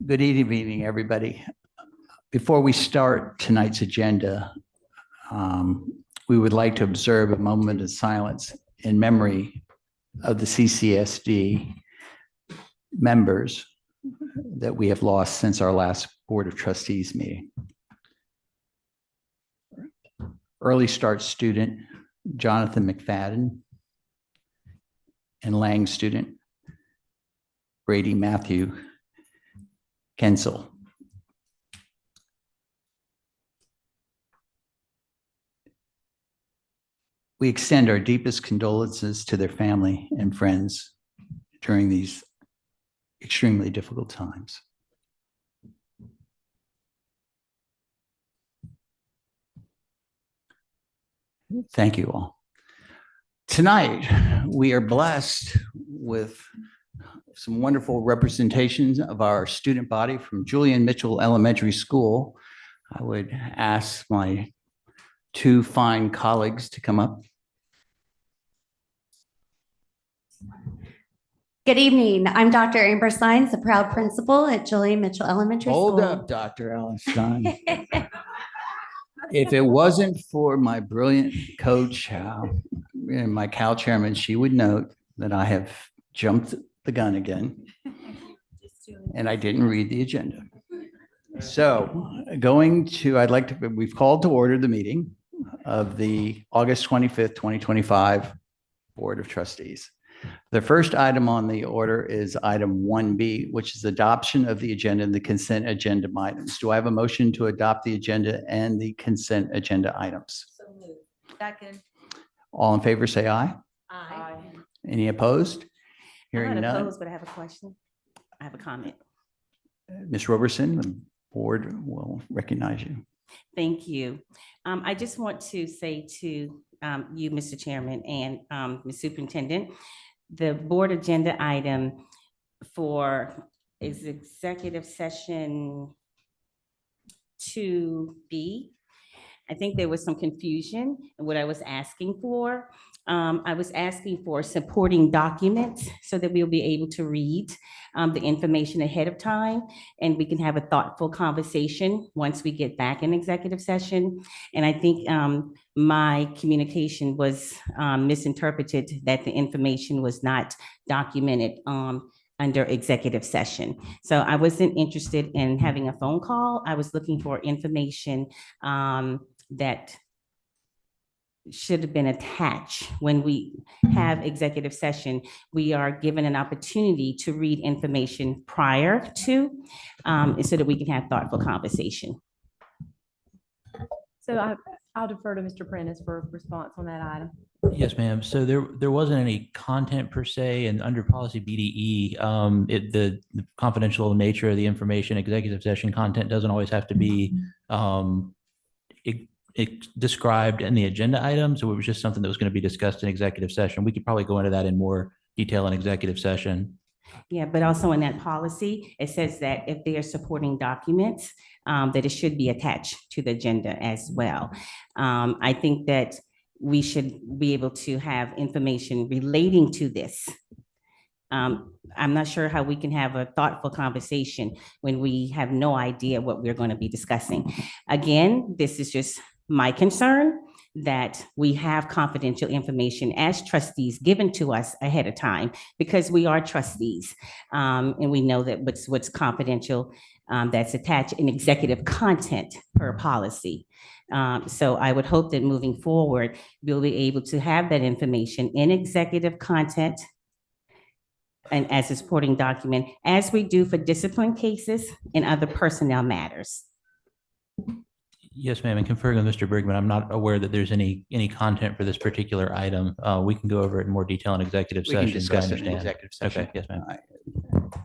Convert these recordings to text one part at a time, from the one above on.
Good evening, everybody. Before we start tonight's agenda, we would like to observe a moment of silence in memory of the CCSD members that we have lost since our last Board of Trustees meeting. Early start student Jonathan McFadden and Lang student Brady Matthew Kensel. We extend our deepest condolences to their family and friends during these extremely difficult times. Thank you all. Tonight, we are blessed with some wonderful representations of our student body from Julian Mitchell Elementary School. I would ask my two fine colleagues to come up. Good evening. I'm Dr. Amber Steins, the proud principal at Julian Mitchell Elementary School. Hold up, Dr. Stein. If it wasn't for my brilliant coach and my Cal chairman, she would note that I have jumped the gun again and I didn't read the agenda. So we've called to order the meeting of the August 25th, 2025 Board of Trustees. The first item on the order is item 1B, which is adoption of the agenda and the consent agenda items. Do I have a motion to adopt the agenda and the consent agenda items? So moved. Second. All in favor, say aye. Aye. Any opposed? Hearing I'm not none. opposed, but I have a question. I have a comment. Ms. Roberson, the board will recognize you. Thank you. I just want to say to you, Mr. Chairman, and Ms. Superintendent, the board agenda item for is executive session 2B. I think there was some confusion in what I was asking for. I was asking for supporting documents so that we'll be able to read the information ahead of time and we can have a thoughtful conversation once we get back in executive session. And I think my communication was misinterpreted, that the information was not documented under executive session. So I wasn't interested in having a phone call. I was looking for information that should have been attached. When we have executive session, we are given an opportunity to read information prior to, so that we can have thoughtful conversation. So I'll defer to Mr. Prentice for a response on that item. Yes, ma'am. So there wasn't any content per se, and under policy BDE, the confidential nature of the information, executive session content doesn't always have to be described in the agenda item. So it was just something that was going to be discussed in executive session. We could probably go into that in more detail in executive session. Yeah, but also in that policy, it says that if they are supporting documents, that it should be attached to the agenda as well. I think that we should be able to have information relating to this. I'm not sure how we can have a thoughtful conversation when we have no idea what we're going to be discussing. Again, this is just my concern that we have confidential information as trustees given to us ahead of time, because we are trustees, and we know that what's confidential that's attached in executive content per policy. So I would hope that moving forward, we'll be able to have that information in executive content and as a supporting document, as we do for discipline cases and other personnel matters. Yes, ma'am. And conferring with Mr. Brigman, I'm not aware that there's any content for this particular item. We can go over it in more detail in executive session. We can discuss it in executive session. Okay, yes, ma'am.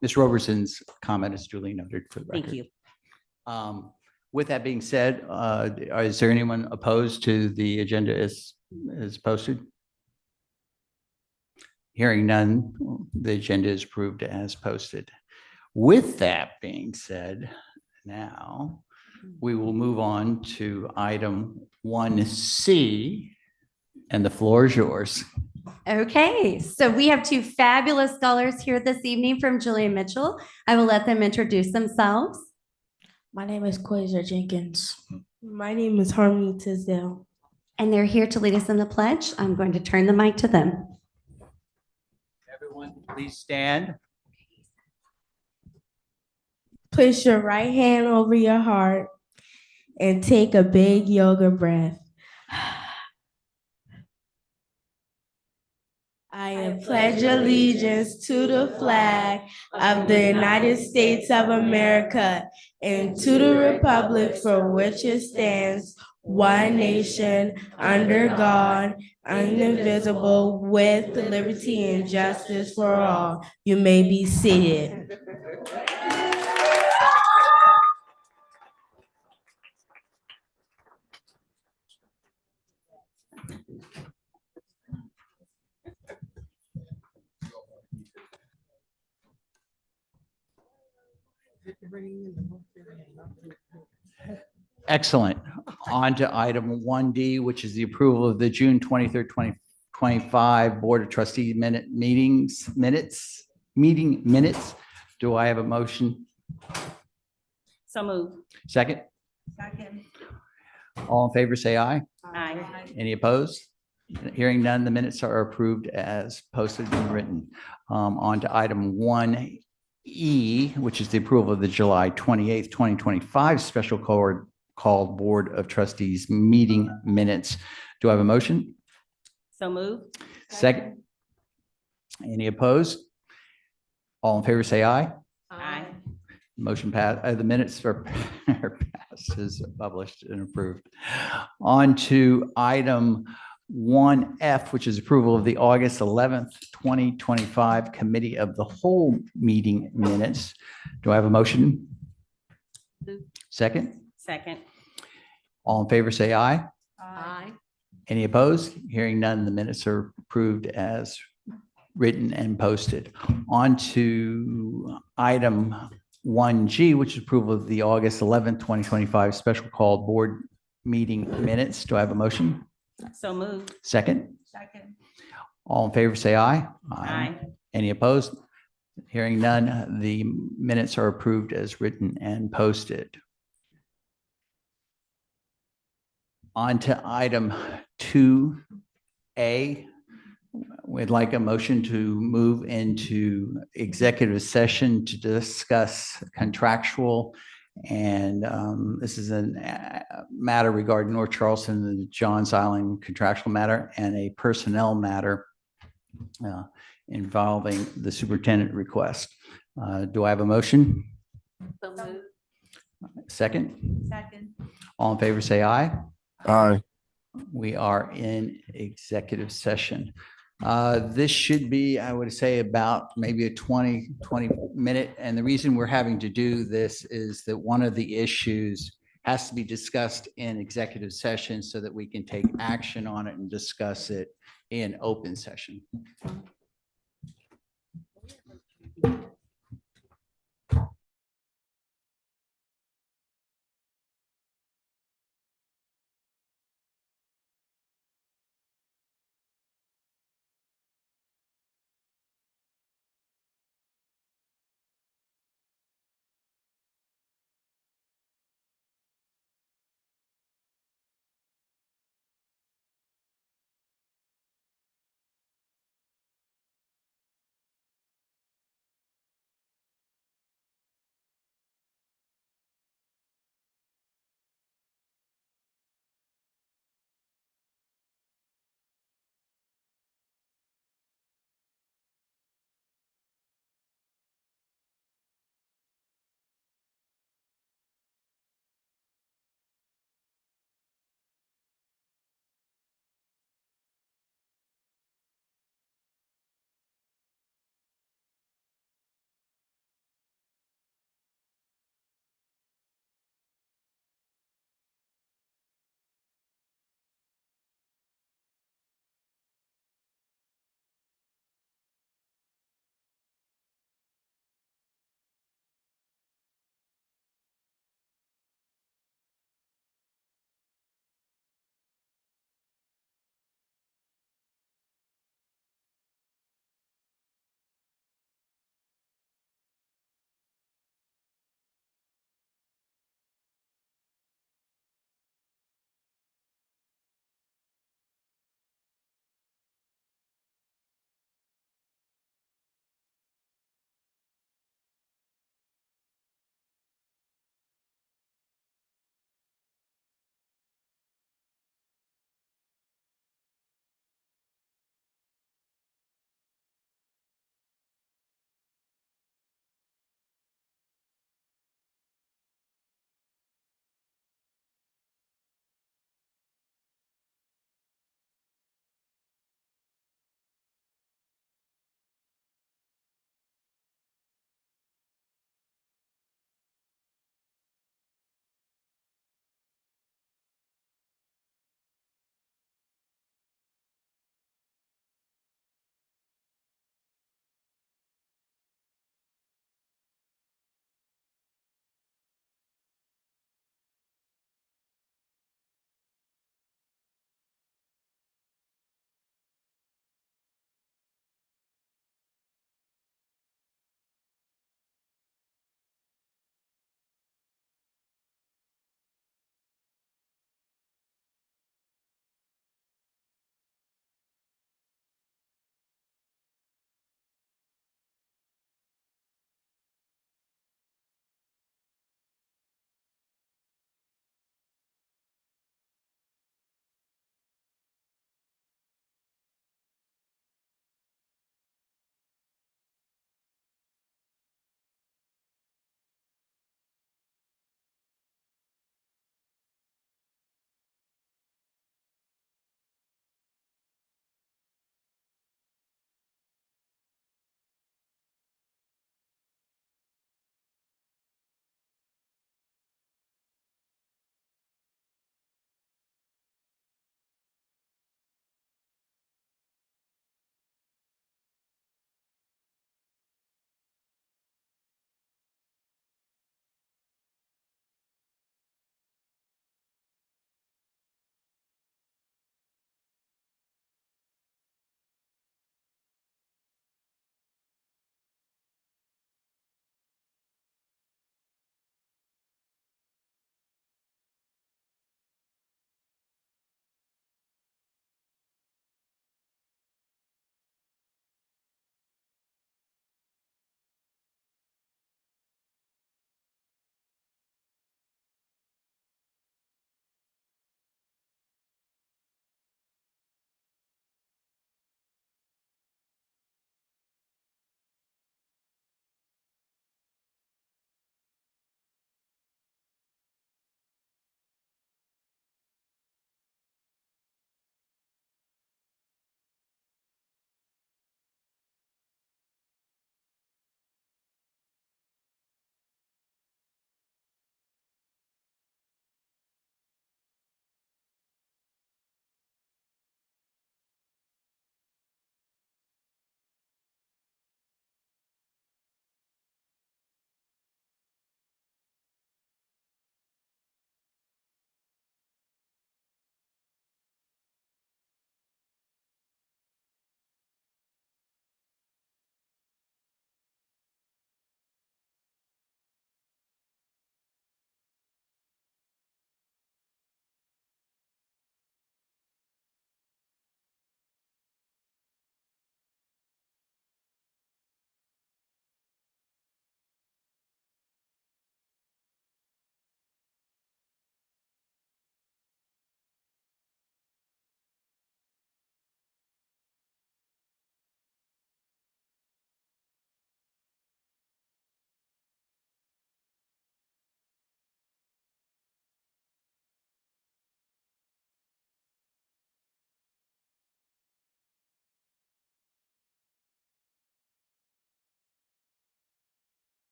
Ms. Roberson's comment is duly noted for the record. Thank you. With that being said, is there anyone opposed to the agenda as posted? Hearing none, the agenda is approved as posted. With that being said, now we will move on to item 1C, and the floor is yours. Okay, so we have two fabulous scholars here this evening from Julia Mitchell. I will let them introduce themselves. My name is Quasar Jenkins. My name is Harmony Tisdale. And they're here to lead us in the pledge. I'm going to turn the mic to them. Everyone, please stand. Place your right hand over your heart and take a big yoga breath. I pledge allegiance to the flag of the United States of America and to the republic for which it stands, one nation, under God, indivisible, with liberty and justice for all. You may be seated. Excellent. On to item 1D, which is the approval of the June 23rd, 2025 Board of Trustee meeting minutes. Do I have a motion? So move. Second? All in favor, say aye. Aye. Any opposed? Hearing none, the minutes are approved as posted and written. On to item 1E, which is the approval of the July 28th, 2025 special called Board of Trustees meeting minutes. Do I have a motion? So move. Second? Any opposed? All in favor, say aye. Aye. Motion passed. The minutes are are passed as published and approved. On to item 1F, which is approval of the August 11th, 2025 Committee of the Whole meeting minutes. Do I have a motion? Second? Second. All in favor, say aye. Aye. Any opposed? Hearing none, the minutes are approved as written and posted. On to item 1G, which is approval of the August 11th, 2025 special called board meeting minutes. Do I have a motion? So move. Second? Second. All in favor, say aye. Aye. Any opposed? Hearing none, the minutes are approved as written and posted. On to item 2A. We'd like a motion to move into executive session to discuss contractual and this is a matter regarding North Charleston, the Johns Island contractual matter, and a personnel matter involving the superintendent request. Do I have a motion? So move. Second? Second. All in favor, say aye. Aye. We are in executive session. This should be, I would say, about maybe a 20 minute. And the reason we're having to do this is that one of the issues has to be discussed in executive session so that we can take action on it and discuss it in open session.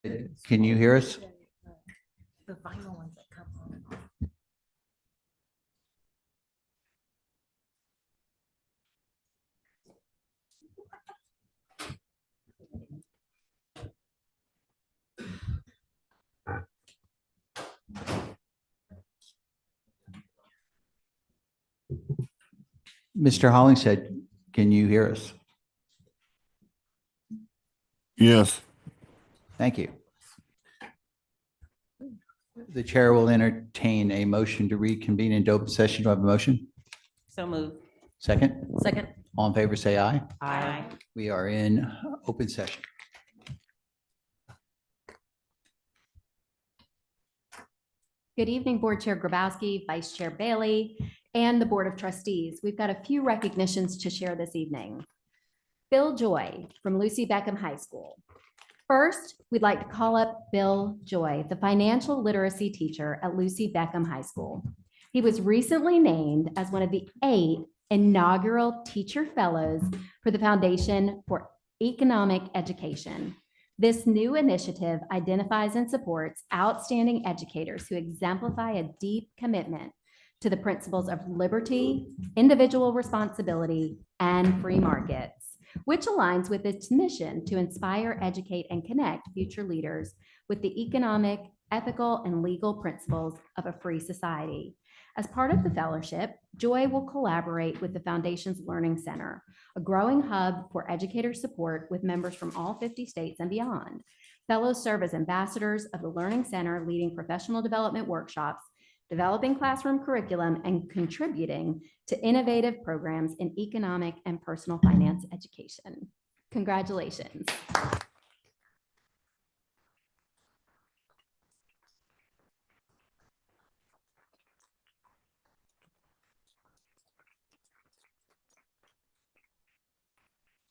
Can you hear us? The vinyl ones that come on. Mr. Hollingshead, can you hear us? Yes. Thank you. The chair will entertain a motion to reconvene into open session. Do I have a motion? So move. Second? Second. All in favor, say aye. Aye. We are in open session. Good evening, Board Chair Grabowski, Vice Chair Bailey, and the Board of Trustees. We've got a few recognitions to share this evening. Bill Joy from Lucy Beckham High School. First, we'd like to call up Bill Joy, the financial literacy teacher at Lucy Beckham High School. He was recently named as one of the 8 inaugural teacher fellows for the Foundation for Economic Education. This new initiative identifies and supports outstanding educators who exemplify a deep commitment to the principles of liberty, individual responsibility, and free markets, which aligns with its mission to inspire, educate, and connect future leaders with the economic, ethical, and legal principles of a free society. As part of the fellowship, Joy will collaborate with the Foundation's Learning Center, a growing hub for educator support with members from all 50 states and beyond. Fellows serve as ambassadors of the Learning Center, leading professional development workshops, developing classroom curriculum, and contributing to innovative programs in economic and personal finance education. Congratulations.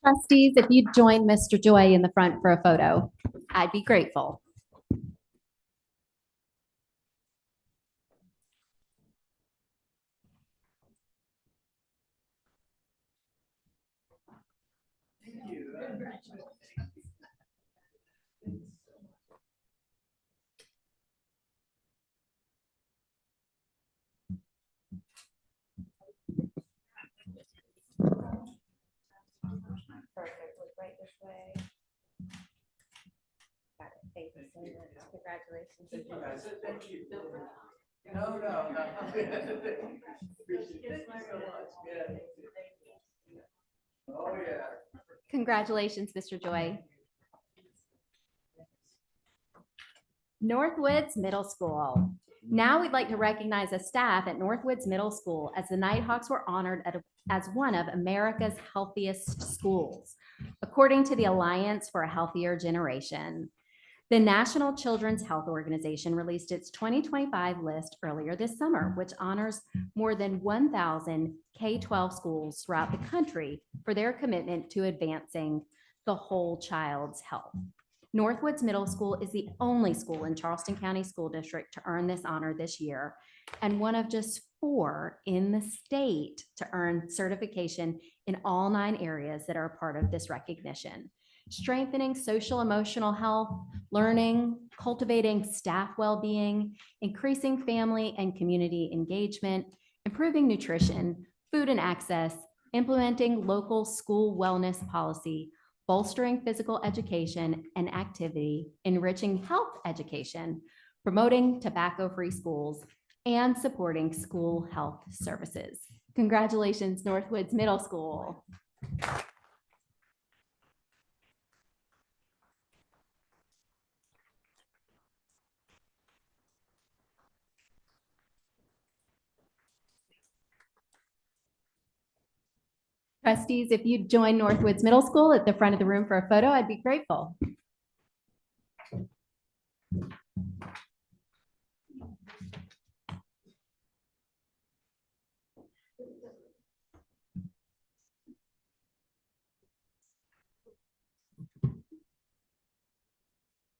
Trustees, if you'd join Mr. Joy in the front for a photo, I'd be grateful. Perfect. Look right this way. Got it. Thank you so much. Congratulations. Thank you. No. Oh, yeah. Congratulations, Mr. Joy. Northwoods Middle School. Now we'd like to recognize the staff at Northwoods Middle School as the Nighthawks were honored as one of America's healthiest schools, according to the Alliance for a Healthier Generation. The National Children's Health Organization released its 2025 list earlier this summer, which honors more than 1,000 K-12 schools throughout the country for their commitment to advancing the whole child's health. Northwoods Middle School is the only school in Charleston County School District to earn this honor this year, and one of just 4 in the state to earn certification in all 9 areas that are a part of this recognition. Strengthening social emotional health, learning, cultivating staff well-being, increasing family and community engagement, improving nutrition, food and access, implementing local school wellness policy, bolstering physical education and activity, enriching health education, promoting tobacco-free schools, and supporting school health services. Congratulations, Northwoods Middle School. Trustees, if you'd join Northwoods Middle School at the front of the room for a photo, I'd be grateful.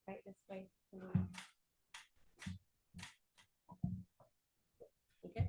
Right this way. Okay.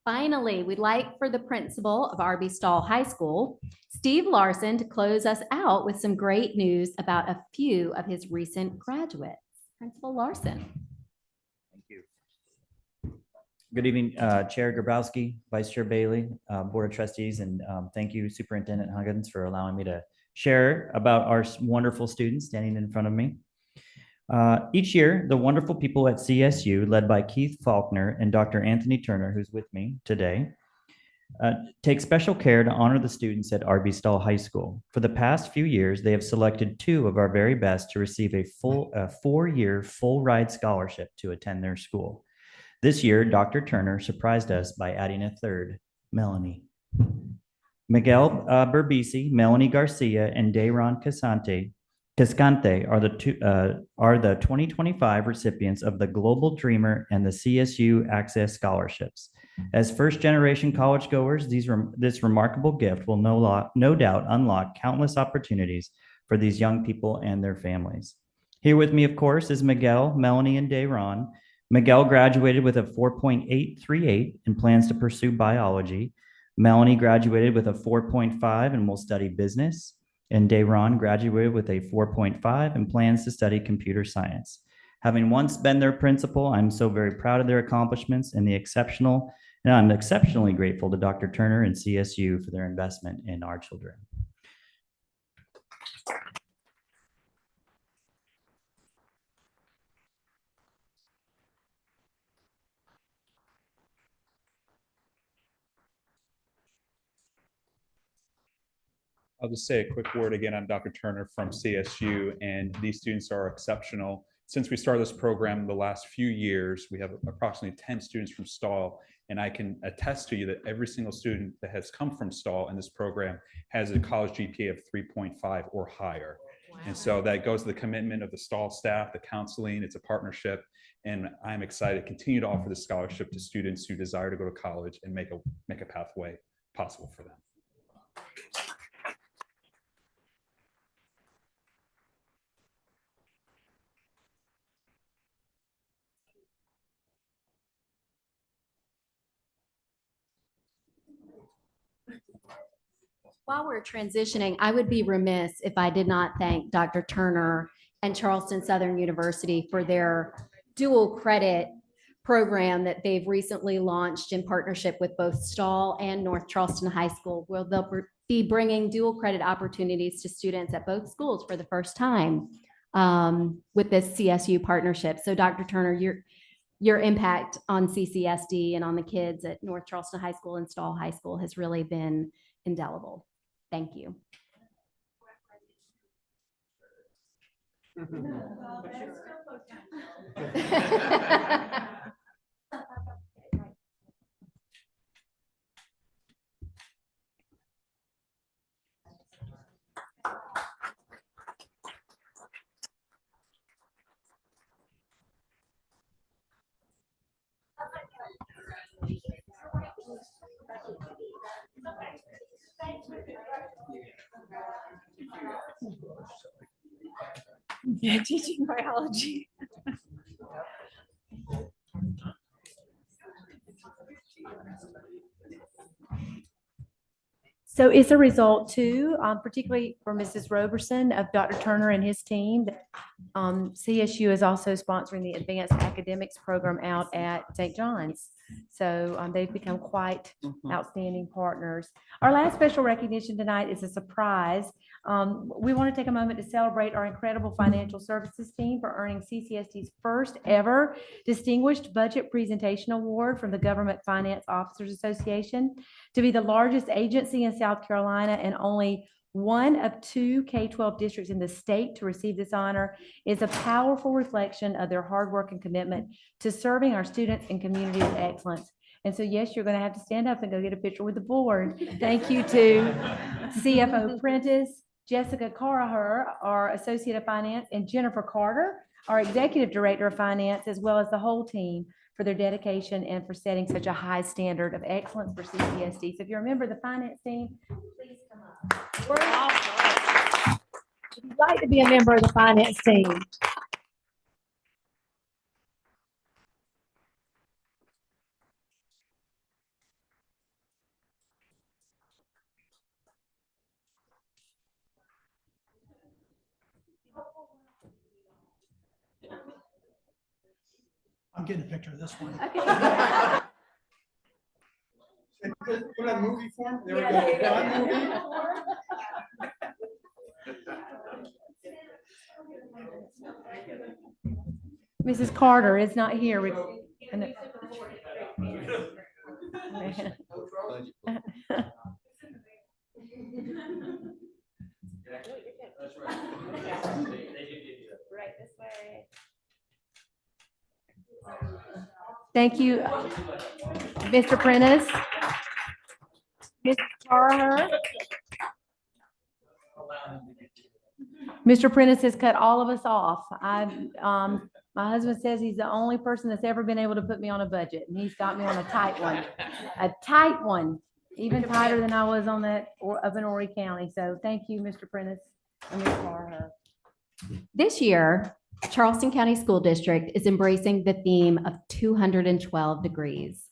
Finally, we'd like for the principal of R.B. Stall High School, Steve Larson, to close us out with some great news about a few of his recent graduates. Principal Larson. Thank you. Good evening, Chair Grabowski, Vice Chair Bailey, Board of Trustees, and thank you, Superintendent Huggins, for allowing me to share about our wonderful students standing in front of me. Each year, the wonderful people at CSU, led by Keith Faulkner and Dr. Anthony Turner, who's with me today, take special care to honor the students at R.B. Stall High School. For the past few years, they have selected 2 of our very best to receive a 4-year full ride scholarship to attend their school. This year, Dr. Turner surprised us by adding a 3rd, Melanie. Miguel Berbisi, Melanie Garcia, and Dayron Cascante are the 2025 recipients of the Global Dreamer and the CSU Access Scholarships. As first-generation college goers, this remarkable gift will no doubt unlock countless opportunities for these young people and their families. Here with me, of course, is Miguel, Melanie, and Dayron. Miguel graduated with a 4.838 and plans to pursue biology. Melanie graduated with a 4.5 and will study business. And Dayron graduated with a 4.5 and plans to study computer science. Having once been their principal, I'm so very proud of their accomplishments and I'm exceptionally grateful to Dr. Turner and CSU for their investment in our children. I'll just say a quick word again. I'm Dr. Turner from CSU, and these students are exceptional. Since we started this program the last few years, we have approximately 10 students from Stall, and I can attest to you that every single student that has come from Stall in this program has a college GPA of 3.5 or higher. Wow. And so that goes to the commitment of the Stall staff, the counseling, it's a partnership, and I'm excited to continue to offer this scholarship to students who desire to go to college and make a pathway possible for them. While we're transitioning, I would be remiss if I did not thank Dr. Turner and Charleston Southern University for their dual credit program that they've recently launched in partnership with both Stall and North Charleston High School, where they'll be bringing dual credit opportunities to students at both schools for the first time with this CSU partnership. So Dr. Turner, your impact on CCSD and on the kids at North Charleston High School and Stall High School has really been indelible. Thank you. Yeah, teaching biology. So it's a result too, particularly for Mrs. Roberson of Dr. Turner and his team. CSU is also sponsoring the Advanced Academics Program out at St. John's. So they've become quite outstanding partners. Our last special recognition tonight is a surprise. We want to take a moment to celebrate our incredible financial services team for earning CCSD's first ever Distinguished Budget Presentation Award from the Government Finance Officers Association, to be the largest agency in South Carolina and only one of 2 K-12 districts in the state to receive this honor is a powerful reflection of their hard work and commitment to serving our students and community with excellence. And so, yes, you're going to have to stand up and go get a picture with the board. Thank you to CFO Prentice, Jessica Caraher, our Associate of Finance, and Jennifer Carter, our Executive Director of Finance, as well as the whole team for their dedication and for setting such a high standard of excellence for CCSD. So if you're a member of the finance team, please come up. If you'd like to be a member of the finance team. I'm getting a picture of this one. Okay. Put on movie form. There we go. Done movie. Mrs. Carter is not here. Thank you, Mr. Prentice. Ms. Carter. Mr. Prentice has cut all of us off. My husband says he's the only person that's ever been able to put me on a budget, and he's got me on a tight one, even tighter than I was on that up in Horry County. So thank you, Mr. Prentice and Ms. Carter. This year, Charleston County School District is embracing the theme of 212 degrees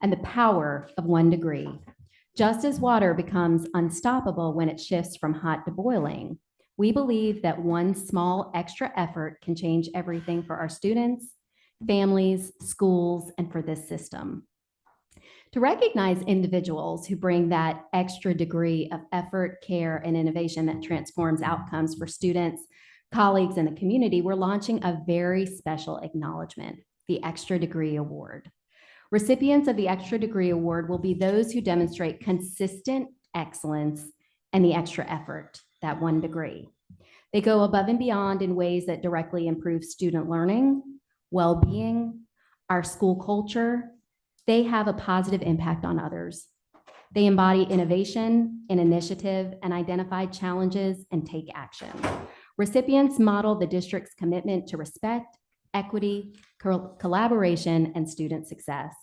and the power of 1 degree. Just as water becomes unstoppable when it shifts from hot to boiling, we believe that one small extra effort can change everything for our students, families, schools, and for this system. To recognize individuals who bring that extra degree of effort, care, and innovation that transforms outcomes for students, colleagues, and the community, we're launching a very special acknowledgement, the Extra Degree Award. Recipients of the Extra Degree Award will be those who demonstrate consistent excellence and the extra effort, that 1 degree. They go above and beyond in ways that directly improve student learning, well-being, our school culture. They have a positive impact on others. They embody innovation and initiative and identify challenges and take action. Recipients model the district's commitment to respect, equity, collaboration, and student success.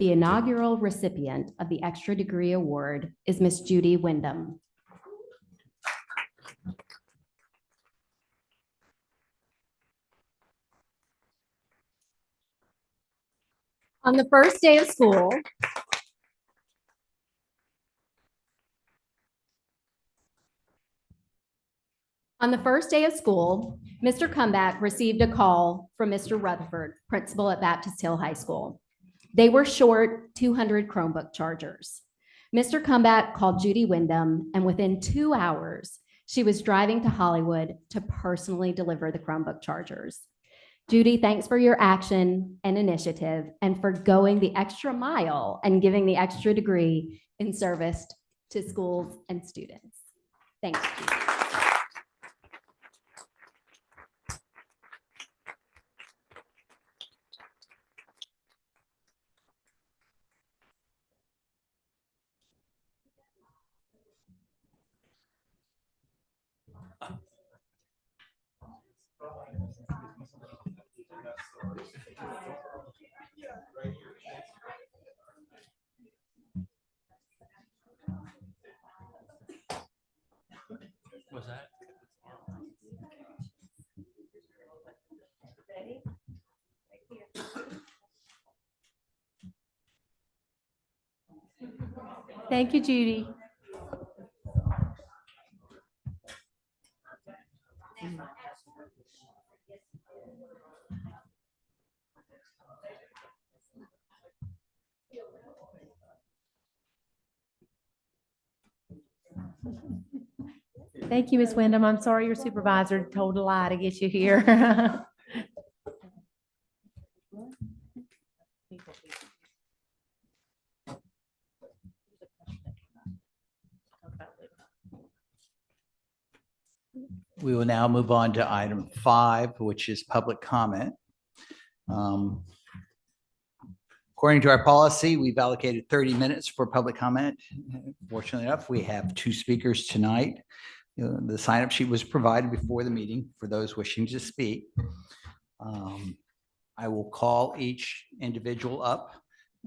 The inaugural recipient of the Extra Degree Award is Miss Judy Wyndham. On the first day of school, Mr. Comeback received a call from Mr. Rutherford, principal at Baptist Hill High School. They were short 200 Chromebook chargers. Mr. Comeback called Judy Wyndham, and within 2 hours, she was driving to Hollywood to personally deliver the Chromebook chargers. Judy, thanks for your action and initiative and for going the extra mile and giving the extra degree in service to schools and students. Thanks, Judy. Was that? Thank you, Judy. Thank you, Ms. Wyndham. I'm sorry your supervisor told a lie to get you here. We will now move on to item 5, which is public comment. According to our policy, we've allocated 30 minutes for public comment. Fortunately enough, we have 2 speakers tonight. The sign-up sheet was provided before the meeting for those wishing to speak. I will call each individual up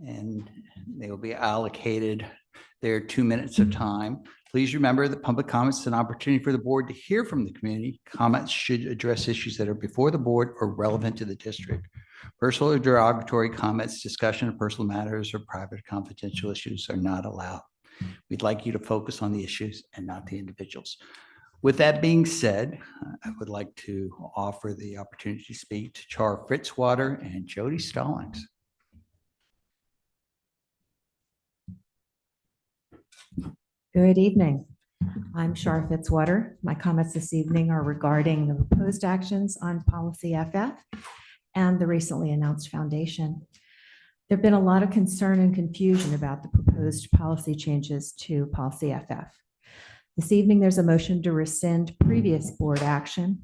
and they will be allocated their 2 minutes of time. Please remember that public comments is an opportunity for the board to hear from the community. Comments should address issues that are before the board or relevant to the district. Personal or derogatory comments, discussion of personal matters, or private confidential issues are not allowed. We'd like you to focus on the issues and not the individuals. With that being said, I would like to offer the opportunity to speak to Char Fritzwater and Jody Stallings. Good evening. I'm Shar Fitzwater. My comments this evening are regarding the proposed actions on Policy FF and the recently announced foundation. There have been a lot of concern and confusion about the proposed policy changes to Policy FF. This evening, there's a motion to rescind previous board action.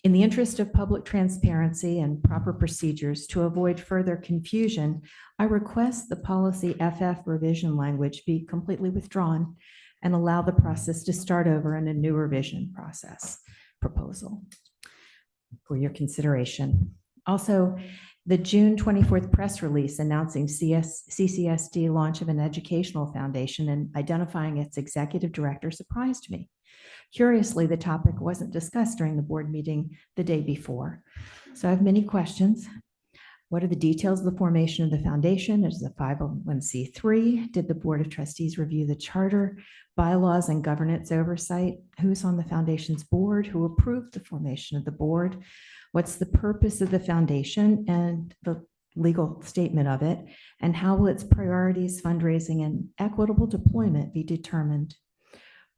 In the interest of public transparency and proper procedures to avoid further confusion, I request the Policy FF revision language be completely withdrawn and allow the process to start over in a new revision process proposal for your consideration. Also, the June 24th press release announcing CCSD launch of an educational foundation and identifying its executive director surprised me. Curiously, the topic wasn't discussed during the board meeting the day before. So I have many questions. What are the details of the formation of the foundation? Is it a 501c3? Did the Board of Trustees review the charter, bylaws, and governance oversight? Who's on the foundation's board? Who approved the formation of the board? What's the purpose of the foundation and the legal statement of it? And how will its priorities, fundraising, and equitable deployment be determined?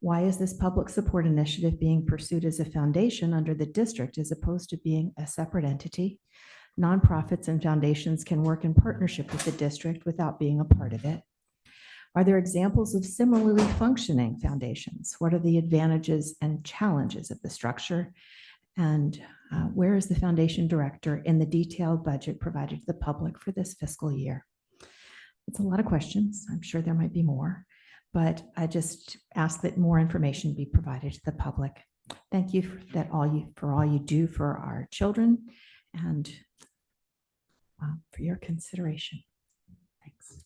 Why is this public support initiative being pursued as a foundation under the district as opposed to being a separate entity? Nonprofits and foundations can work in partnership with the district without being a part of it. Are there examples of similarly functioning foundations? What are the advantages and challenges of the structure? And where is the foundation director in the detailed budget provided to the public for this fiscal year? It's a lot of questions. I'm sure there might be more, but I just ask that more information be provided to the public. Thank you for all you do for our children and for your consideration. Thanks.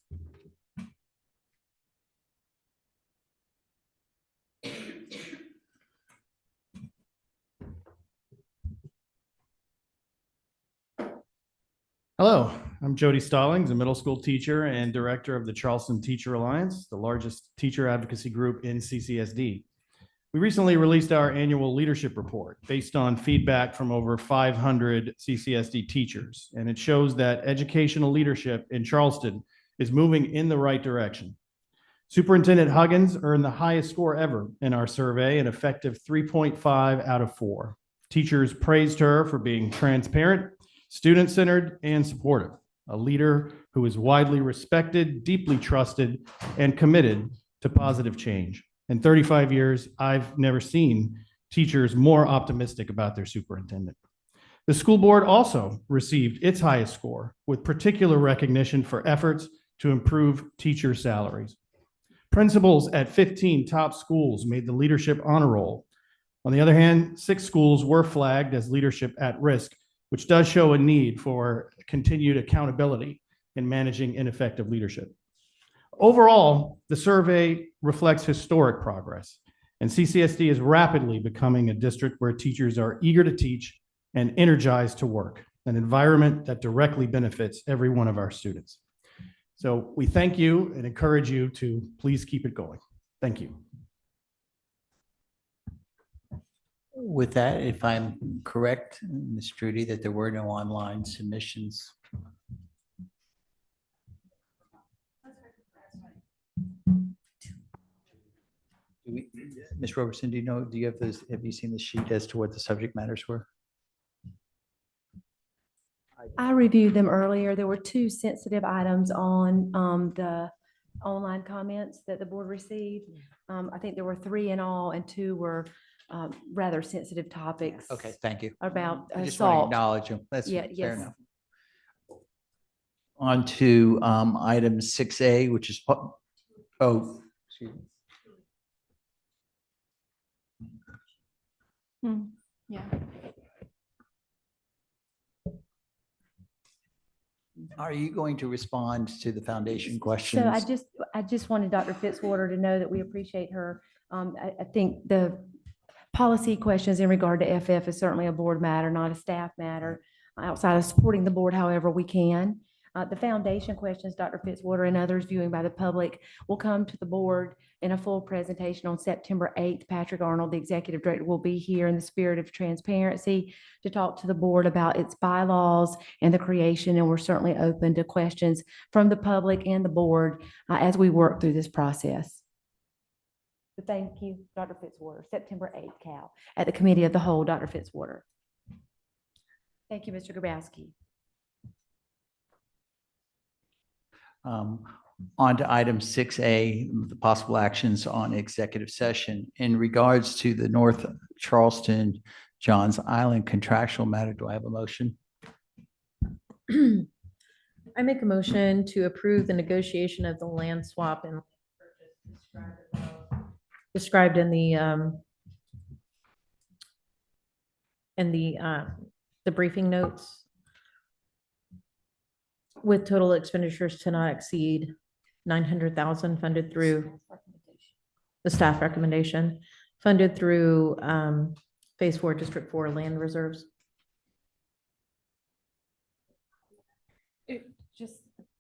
Hello, I'm Jody Stallings, a middle school teacher and director of the Charleston Teacher Alliance, the largest teacher advocacy group in CCSD. We recently released our annual leadership report based on feedback from over 500 CCSD teachers, and it shows that educational leadership in Charleston is moving in the right direction. Superintendent Huggins earned the highest score ever in our survey, an effective 3.5 out of 4. Teachers praised her for being transparent, student-centered, and supportive, a leader who is widely respected, deeply trusted, and committed to positive change. In 35 years, I've never seen teachers more optimistic about their superintendent. The school board also received its highest score, with particular recognition for efforts to improve teacher salaries. Principals at 15 top schools made the leadership honor roll. On the other hand, 6 schools were flagged as leadership at risk, which does show a need for continued accountability in managing ineffective leadership. Overall, the survey reflects historic progress, and CCSD is rapidly becoming a district where teachers are eager to teach and energized to work, an environment that directly benefits every one of our students. So we thank you and encourage you to please keep it going. Thank you. With that, if I'm correct, Ms. Trudy, that there were no online submissions. Ms. Roberson, do you have this, have you seen the sheet as to what the subject matters were? I reviewed them earlier. There were 2 sensitive items on the online comments that the board received. I think there were 3 in all, and 2 were rather sensitive topics. Okay, thank you. About I just want to assault. acknowledge them. That's Yeah, fair yes. enough. On to item 6A, which is, excuse me. Yeah. Are you going to respond to the foundation So questions? I just wanted Dr. Fitzwater to know that we appreciate her. I think the policy questions in regard to FF is certainly a board matter, not a staff matter. Outside of supporting the board, however we can. The foundation questions, Dr. Fitzwater and others viewing by the public will come to the board in a full presentation on September 8th. Patrick Arnold, the executive director, will be here in the spirit of transparency to talk to the board about its bylaws and the creation. And we're certainly open to questions from the public and the board as we work through this process. So thank you, Dr. Fitzwater. September 8th, Cal, at the committee of the whole, Dr. Fitzwater. Thank you, Mr. Grabowski. On to item 6A, the possible actions on executive session. In regards to the North Charleston, Johns Island contractual matter, do I have a motion? I make a motion to approve the negotiation of the land swap and described in the briefing notes with total expenditures to not exceed 900,000 funded through the staff recommendation, funded through Phase 4, District 4 land reserves.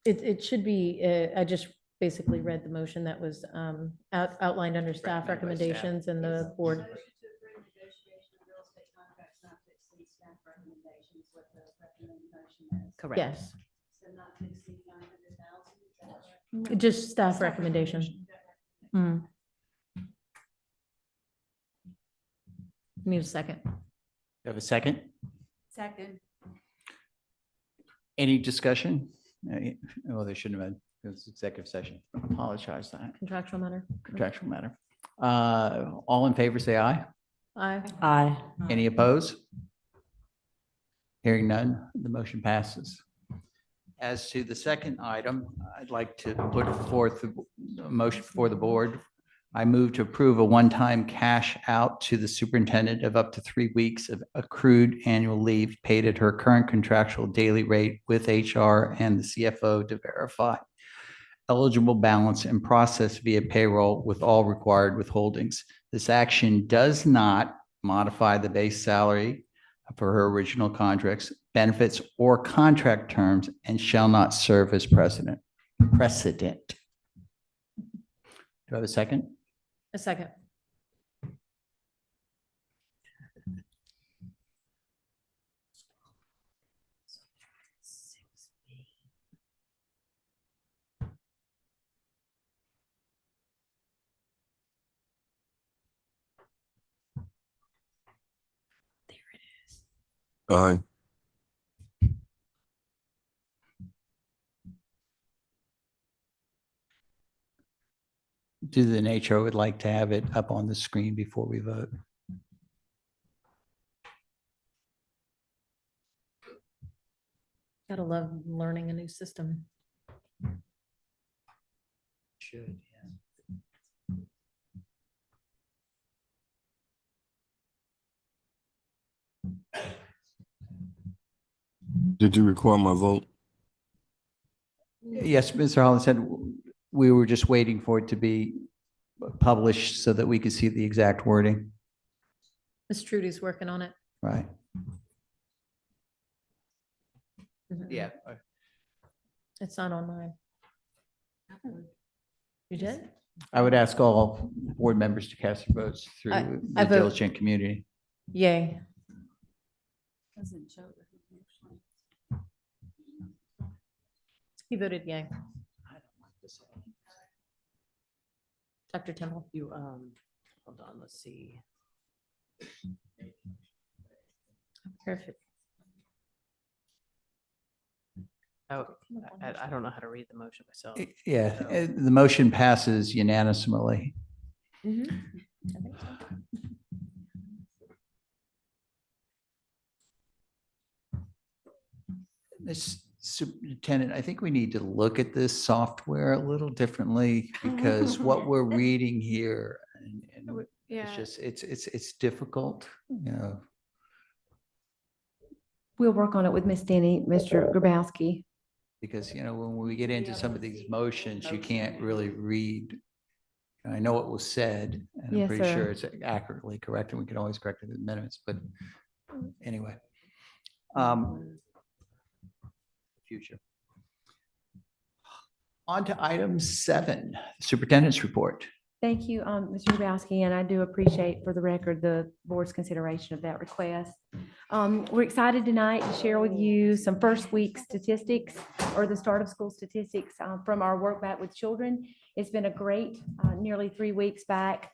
It should be, I just basically read the motion that was outlined under staff recommendations and the board. Correct. Yes. Just staff recommendation. Need a second. You have a second? Second. Any discussion? Well, they shouldn't have been, because it's executive session. Apologize that. Contractual matter. Contractual matter. All in favor, say aye. Aye. Aye. Any opposed? Hearing none, the motion passes. As to the second item, I'd like to put forth a motion for the board. I move to approve a one-time cash out to the superintendent of up to 3 weeks of accrued annual leave paid at her current contractual daily rate with HR and the CFO to verify eligible balance and process via payroll with all required withholdings. This action does not modify the base salary for her original contracts, benefits, or contract terms, and shall not serve as precedent. Do I have a second? A second. Aye. Do the nature would like to have it up on the screen before we vote. Gotta love learning a new system. Should, Did you record my vote? Yes, Mr. Holland said we were just waiting for it to be published so that we could see the exact wording. Miss Trudy's working on it. Right. Yeah. It's not on mine. You did? I would ask all board members to cast their votes through I the vote- diligent community. Yay. He voted yay. Dr. Temple. You, hold on, let's see. Perfect. Oh, I don't know how to read the motion myself. Yeah, the motion passes unanimously. Ms. Superintendent, I think we need to look at this software a little differently because what we're reading here and it's just, it's difficult, you know. We'll work on it with Miss Denny, Mr. Grabowski. Because, when we get into some of these motions, you can't really read. And I know it was said, and I'm Yes, pretty sir. sure it's accurately correct, and we can always correct it in minutes, but anyway. Future. On to item 7, superintendent's report. Thank you, Mr. Grabowski, and I do appreciate, for the record, the board's consideration of that request. We're excited tonight to share with you some first week statistics, or the start of school statistics, from our work back with children. It's been a great nearly 3 weeks back,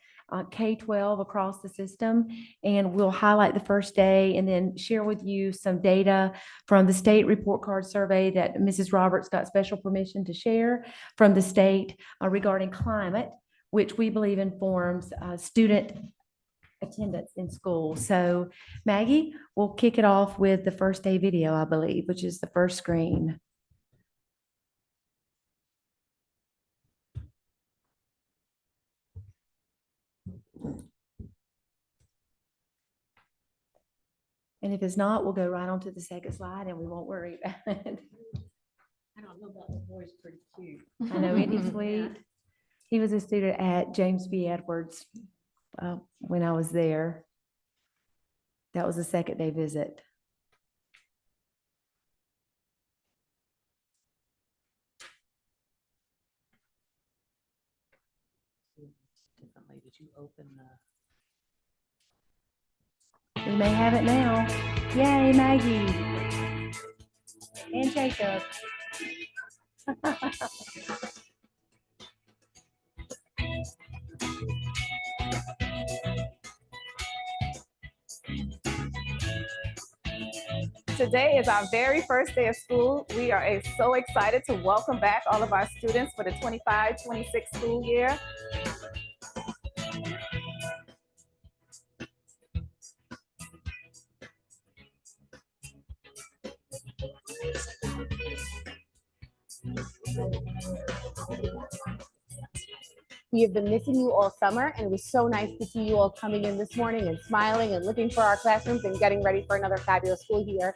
K-12 across the system, and we'll highlight the first day and then share with you some data from the state report card survey that Mrs. Roberts got special permission to share from the state regarding climate, which we believe informs student attendance in school. So Maggie, we'll kick it off with the first day video, I believe, which is the first screen. And if it's not, we'll go right on to the second slide and we won't worry about it. I don't know about the boys, pretty cute. I know, isn't he sweet? He was a student at James B. Edwards when I was there. That was a second day visit. Differently, did you open the? We may have it now. Yay, Maggie. And Jacob. Today is our very first day of school. We are so excited to welcome back all of our students for the 25-26 school year. We have been missing you all summer, and it was so nice to see you all coming in this morning and smiling and looking for our classrooms and getting ready for another fabulous school year.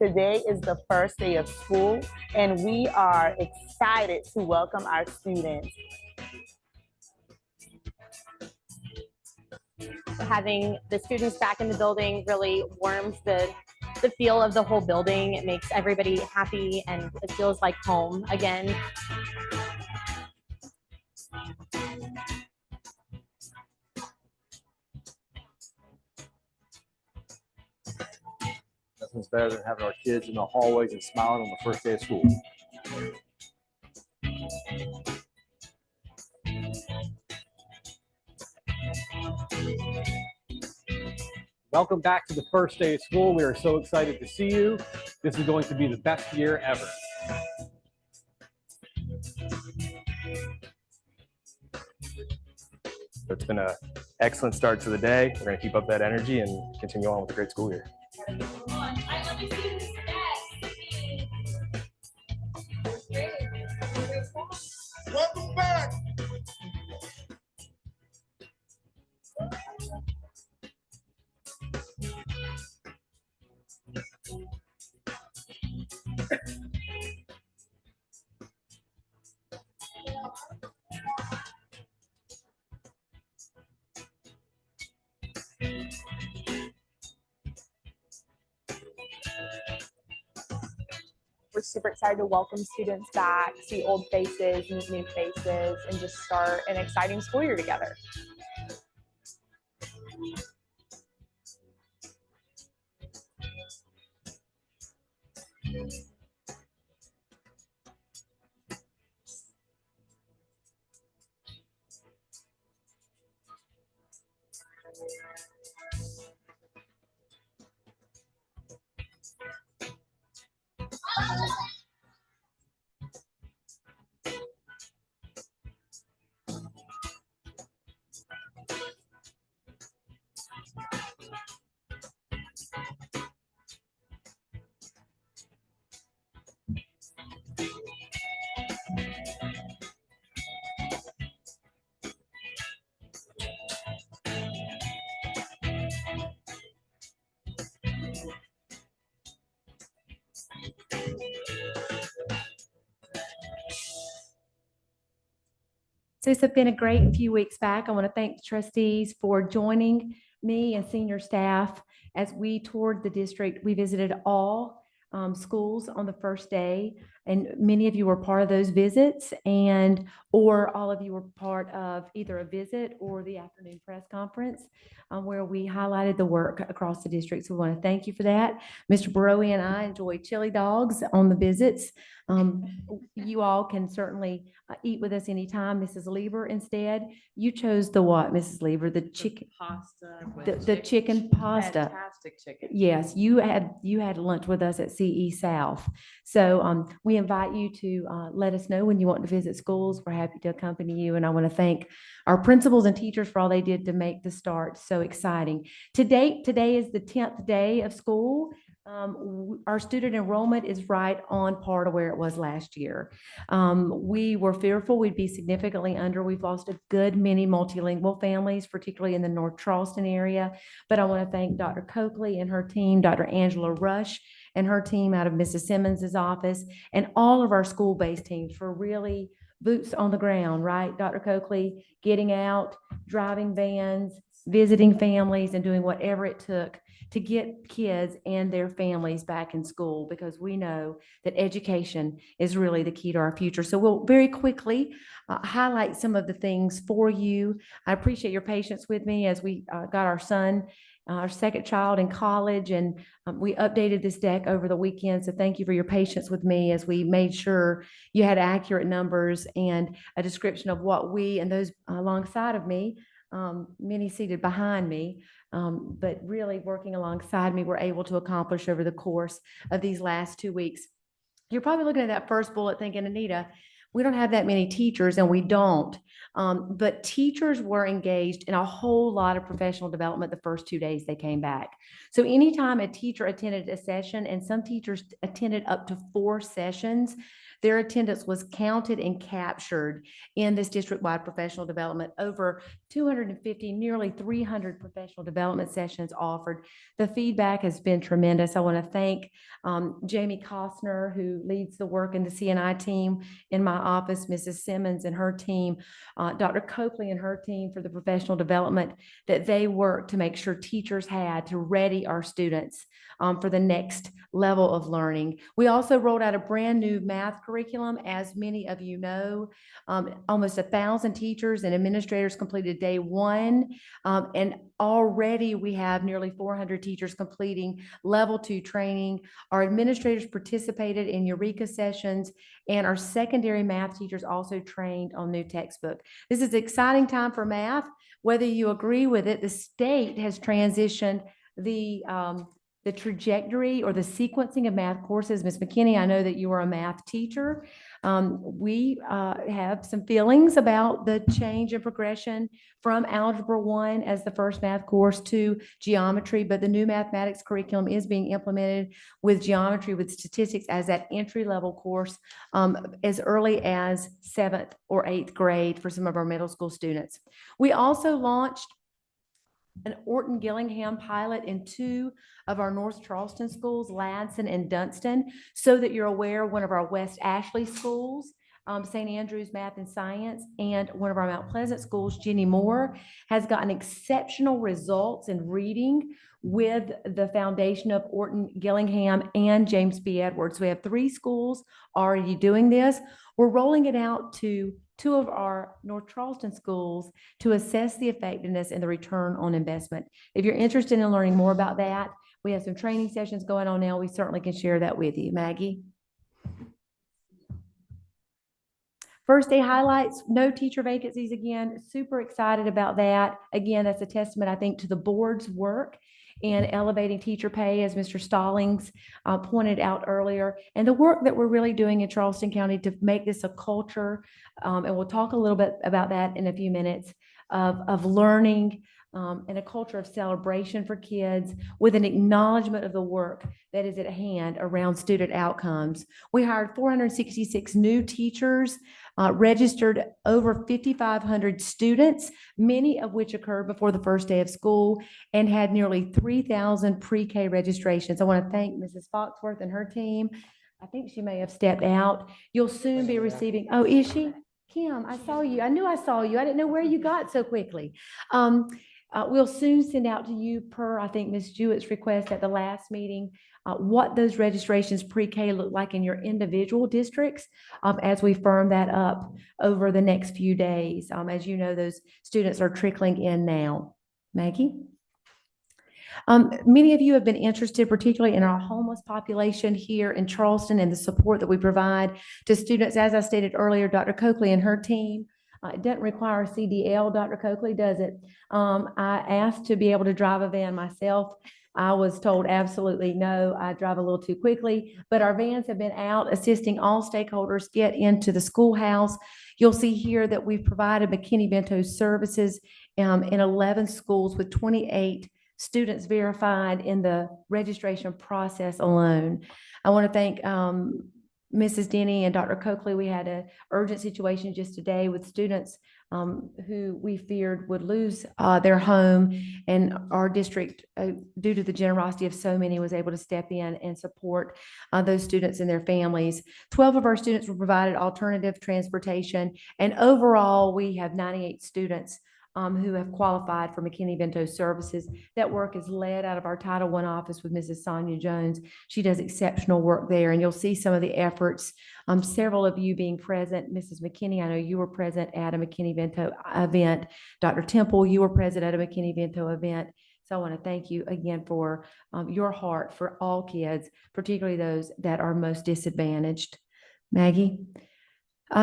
Today is the first day of school, and we are excited to welcome our students. Having the students back in the building really warms the feel of the whole building. It makes everybody happy and it feels like home again. Nothing's better than having our kids in the hallways and smiling on the first day of school. Welcome back to the first day of school. We are so excited to see you. This is going to be the best year ever. It's been an excellent start to the day. We're going to keep up that energy and continue on with a great school year. Welcome back. We're super excited to welcome students back, see old faces, meet new faces, and just start an exciting school year together. So it's been a great few weeks back. I want to thank the trustees for joining me and senior staff as we toured the district. We visited all schools on the first day, and many of you were part of those visits, or all of you were part of either a visit or the afternoon press conference where we highlighted the work across the district. So we want to thank you for that. Mr. Barrowe and I enjoyed chili dogs on the visits. You all can certainly eat with us anytime. Mrs. Lieber, instead, you chose the what, Mrs. Lieber? The chicken, the chicken pasta. Fantastic chicken. Yes, you had lunch with us at CE South. So we invite you to let us know when you want to visit schools. We're happy to accompany you. And I want to thank our principals and teachers for all they did to make the start so exciting. Today is the 10th day of school. Our student enrollment is right on par to where it was last year. We were fearful we'd be significantly under. We've lost a good many multilingual families, particularly in the North Charleston area. But I want to thank Dr. Coakley and her team, Dr. Angela Rush and her team out of Mrs. Simmons's office, and all of our school-based teams for really boots on the ground, right, Dr. Coakley? Getting out, driving vans, visiting families, and doing whatever it took to get kids and their families back in school, because we know that education is really the key to our future. So we'll very quickly highlight some of the things for you. I appreciate your patience with me as we got our son, our second child, in college, and we updated this deck over the weekend. So thank you for your patience with me as we made sure you had accurate numbers and a description of what we and those alongside of me, many seated behind me, but really working alongside me, were able to accomplish over the course of these last 2 weeks. You're probably looking at that first bullet thinking, Anita, we don't have that many teachers, and we don't. But teachers were engaged in a whole lot of professional development the first 2 days they came back. So anytime a teacher attended a session, and some teachers attended up to 4 sessions, their attendance was counted and captured in this district-wide professional development. Over 250, nearly 300 professional development sessions offered. The feedback has been tremendous. I want to thank Jamie Costner, who leads the work in the CNI team in my office, Mrs. Simmons and her team, Dr. Coakley and her team for the professional development that they worked to make sure teachers had to ready our students for the next level of learning. We also rolled out a brand new math curriculum. As many of you know, almost 1,000 teachers and administrators completed day 1. And already we have nearly 400 teachers completing level 2 training. Our administrators participated in Eureka sessions, and our secondary math teachers also trained on new textbook. This is an exciting time for math. Whether you agree with it, the state has transitioned the trajectory or the sequencing of math courses. Ms. McKinney, I know that you are a math teacher. We have some feelings about the change in progression from Algebra 1 as the first math course to geometry, but the new mathematics curriculum is being implemented with geometry, with statistics as that entry-level course as early as 7th or 8th grade for some of our middle school students. We also launched an Orton Gillingham pilot in 2 of our North Charleston schools, Ladson and Dunston, so that you're aware, one of our West Ashley schools, St. Andrews Math and Science, and one of our Mount Pleasant schools, Jenny Moore, has gotten exceptional results in reading with the foundation of Orton Gillingham and James B. Edwards. We have 3 schools already doing this. We're rolling it out to 2 of our North Charleston schools to assess the effectiveness and the return on investment. If you're interested in learning more about that, we have some training sessions going on now. We certainly can share that with you. Maggie? First day highlights, no teacher vacancies again. Super excited about that. Again, that's a testament, I think, to the board's work in elevating teacher pay, as Mr. Stallings pointed out earlier, and the work that we're really doing in Charleston County to make this a culture, and we'll talk a little bit about that in a few minutes, of learning and a culture of celebration for kids with an acknowledgement of the work that is at hand around student outcomes. We hired 466 new teachers, registered over 5,500 students, many of which occurred before the first day of school, and had nearly 3,000 pre-K registrations. I want to thank Mrs. Foxworth and her team. I think she may have stepped out. You'll soon be receiving, oh, is she? Kim, I saw you. I knew I saw you. I didn't know where you got so quickly. We'll soon send out to you per, I think, Ms. Jewett's request at the last meeting, what those registrations pre-K look like in your individual districts as we firm that up over the next few days. As you know, those students are trickling in now. Maggie? Many of you have been interested, particularly in our homeless population here in Charleston and the support that we provide to students. As I stated earlier, Dr. Coakley and her team, it doesn't require a CDL, Dr. Coakley, does it? I asked to be able to drive a van myself. I was told absolutely no, I drive a little too quickly, but our vans have been out assisting all stakeholders get into the schoolhouse. You'll see here that we've provided McKinney-Vento services in 11 schools with 28 students verified in the registration process alone. I want to thank Mrs. Denny and Dr. Coakley. We had an urgent situation just today with students who we feared would lose their home, and our district, due to the generosity of so many, was able to step in and support those students and their families. 12 of our students were provided alternative transportation, and overall we have 98 students who have qualified for McKinney-Vento services. That work is led out of our Title I office with Mrs. Sonia Jones. She does exceptional work there, and you'll see some of the efforts, several of you being present. Mrs. McKinney, I know you were present at a McKinney-Vento event. Dr. Temple, you were present at a McKinney-Vento event. So I want to thank you again for your heart for all kids, particularly those that are most disadvantaged. Maggie?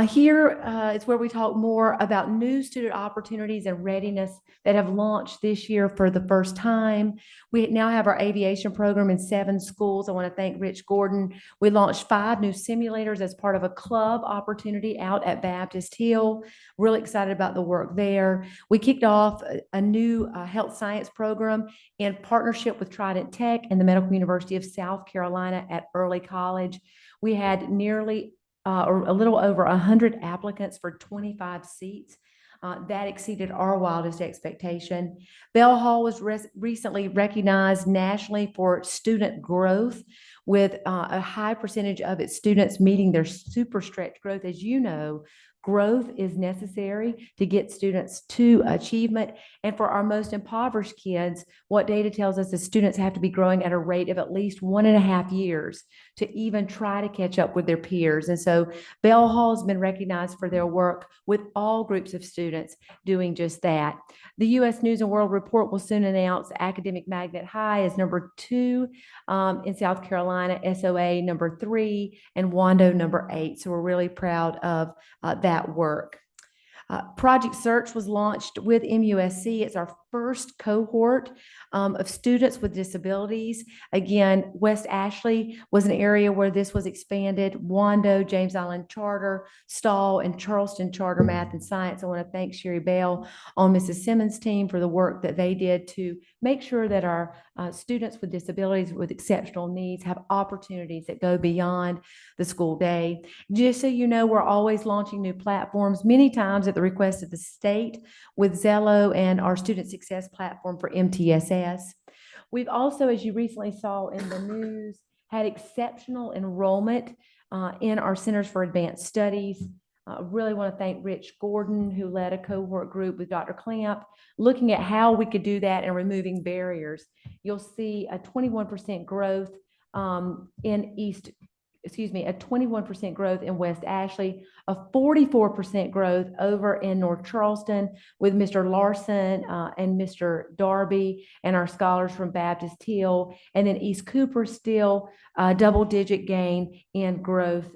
Here is where we talk more about new student opportunities and readiness that have launched this year for the first time. We now have our aviation program in 7 schools. I want to thank Rich Gordon. We launched 5 new simulators as part of a club opportunity out at Baptist Hill. Really excited about the work there. We kicked off a new health science program in partnership with Trident Tech and the Medical University of South Carolina at Early College. We had nearly or a little over 100 applicants for 25 seats. That exceeded our wildest expectation. Bell Hall was recently recognized nationally for student growth, with a high percentage of its students meeting their super stretch growth. As you know, growth is necessary to get students to achievement. And for our most impoverished kids, what data tells us is students have to be growing at a rate of at least 1.5 years to even try to catch up with their peers. And so Bell Hall has been recognized for their work with all groups of students doing just that. The U.S. News and World Report will soon announce Academic Magnet High as number 2 in South Carolina, SOA number 3, and Wando number 8. So we're really proud of that work. Project Search was launched with MUSC. It's our first cohort of students with disabilities. Again, West Ashley was an area where this was expanded. Wando, James Island Charter, Stall, and Charleston Charter Math and Science. I want to thank Sherry Bell on Mrs. Simmons' team for the work that they did to make sure that our students with disabilities with exceptional needs have opportunities that go beyond the school day. Just so you know, we're always launching new platforms, many times at the request of the state, with Zello and our student success platform for MTSS. We've also, as you recently saw in the news, had exceptional enrollment in our Centers for Advanced Studies. Really want to thank Rich Gordon, who led a cohort group with Dr. Clamp, looking at how we could do that and removing barriers. You'll see a 21% growth a 21% growth in West Ashley, a 44% growth over in North Charleston with Mr. Larson and Mr. Darby and our scholars from Baptist Hill, and then East Cooper still double-digit gain in growth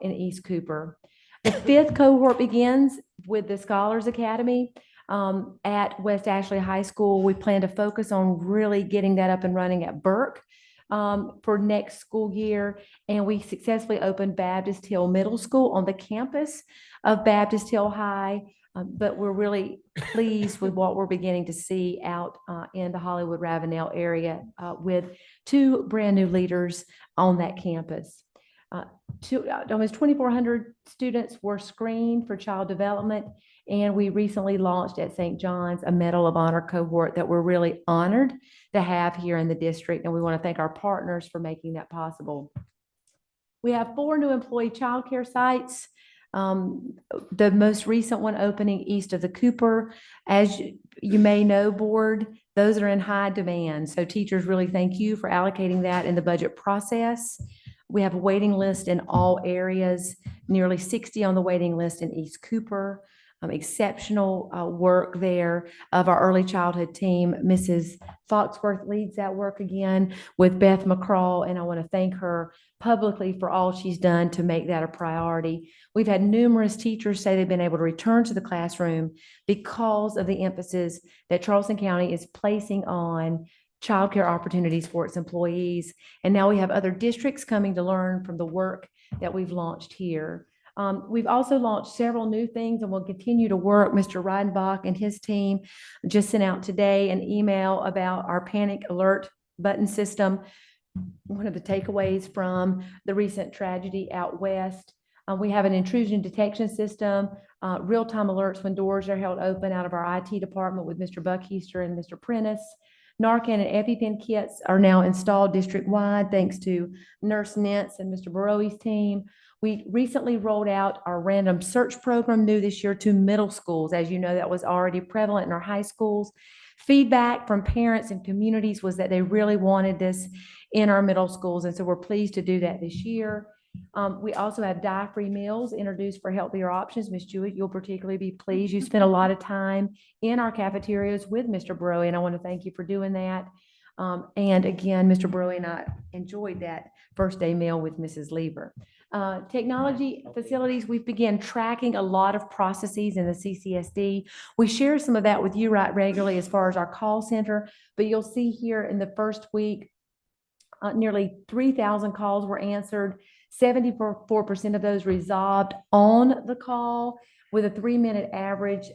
in East Cooper. The 5th cohort begins with the Scholars Academy at West Ashley High School. We plan to focus on really getting that up and running at Burke for next school year. And we successfully opened Baptist Hill Middle School on the campus of Baptist Hill High. But we're really pleased with what we're beginning to see out in the Hollywood Ravenel area with 2 brand new leaders on that campus. Almost 2,400 students were screened for child development, and we recently launched at St. John's a Medal of Honor cohort that we're really honored to have here in the district, and we want to thank our partners for making that possible. We have 4 new employee childcare sites The most recent one opening east of the Cooper, as you may know, board, those are in high demand. So teachers really thank you for allocating that in the budget process. We have a waiting list in all areas, nearly 60 on the waiting list in East Cooper. Exceptional work there of our early childhood team. Mrs. Foxworth leads that work again with Beth McCraw, and I want to thank her publicly for all she's done to make that a priority. We've had numerous teachers say they've been able to return to the classroom because of the emphasis that Charleston County is placing on childcare opportunities for its employees. And now we have other districts coming to learn from the work that we've launched here. We've also launched several new things and we'll continue to work. Mr. Reidenbach and his team just sent out today an email about our panic alert button system. One of the takeaways from the recent tragedy out west. We have an intrusion detection system, real-time alerts when doors are held open out of our IT department with Mr. Buckheaster and Mr. Prentice. Narcan and EpiPen kits are now installed district-wide thanks to Nurse Nentz and Mr. Baroi's team. We recently rolled out our random search program new this year to middle schools. As you know, that was already prevalent in our high schools. Feedback from parents and communities was that they really wanted this in our middle schools, and so we're pleased to do that this year. We also have dye-free meals introduced for healthier options. Ms. Jewett, you'll particularly be pleased. You spent a lot of time in our cafeterias with Mr. Barrow, and I want to thank you for doing that. And again, Mr. Barrow and I enjoyed that first day meal with Mrs. Lieber. Technology facilities, we've began tracking a lot of processes in the CCSD. We share some of that with you right regularly as far as our call center, but you'll see here in the first week, nearly 3,000 calls were answered. 74% of those resolved on the call with a 3-minute average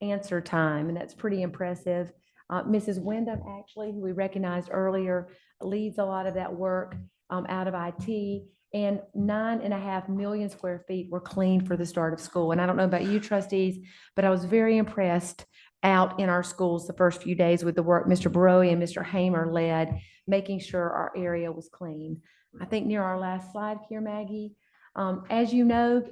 answer time, and that's pretty impressive. Mrs. Wyndham, actually, who we recognized earlier, leads a lot of that work out of IT, and 9.5 million square feet were cleaned for the start of school. And I don't know about you, trustees, but I was very impressed out in our schools the first few days with the work Mr. Barrow and Mr. Hamer led, making sure our area was clean. I think near our last slide here, Maggie. As you know,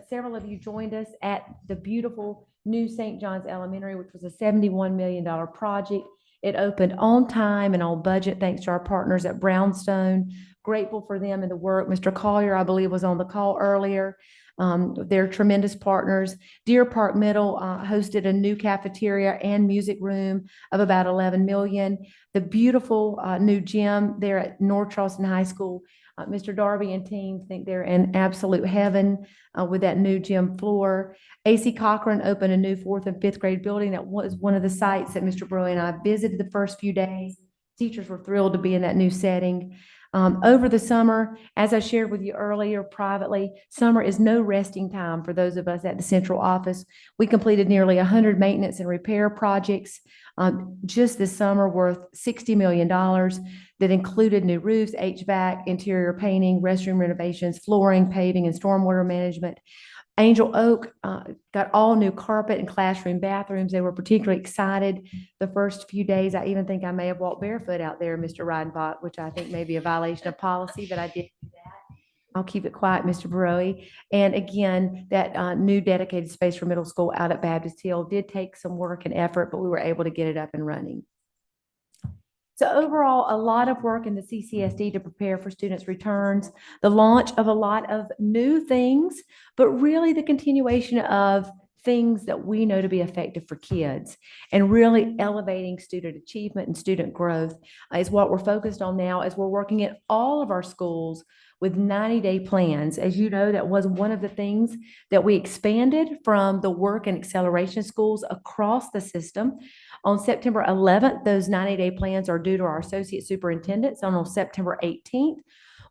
several of you joined us at the beautiful new St. John's Elementary, which was a $71 million project. It opened on time and on budget, thanks to our partners at Brownstone. Grateful for them and the work. Mr. Collier, I believe, was on the call earlier. They're tremendous partners. Deer Park Middle hosted a new cafeteria and music room of about 11 million. The beautiful new gym there at North Charleston High School. Mr. Darby and team think they're in absolute heaven with that new gym floor. AC Cochran opened a new 4th and 5th grade building. That was one of the sites that Mr. Brewer and I visited the first few days. Teachers were thrilled to be in that new setting. Over the summer, as I shared with you earlier privately, summer is no resting time for those of us at the central office. We completed nearly 100 maintenance and repair projects just this summer worth $60 million that included new roofs, HVAC, interior painting, restroom renovations, flooring, paving, and stormwater management. Angel Oak got all new carpet and classroom bathrooms. They were particularly excited the first few days. I even think I may have walked barefoot out there, Mr. Reidenbach, which I think may be a violation of policy, but I did do that. I'll keep it quiet, Mr. Baroe. And again, that new dedicated space for middle school out at Baptist Hill did take some work and effort, but we were able to get it up and running. So overall, a lot of work in the CCSD to prepare for students' returns, the launch of a lot of new things, but really the continuation of things that we know to be effective for kids, and really elevating student achievement and student growth is what we're focused on now as we're working at all of our schools with 90-day plans. As you know, that was one of the things that we expanded from the work and acceleration schools across the system. On September 11th, those 90-day plans are due to our associate superintendents. On September 18th,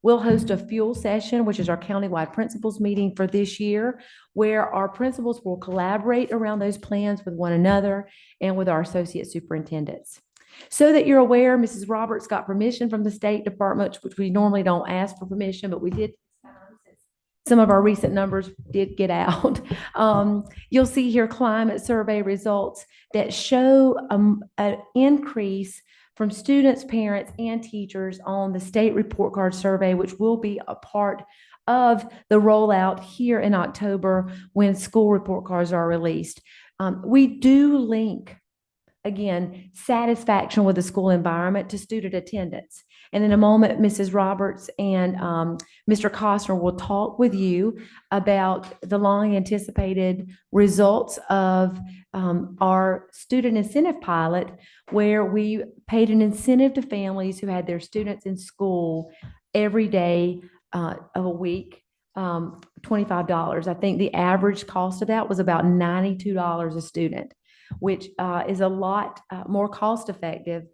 we'll host a fuel session, which is our countywide principals meeting for this year, where our principals will collaborate around those plans with one another and with our associate superintendents. So that you're aware, Mrs. Roberts got permission from the State Department, which we normally don't ask for permission, but we did. Some of our recent numbers did get out. You'll see here climate survey results that show an increase from students, parents, and teachers on the state report card survey, which will be a part of the rollout here in October when school report cards are released. We do link, again, satisfaction with the school environment to student attendance. And in a moment, Mrs. Roberts and Mr. Costner will talk with you about the long anticipated results of our student incentive pilot, where we paid an incentive to families who had their students in school every day of a week, $25. I think the average cost of that was about $92 a student, which is a lot more cost effective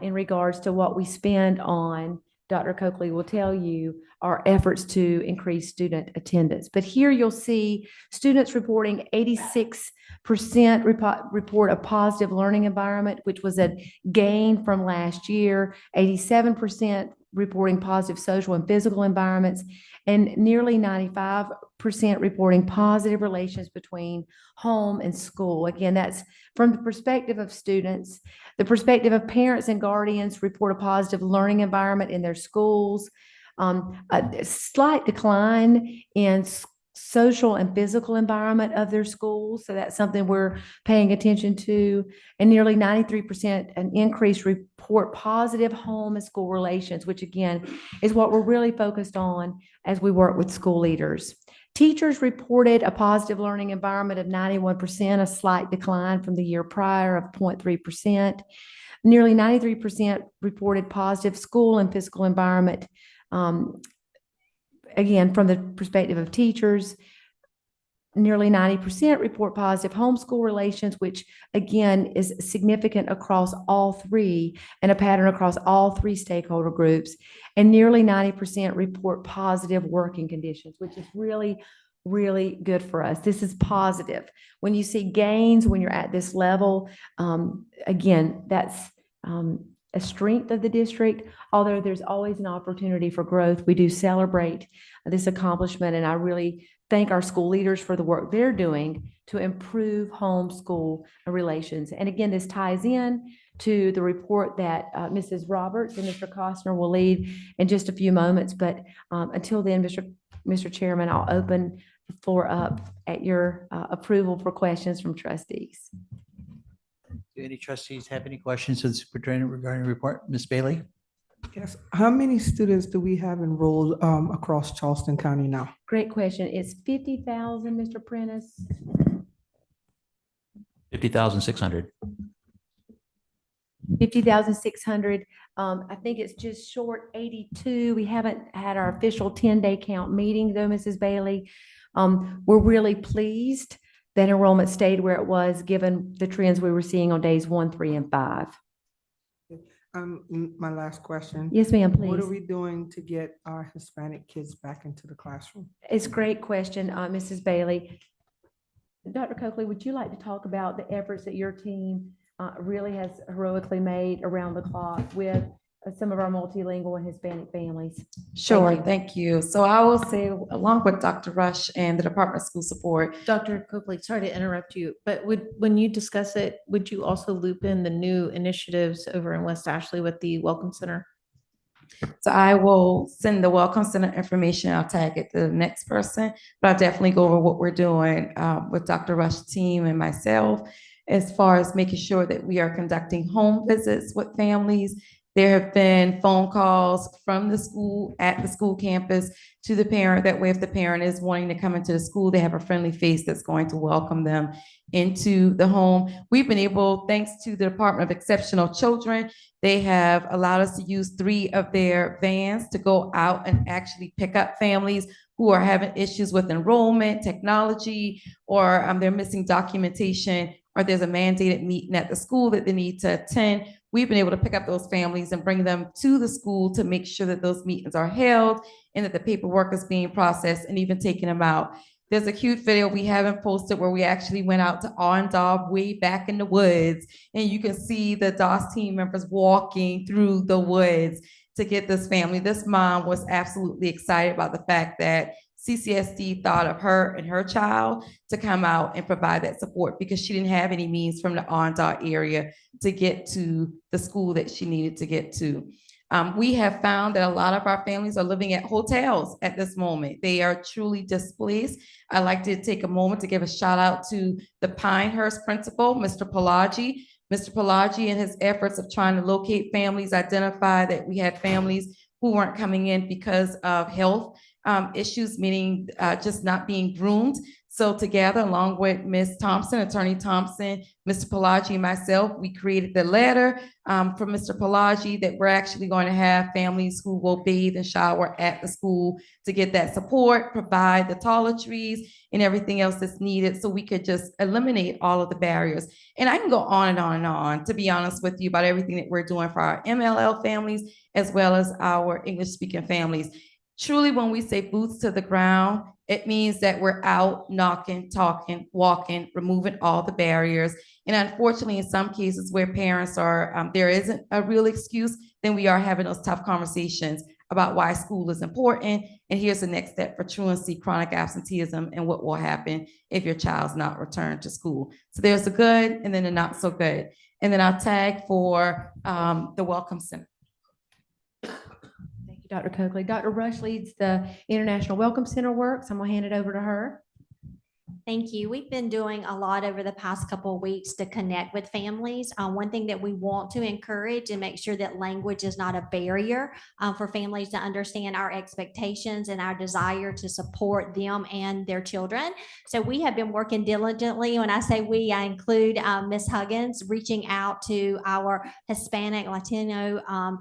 in regards to what we spend on, Dr. Coakley will tell you, our efforts to increase student attendance. But here you'll see students reporting 86% report a positive learning environment, which was a gain from last year, 87% reporting positive social and physical environments, and nearly 95% reporting positive relations between home and school. Again, that's from the perspective of students. The perspective of parents and guardians report a positive learning environment in their schools. A slight decline in social and physical environment of their schools. So that's something we're paying attention to. And nearly 93% an increase report positive home and school relations, which again is what we're really focused on as we work with school leaders. Teachers reported a positive learning environment of 91%, a slight decline from the year prior of 0.3%. Nearly 93% reported positive school and physical environment. Again, from the perspective of teachers, nearly 90% report positive homeschool relations, which again is significant across all three and a pattern across all three stakeholder groups. And nearly 90% report positive working conditions, which is really, really good for us. This is positive. When you see gains, when you're at this level, again, that's a strength of the district, although there's always an opportunity for growth. We do celebrate this accomplishment, and I really thank our school leaders for the work they're doing to improve homeschool relations. And again, this ties in to the report that Mrs. Roberts and Mr. Costner will lead in just a few moments. But until then, Mr. Chairman, I'll open the floor up at your approval for questions from trustees. Do any trustees have any questions of the superintendent regarding the report? Ms. Bailey? Yes. How many students do we have enrolled across Charleston County now? Great question. It's 50,000, Mr. Prentice. 50,600. 50,600. I think it's just short 82. We haven't had our official 10-day count meeting though, Mrs. Bailey. We're really pleased that enrollment stayed where it was, given the trends we were seeing on days 1, 3, and 5. My last question. Yes, ma'am, What please. are we doing to get our Hispanic kids back into the classroom? It's a great question, Mrs. Bailey. Dr. Coakley, would you like to talk about the efforts that your team really has heroically made around the clock with some of our multilingual and Hispanic families? Sure, thank you. So I will say, along with Dr. Rush and the Department of School Support. Dr. Coakley, sorry to interrupt you, but when you discuss it, would you also loop in the new initiatives over in West Ashley with the Welcome Center? So I will send the Welcome Center information. I'll tag it to the next person, but I'll definitely go over what we're doing with Dr. Rush's team and myself, as far as making sure that we are conducting home visits with families. There have been phone calls from the school at the school campus to the parent. That way, if the parent is wanting to come into the school, they have a friendly face that's going to welcome them into the home. We've been able, thanks to the Department of Exceptional Children, they have allowed us to use 3 of their vans to go out and actually pick up families who are having issues with enrollment, technology, or they're missing documentation, or there's a mandated meeting at the school that they need to attend. We've been able to pick up those families and bring them to the school to make sure that those meetings are held and that the paperwork is being processed, and even taking them out. There's a cute video we haven't posted where we actually went out to Arndorf way back in the woods, and you can see the DOS team members walking through the woods to get this family. This mom was absolutely excited about the fact that CCSD thought of her and her child to come out and provide that support, because she didn't have any means from the Arndorf area to get to the school that she needed to get to. We have found that a lot of our families are living at hotels at this moment. They are truly displaced. I'd like to take a moment to give a shout out to the Pinehurst principal, Mr. Pelagi. Mr. Pelagi, in his efforts of trying to locate families, identify that we had families who weren't coming in because of health issues, meaning just not being groomed. So together, along with Ms. Thompson, Attorney Thompson, Mr. Pelagi, and myself, we created the letter from Mr. Pelagi that we're actually going to have families who will bathe and shower at the school to get that support, provide the toiletries and everything else that's needed so we could just eliminate all of the barriers. And I can go on and on and on, to be honest with you, about everything that we're doing for our MLL families as well as our English-speaking families. Truly, when we say boots to the ground, it means that we're out knocking, talking, walking, removing all the barriers. And unfortunately, in some cases where parents are, there isn't a real excuse, then we are having those tough conversations about why school is important. And here's the next step for truancy, chronic absenteeism, and what will happen if your child's not returned to school. So there's the good and then the not so good. And then I'll tag for the Welcome Center. Thank you, Dr. Coakley. Dr. Rush leads the International Welcome Center work, so I'm gonna hand it over to her. Thank you. We've been doing a lot over the past couple of weeks to connect with families. One thing that we want to encourage and make sure that language is not a barrier for families to understand our expectations and our desire to support them and their children. So we have been working diligently. When I say we, I include Ms. Huggins, reaching out to our Hispanic, Latino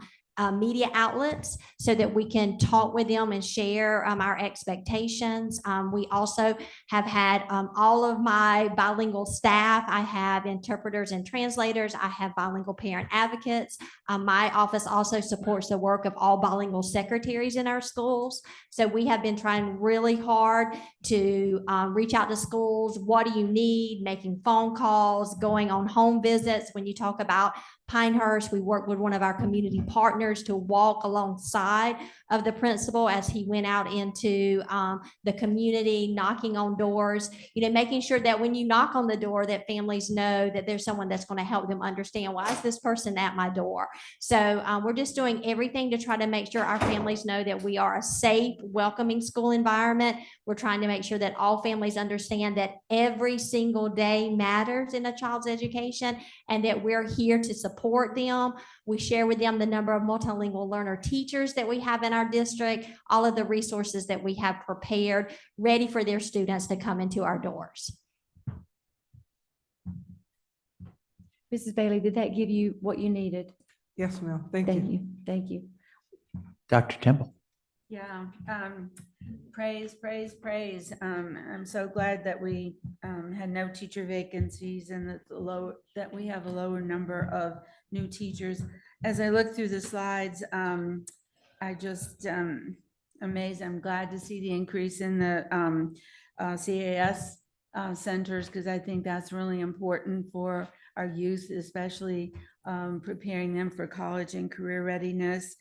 media outlets so that we can talk with them and share our expectations. We also have had all of my bilingual staff. I have interpreters and translators. I have bilingual parent advocates. My office also supports the work of all bilingual secretaries in our schools. So we have been trying really hard to reach out to schools. What do you need? Making phone calls, going on home visits. When you talk about Pinehurst, we worked with one of our community partners to walk alongside of the principal as he went out into the community, knocking on doors, making sure that when you knock on the door that families know that there's someone that's going to help them understand, why is this person at my door? So we're just doing everything to try to make sure our families know that we are a safe, welcoming school environment. We're trying to make sure that all families understand that every single day matters in a child's education and that we're here to support them. We share with them the number of multilingual learner teachers that we have in our district, all of the resources that we have prepared, ready for their students to come into our doors. Mrs. Bailey, did that give you what you needed? Yes, ma'am. Thank you. Thank you. Dr. Temple. Yeah, praise, praise, praise. I'm so glad that we had no teacher vacancies and that we have a lower number of new teachers. As I look through the slides, I just amazed. I'm glad to see the increase in the CAS centers, because I think that's really important for our youth, especially preparing them for college and career readiness.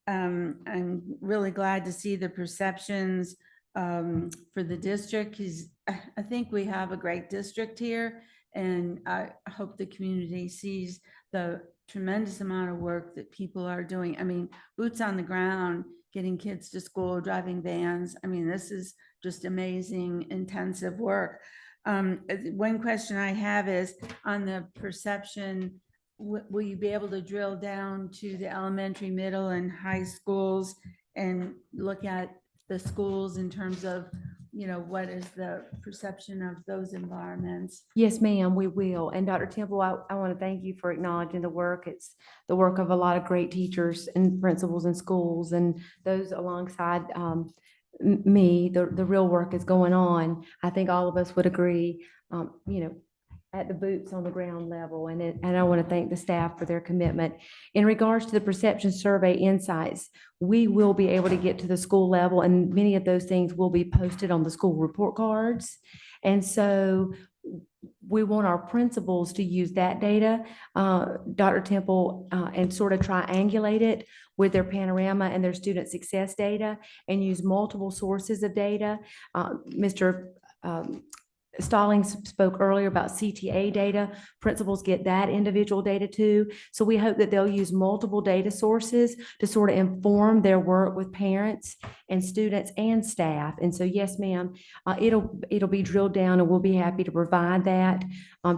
I'm really glad to see the perceptions for the district, because I think we have a great district here, and I hope the community sees the tremendous amount of work that people are doing. I mean, boots on the ground, getting kids to school, driving vans. I mean, this is just amazing, intensive work. One question I have is on the perception. Will you be able to drill down to the elementary, middle, and high schools and look at the schools in terms of, what is the perception of those environments? Yes, ma'am, we will. And Dr. Temple, I want to thank you for acknowledging the work. It's the work of a lot of great teachers and principals in schools, and those alongside me. The real work is going on. I think all of us would agree, at the boots on the ground level. And I want to thank the staff for their commitment. In regards to the perception survey insights, we will be able to get to the school level, and many of those things will be posted on the school report cards. And so we want our principals to use that data, Dr. Temple, and sort of triangulate it with their panorama and their student success data, and use multiple sources of data. Mr. Stallings spoke earlier about CTA data. Principals get that individual data too. So we hope that they'll use multiple data sources to sort of inform their work with parents and students and staff. And so, yes, ma'am, it'll be drilled down, and we'll be happy to provide that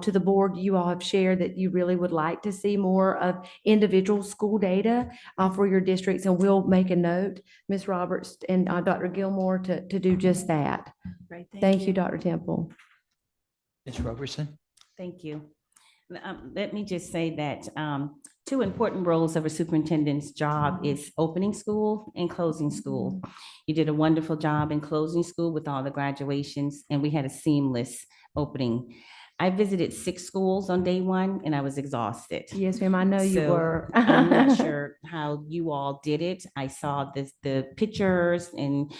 to the board. You all have shared that you really would like to see more of individual school data for your districts, and we'll make a note, Ms. Roberts and Dr. Gilmore, to do just that. Great, Thank you, Dr. Temple. Ms. Roberson? Thank you. Let me just say that two important roles of a superintendent's job is opening school and closing school. You did a wonderful job in closing school with all the graduations, and we had a seamless opening. I visited 6 schools on day 1, and I was exhausted. Yes, ma'am, I know you So, were. I'm not sure how you all did it. I saw the pictures, and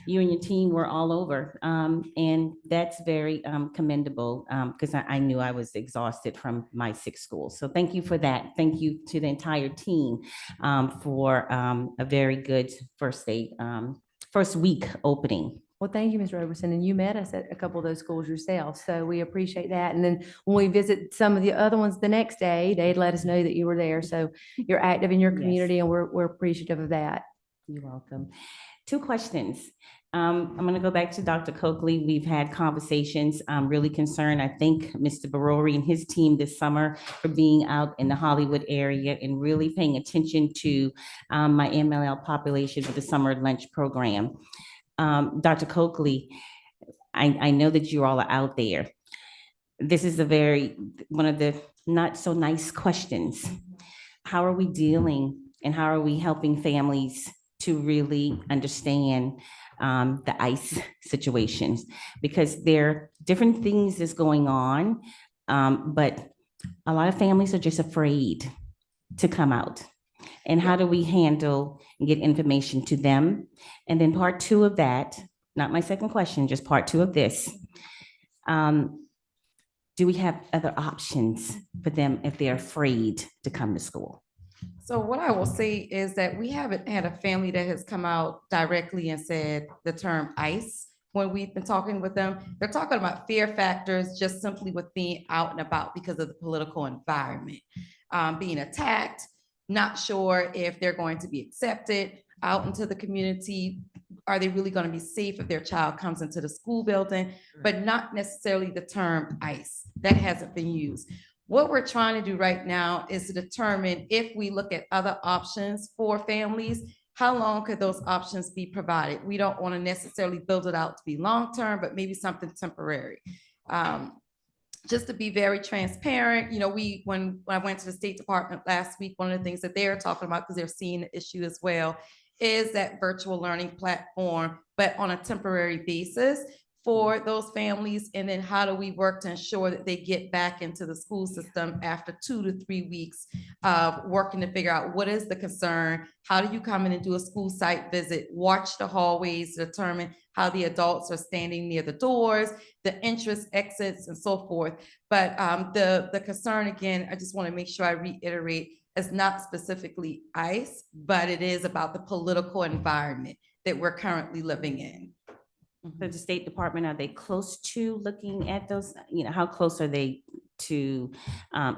you and your team were all over. And that's very commendable, because I knew I was exhausted from my 6 schools. So thank you for that. Thank you to the entire team for a very good first week opening. Well, thank you, Ms. Roberson, and you met us at a couple of those schools yourself, so we appreciate that. And then when we visit some of the other ones the next day, they'd let us know that you were there. So you're active in your community, and we're appreciative of that. You're welcome. 2 questions. I'm going to go back to Dr. Coakley. We've had conversations. I'm really concerned. I thank Mr. Barori and his team this summer for being out in the Hollywood area and really paying attention to my MLL population with the summer lunch program. Dr. Coakley, I know that you all are out there. This is one of the not so nice questions. How are we dealing and how are we helping families to really understand the ICE situations? Because there are different things that's going on, but a lot of families are just afraid to come out. And how do we handle and get information to them? And then part 2 of that, not my second question, just part 2 of this. Do we have other options for them if they're afraid to come to school? So what I will say is that we haven't had a family that has come out directly and said the term ICE. When we've been talking with them, they're talking about fear factors just simply with being out and about because of the political environment, being attacked, not sure if they're going to be accepted out into the community. Are they really going to be safe if their child comes into the school building? But not necessarily the term ICE. That hasn't been used. What we're trying to do right now is to determine if we look at other options for families, how long could those options be provided? We don't want to necessarily build it out to be long-term, but maybe something temporary. Just to be very transparent, when I went to the State Department last week, one of the things that they're talking about, because they're seeing the issue as well, is that virtual learning platform, but on a temporary basis for those families. And then how do we work to ensure that they get back into the school system after 2 to 3 weeks of working to figure out what is the concern? How do you come in and do a school site visit, watch the hallways, determine how the adults are standing near the doors, the entrance exits, and so forth. But the concern, again, I just want to make sure I reiterate, is not specifically ICE, but it is about the political environment that we're currently living in. So the State Department, are they close to looking at those? How close are they to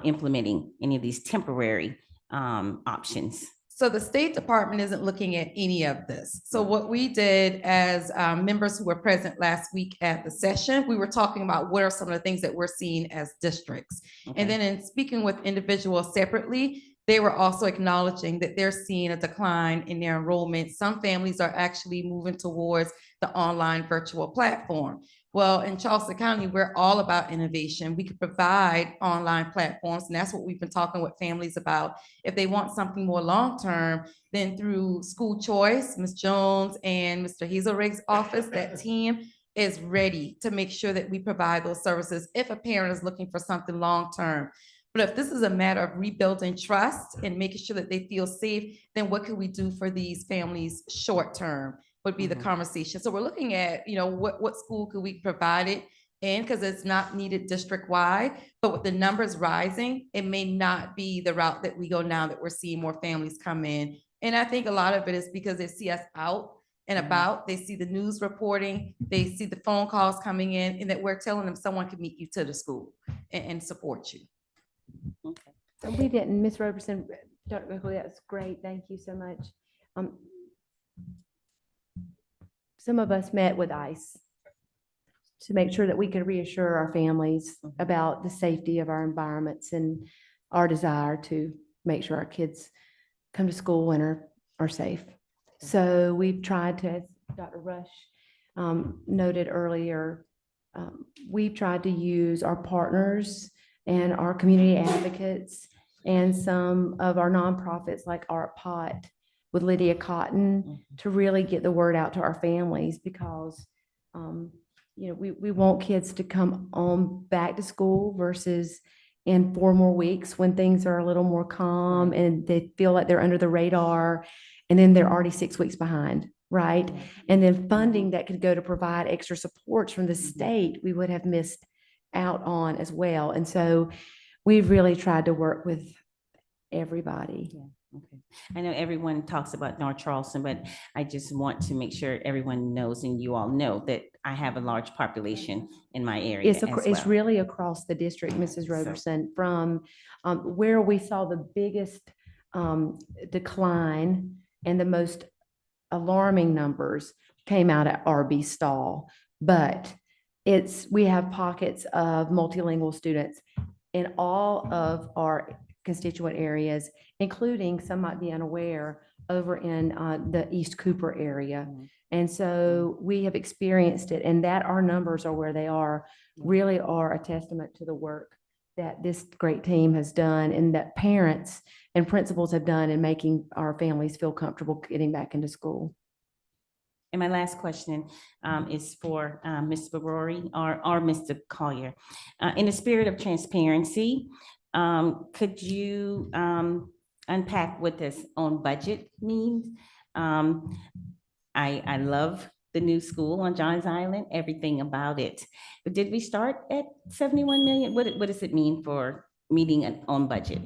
implementing any of these temporary options? So the State Department isn't looking at any of this. So what we did as members who were present last week at the session, we were talking about what are some of the things that we're seeing as districts. Okay. And then in speaking with individuals separately, they were also acknowledging that they're seeing a decline in their enrollment. Some families are actually moving towards the online virtual platform. Well, in Charleston County, we're all about innovation. We could provide online platforms, and that's what we've been talking with families about. If they want something more long-term, then through school choice, Ms. Jones and Mr. Hazelrig's office, that team is ready to make sure that we provide those services if a parent is looking for something long-term. But if this is a matter of rebuilding trust and making sure that they feel safe, then what can we do for these families short-term would be the conversation. So we're looking at, what school could we provide it in, because it's not needed district-wide, but with the numbers rising, it may not be the route that we go now that we're seeing more families come in. And I think a lot of it is because they see us out and about. They see the news reporting, they see the phone calls coming in, and that we're telling them someone can meet you to the school and support you. So we didn't, Ms. Roberson, Dr. Buckley, that's great. Thank you so much. Some of us met with ICE to make sure that we could reassure our families about the safety of our environments and our desire to make sure our kids come to school and are safe. So we've tried to, as Dr. Rush noted earlier, we've tried to use our partners and our community advocates and some of our nonprofits like Art Pot with Lydia Cotton to really get the word out to our families because, we want kids to come on back to school versus in 4 more weeks when things are a little more calm and they feel like they're under the radar and then they're already 6 weeks behind, right? And then funding that could go to provide extra supports from the state, we would have missed out on as well. And so we've really tried to work with everybody. Okay. I know everyone talks about North Charleston, but I just want to make sure everyone knows and you all know that I have a large population in my area as well. It's really across the district, Mrs. Roberson, from where we saw the biggest decline and the most alarming numbers came out at RB Stall. But we have pockets of multilingual students in all of our constituent areas, including, some might be unaware, over in the East Cooper area. And so we have experienced it, and that our numbers are where they are, really are a testament to the work that this great team has done and that parents and principals have done in making our families feel comfortable getting back into school. And my last question is for Ms. Barori or Mr. Collier. In the spirit of transparency, could you unpack what this on budget means? I love the new school on Johns Island, everything about it. But did we start at 71 million? What does it mean for meeting an on budget?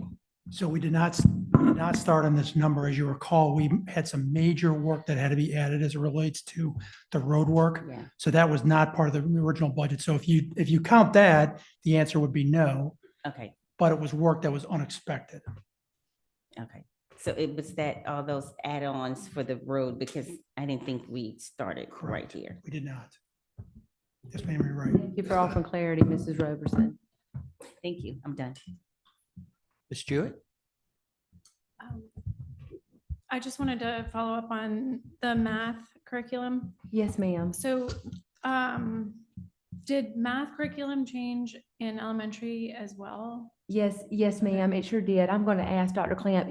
So we did not start on this number. As you recall, we had some major work that had to be added as it relates to the road work. Yeah. So that was not part of the original budget. So if you count that, the answer would be no. Okay. But it was work that was unexpected. Okay. So it was that, all those add-ons for the road, because I didn't think we started right here. We did not. Yes, ma'am, you're right. Thank you for offering clarity, Mrs. Roberson. Thank you. I'm done. Ms. Jewett? I just wanted to follow up on the math curriculum. Yes, ma'am. So did math curriculum change in elementary as well? Yes, ma'am, it sure did. I'm going to ask Dr. Clamp.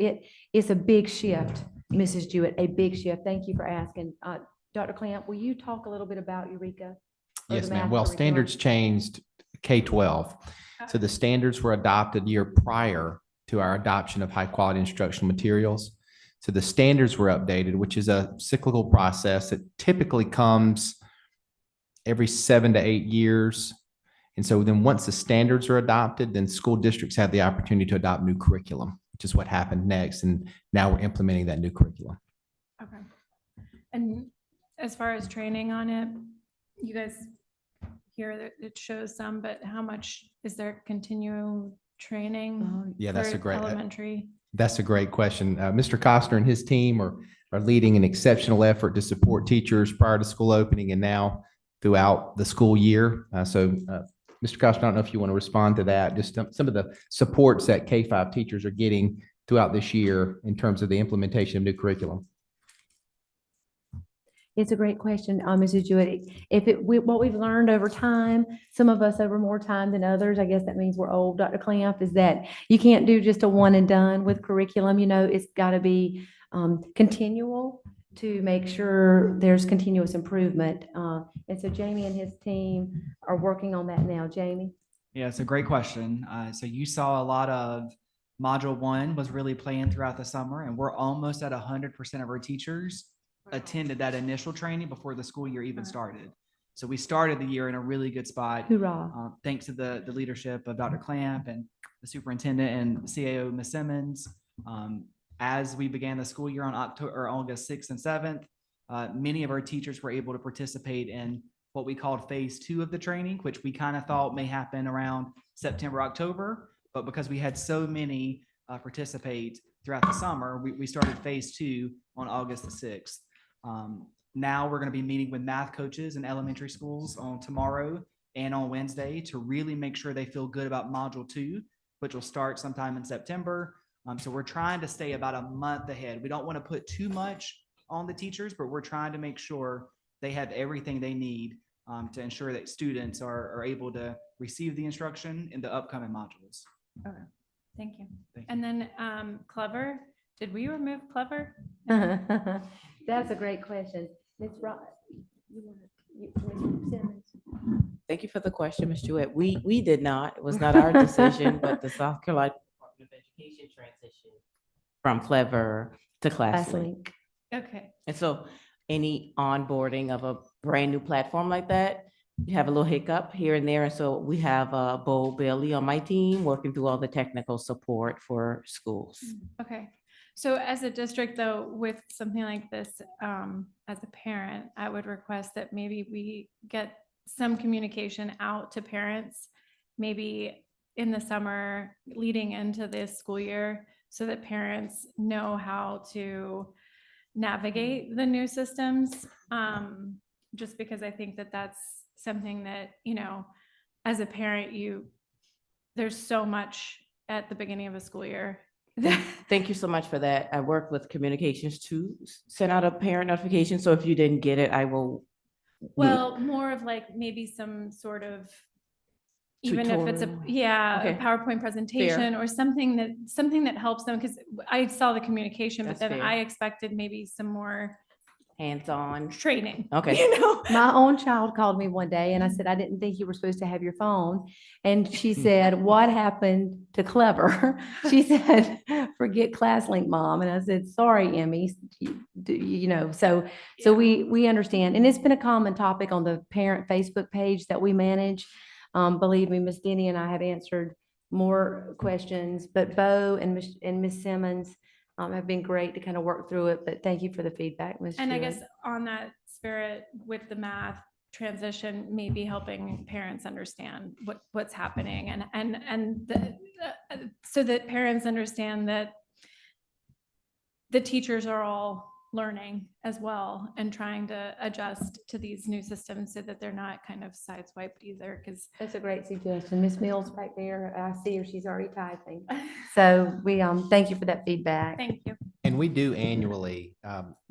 It's a big shift, Mrs. Jewett, a big shift. Thank you for asking. Dr. Clamp, will you talk a little bit about Eureka? Yes, ma'am. Well, standards changed K-12. So the standards were adopted year prior to our adoption of high-quality instructional materials. So the standards were updated, which is a cyclical process that typically comes every 7 to 8 years. And so then once the standards are adopted, then school districts have the opportunity to adopt new curriculum, which is what happened next. And now we're implementing that new curriculum. Okay. And as far as training on it, you guys here that it shows some, but how much is there continual training? Yeah, that's for a great elementary. That's a great question. Mr. Costner and his team are leading an exceptional effort to support teachers prior to school opening and now throughout the school year. Mr. Costner, I don't know if you want to respond to that, just some of the supports that K-5 teachers are getting throughout this year in terms of the implementation of new curriculum. It's a great question, Mrs. Jewett. What we've learned over time, some of us over more time than others, I guess that means we're old, Dr. Clamp, is that you can't do just a one and done with curriculum. It's got to be continual to make sure there's continuous improvement. And so Jamie and his team are working on that now. Jamie? Yeah, it's a great question. So you saw a lot of module 1 was really playing throughout the summer, and we're almost at 100% of our teachers attended that initial training before the school year even started. So we started the year in a really good spot. Hoorah. Thanks to the leadership of Dr. Clamp and the superintendent and CAO Ms. Simmons. As we began the school year on August 6th and 7th, Many of our teachers were able to participate in what we called phase 2 of the training, which we kind of thought may happen around September, October. But because we had so many participate throughout the summer, we started phase 2 on August the 6th. Now we're going to be meeting with math coaches in elementary schools on tomorrow and on Wednesday to really make sure they feel good about module 2, which will start sometime in September. So we're trying to stay about a month ahead. We don't want to put too much on the teachers, but we're trying to make sure they have everything they need to ensure that students are able to receive the instruction in the upcoming modules. Okay, thank you. Thank you. And then Clever, did we remove Clever? That's a great question. Ms. Rod, Mr. Simmons. Thank you for the question, Ms. Jewett. We did not. It was not our decision, but the South Carolina Department of Education transitioned from Clever to ClassLink. Okay, And so any onboarding of a brand new platform like that, you have a little hiccup here and there. And so we have Bo Bailey on my team working through all the technical support for schools. okay. So as a district though, with something like this, as a parent, I would request that maybe we get some communication out to parents, maybe in the summer leading into this school year, so that parents know how to navigate the new systems. Just because I think that that's something that, you know, as a parent, there's so much at the beginning of a school year. Thank you so much for that. I work with communications to send out a parent notification. So if you didn't get it, I will. Well, more of like maybe some sort of, even if it's a, Tutorial. a Okay. PowerPoint presentation or something that helps them. Cause I saw the communication, but That's then fair. I expected maybe some more hands-on training. Okay. You know? My own child called me one day and I said, I didn't think you were supposed to have your phone. And she said, what happened to Clever? She said, forget ClassLink, Mom. And I said, sorry, Emmy. So we understand. And it's been a common topic on the parent Facebook page that we manage. Believe me, Miss Denny and I have answered more questions, but Bo and Miss Simmons have been great to kind of work through it, but thank you for the feedback, Ms. And I Stewart. guess on that spirit with the math transition, maybe helping parents understand what's happening so that parents understand that the teachers are all learning as well and trying to adjust to these new systems so that they're not kind of sideswiped either. Because That's a great suggestion. Miss Mills back there, I see her, she's already typing. So we thank you for that feedback. Thank you. And we do annually,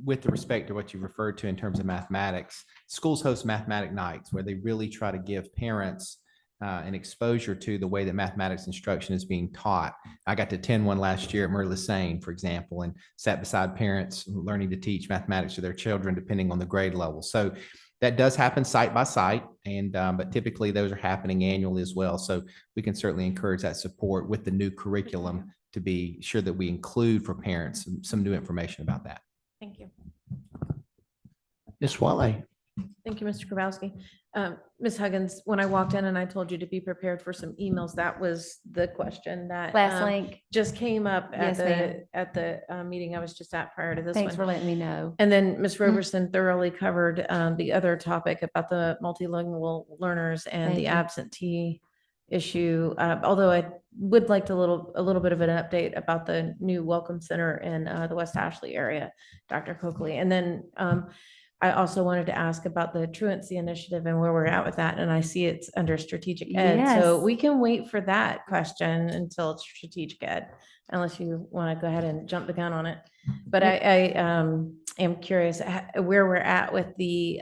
with respect to what you referred to in terms of mathematics, schools host mathematic nights where they really try to give parents an exposure to the way that mathematics instruction is being taught. I got to attend one last year at Murray Lassane, for example, and sat beside parents learning to teach mathematics to their children, depending on the grade level. So that does happen site by site, and but typically those are happening annually as well. So we can certainly encourage that support with the new curriculum to be sure that we include for parents some new information about that. Thank you. Ms. Wale. Thank you, Mr. Grabowski. Ms. Huggins, when I walked in and I told you to be prepared for some emails, that was the question that ClassLink. just came up Yes, ma'am. at the meeting I was just at prior to this one. Thanks for letting me know. And then Ms. Roberson thoroughly covered the other topic about the multilingual learners and Thank the you. absentee issue. Although I would like a little bit of an update about the new Welcome Center in the West Ashley area, Dr. Coakley. And then I also wanted to ask about the truancy initiative and where we're at with that. And I see it's under strategic ed. So Yes. we can wait for that question until it's strategic ed, unless you want to go ahead and jump the gun on it. But I am curious where we're at with the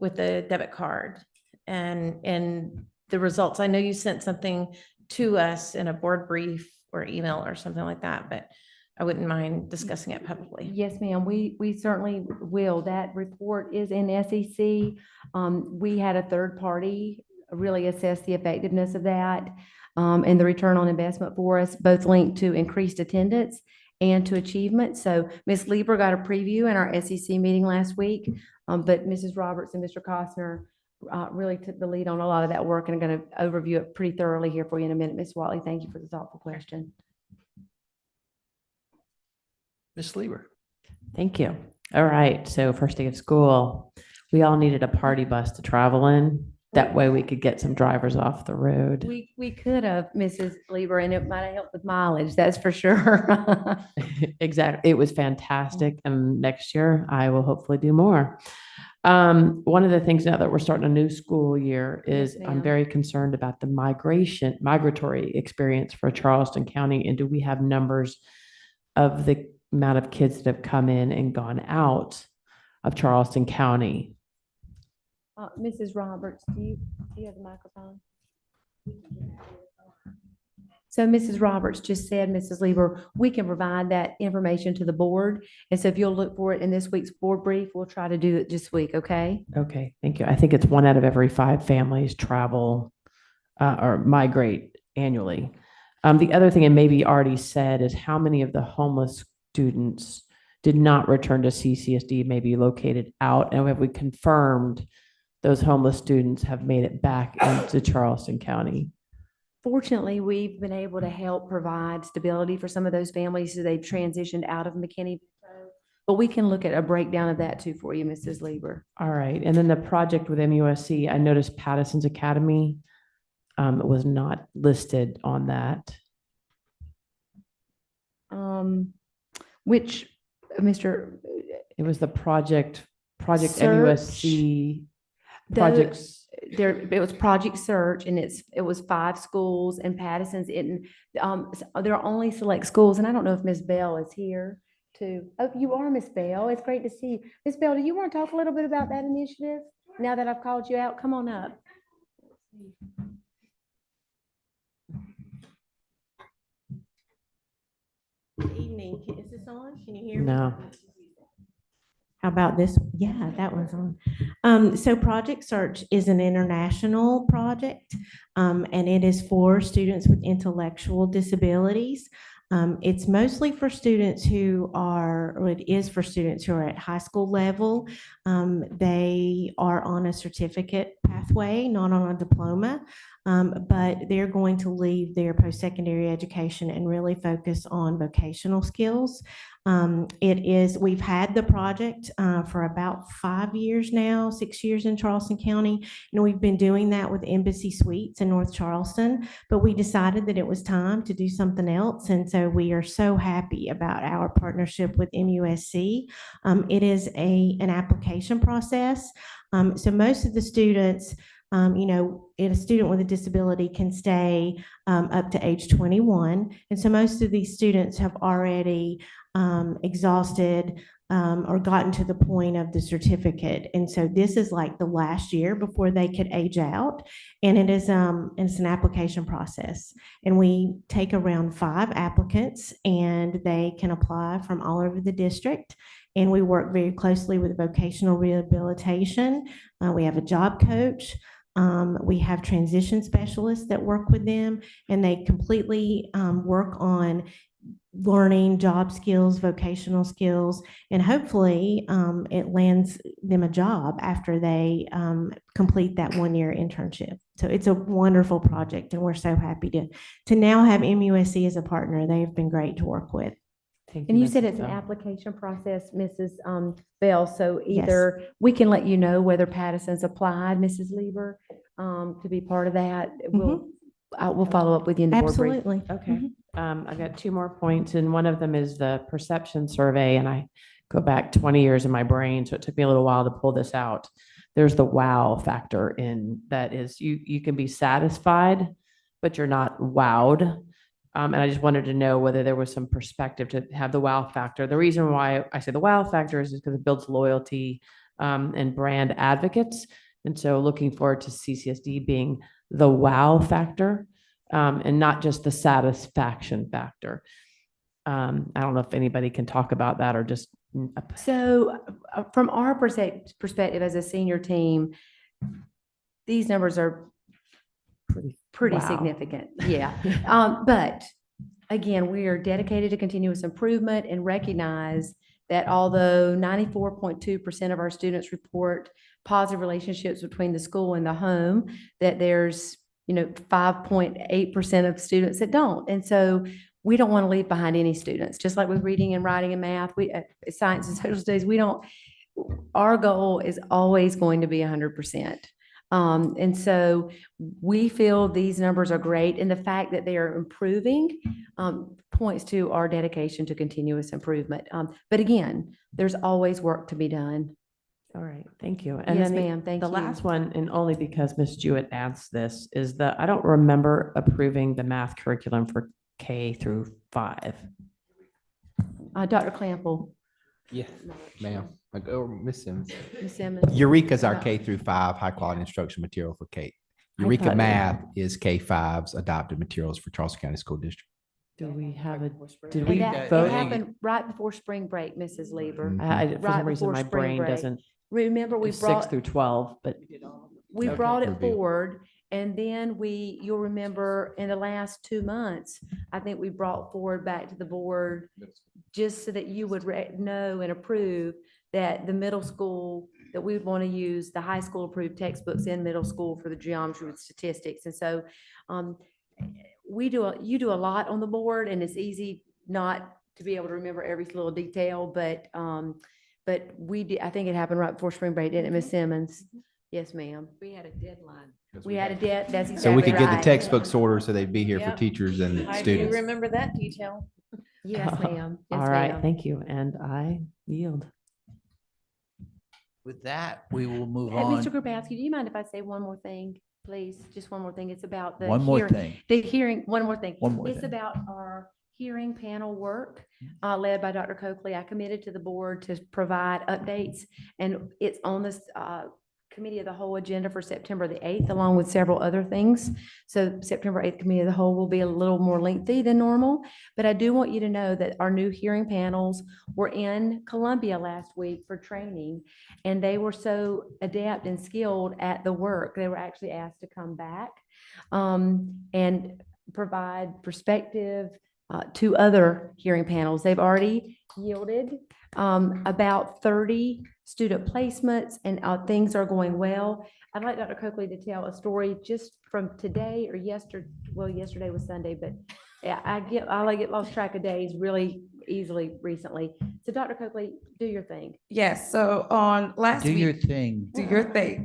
debit card and the results. I know you sent something to us in a board brief or email or something like that, but I wouldn't mind discussing it publicly. Yes, ma'am. We certainly will. That report is in SEC. We had a third party really assess the effectiveness of that and the return on investment for us, both linked to increased attendance and to achievement. So Ms. Lieber got a preview in our SEC meeting last week, but Mrs. Roberts and Mr. Costner really took the lead on a lot of that work and are going to overview it pretty thoroughly here for you in a minute. Ms. Watley, thank you for the thoughtful question. Ms. Lieber. Thank you. All right, so first day of school, we all needed a party bus to travel in. That way we could get some drivers off the road. We could have, Mrs. Lieber, and it might have helped with mileage, that's for sure. Exactly. It was fantastic. And next year I will hopefully do more. One of the things now that we're starting a new school year is I'm ma'am. very concerned about the migratory experience for Charleston County. And do we have numbers of the amount of kids that have come in and gone out of Charleston County? Mrs. Roberts, do you have the microphone? So Mrs. Roberts just said, Mrs. Lieber, we can provide that information to the board. And so if you'll look for it in this week's board brief, we'll try to do it this week, okay? Okay, thank you. I think it's 1 out of every 5 families travel or migrate annually. The other thing, and maybe already said, is how many of the homeless students did not return to CCSD, maybe located out, and have we confirmed those homeless students have made it back into Charleston County? Fortunately, we've been able to help provide stability for some of those families so they've transitioned out of McKinney. But we can look at a breakdown of that too for you, Mrs. Lieber. All right, and then the project with MUSC, I noticed Patterson's Academy was not listed on that. Which, Mr. It was the project Search. MUSC projects. It was Project Search, and it was 5 schools, and Patterson's in, there are only select schools, and I don't know if Ms. Bell is here too. Oh, you are Ms. Bell. It's great to see you. Ms. Bell, do you want to talk a little bit about that initiative now that I've called you out? Come on up. Good evening. Is this on? Can you hear me? No. How about this? Yeah, that one's on. So Project Search is an international project, and it is for students with intellectual disabilities. It's mostly for students who are, or it is for students who are at high school level. They are on a certificate pathway, not on a diploma, but they're going to leave their post-secondary education and really focus on vocational skills. We've had the project for about 5 years now, 6 years in Charleston County, and we've been doing that with Embassy Suites in North Charleston, but we decided that it was time to do something else, and so we are so happy about our partnership with MUSC. It is an application process, so most of the students, a student with a disability can stay up to age 21. And so most of these students have already exhausted or gotten to the point of the certificate. And so this is like the last year before they could age out. And it's an application process. And we take around 5 applicants, and they can apply from all over the district. And we work very closely with vocational rehabilitation. We have a job coach. We have transition specialists that work with them, and they completely work on learning job skills, vocational skills, and hopefully it lands them a job after they complete that 1-year internship. So it's a wonderful project, and we're so happy to now have MUSC as a partner. They have been great to work with. And you said it's an application process, Mrs. Bell, so either we can let you know whether Patterson's applied, Mrs. Lieber, to be part of that. We'll follow up with you in the board brief. Absolutely. Okay. I've got 2 more points, and one of them is the perception survey, and I go back 20 years in my brain, so it took me a little while to pull this out. There's the wow factor in that is you can be satisfied, but you're not wowed. And I just wanted to know whether there was some perspective to have the wow factor. The reason why I say the wow factor is because it builds loyalty and brand advocates. And so looking forward to CCSD being the wow factor and not just the satisfaction factor. I don't know if anybody can talk about that or just. So from our perspective as a senior team, these numbers are pretty Wow. significant. Yeah. But again, we are dedicated to continuous improvement and recognize that although 94.2% of our students report positive relationships between the school and the home, that there's 5.8% of students that don't. And so we don't want to leave behind any students, just like with reading and writing and math, science and social studies, our goal is always going to be 100%. And so we feel these numbers are great, and the fact that they are improving points to our dedication to continuous improvement. But again, there's always work to be done. All right, thank you. And Yes, then ma'am, thank the you. last one, and only because Ms. Jewett asked this, is that I don't remember approving the math curriculum for K through 5. Dr. Clample. Yeah, ma'am. Like, oh, Miss Simmons. Ms. Simmons. Eureka is our K through 5 high quality instruction material for K. Eureka thought it- Math is K-5's adopted materials for Charleston County School District. Do we have a, did And we that, vote? it happened right before spring break, Mrs. Lieber. For Right some reason, before my spring brain break. doesn't. Remember, we do 6 brought, through 12, but. we Okay. brought it Review. forward, and then you'll remember in the last 2 months, I think we brought forward back to the board just so that you would know and approve that the middle school, that we would want to use the high school approved textbooks in middle school for the geometry with statistics. And so you do a lot on the board, and it's easy not to be able to remember every little detail, but we did, I think it happened right before spring break, didn't it, Ms. Simmons? Yes, ma'am. We had a deadline. We had a debt, that's exactly So we could get the right. textbooks ordered so they'd be here for Yep. teachers and I do students. remember that detail. Yes, ma'am. Yes, All right, ma'am. thank you. And I yield. With that, we will move Hey, on. Mr. Grabowski, do you mind if I say one more thing, please? Just one more thing. It's about the One more hearing- thing. The hearing, one more thing. One more It's thing. about our hearing panel work led by Dr. Coakley. I committed to the board to provide updates, and it's on this committee of the whole agenda for September the 8th, along with several other things. So September 8th committee of the whole will be a little more lengthy than normal, but I do want you to know that our new hearing panels were in Columbia last week for training, and they were so adept and skilled at the work. They were actually asked to come back and provide perspective to other hearing panels. They've already yielded about 30 student placements, and things are going well. I'd like Dr. Coakley to tell a story just from today or yesterday. Well, yesterday was Sunday, but yeah, I get lost track of days really easily recently. So Dr. Coakley, do your thing. Yes, so on last Do week. your thing. Do your thing.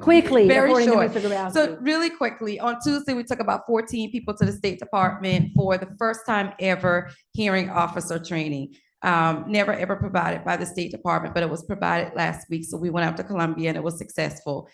Quickly, Very according to short. Mr. Grabowski. So really quickly, on Tuesday, we took about 14 people to the State Department for the first time ever hearing officer training. Never ever provided by the State Department, but it was provided last week. So we went out to Columbia and it was successful.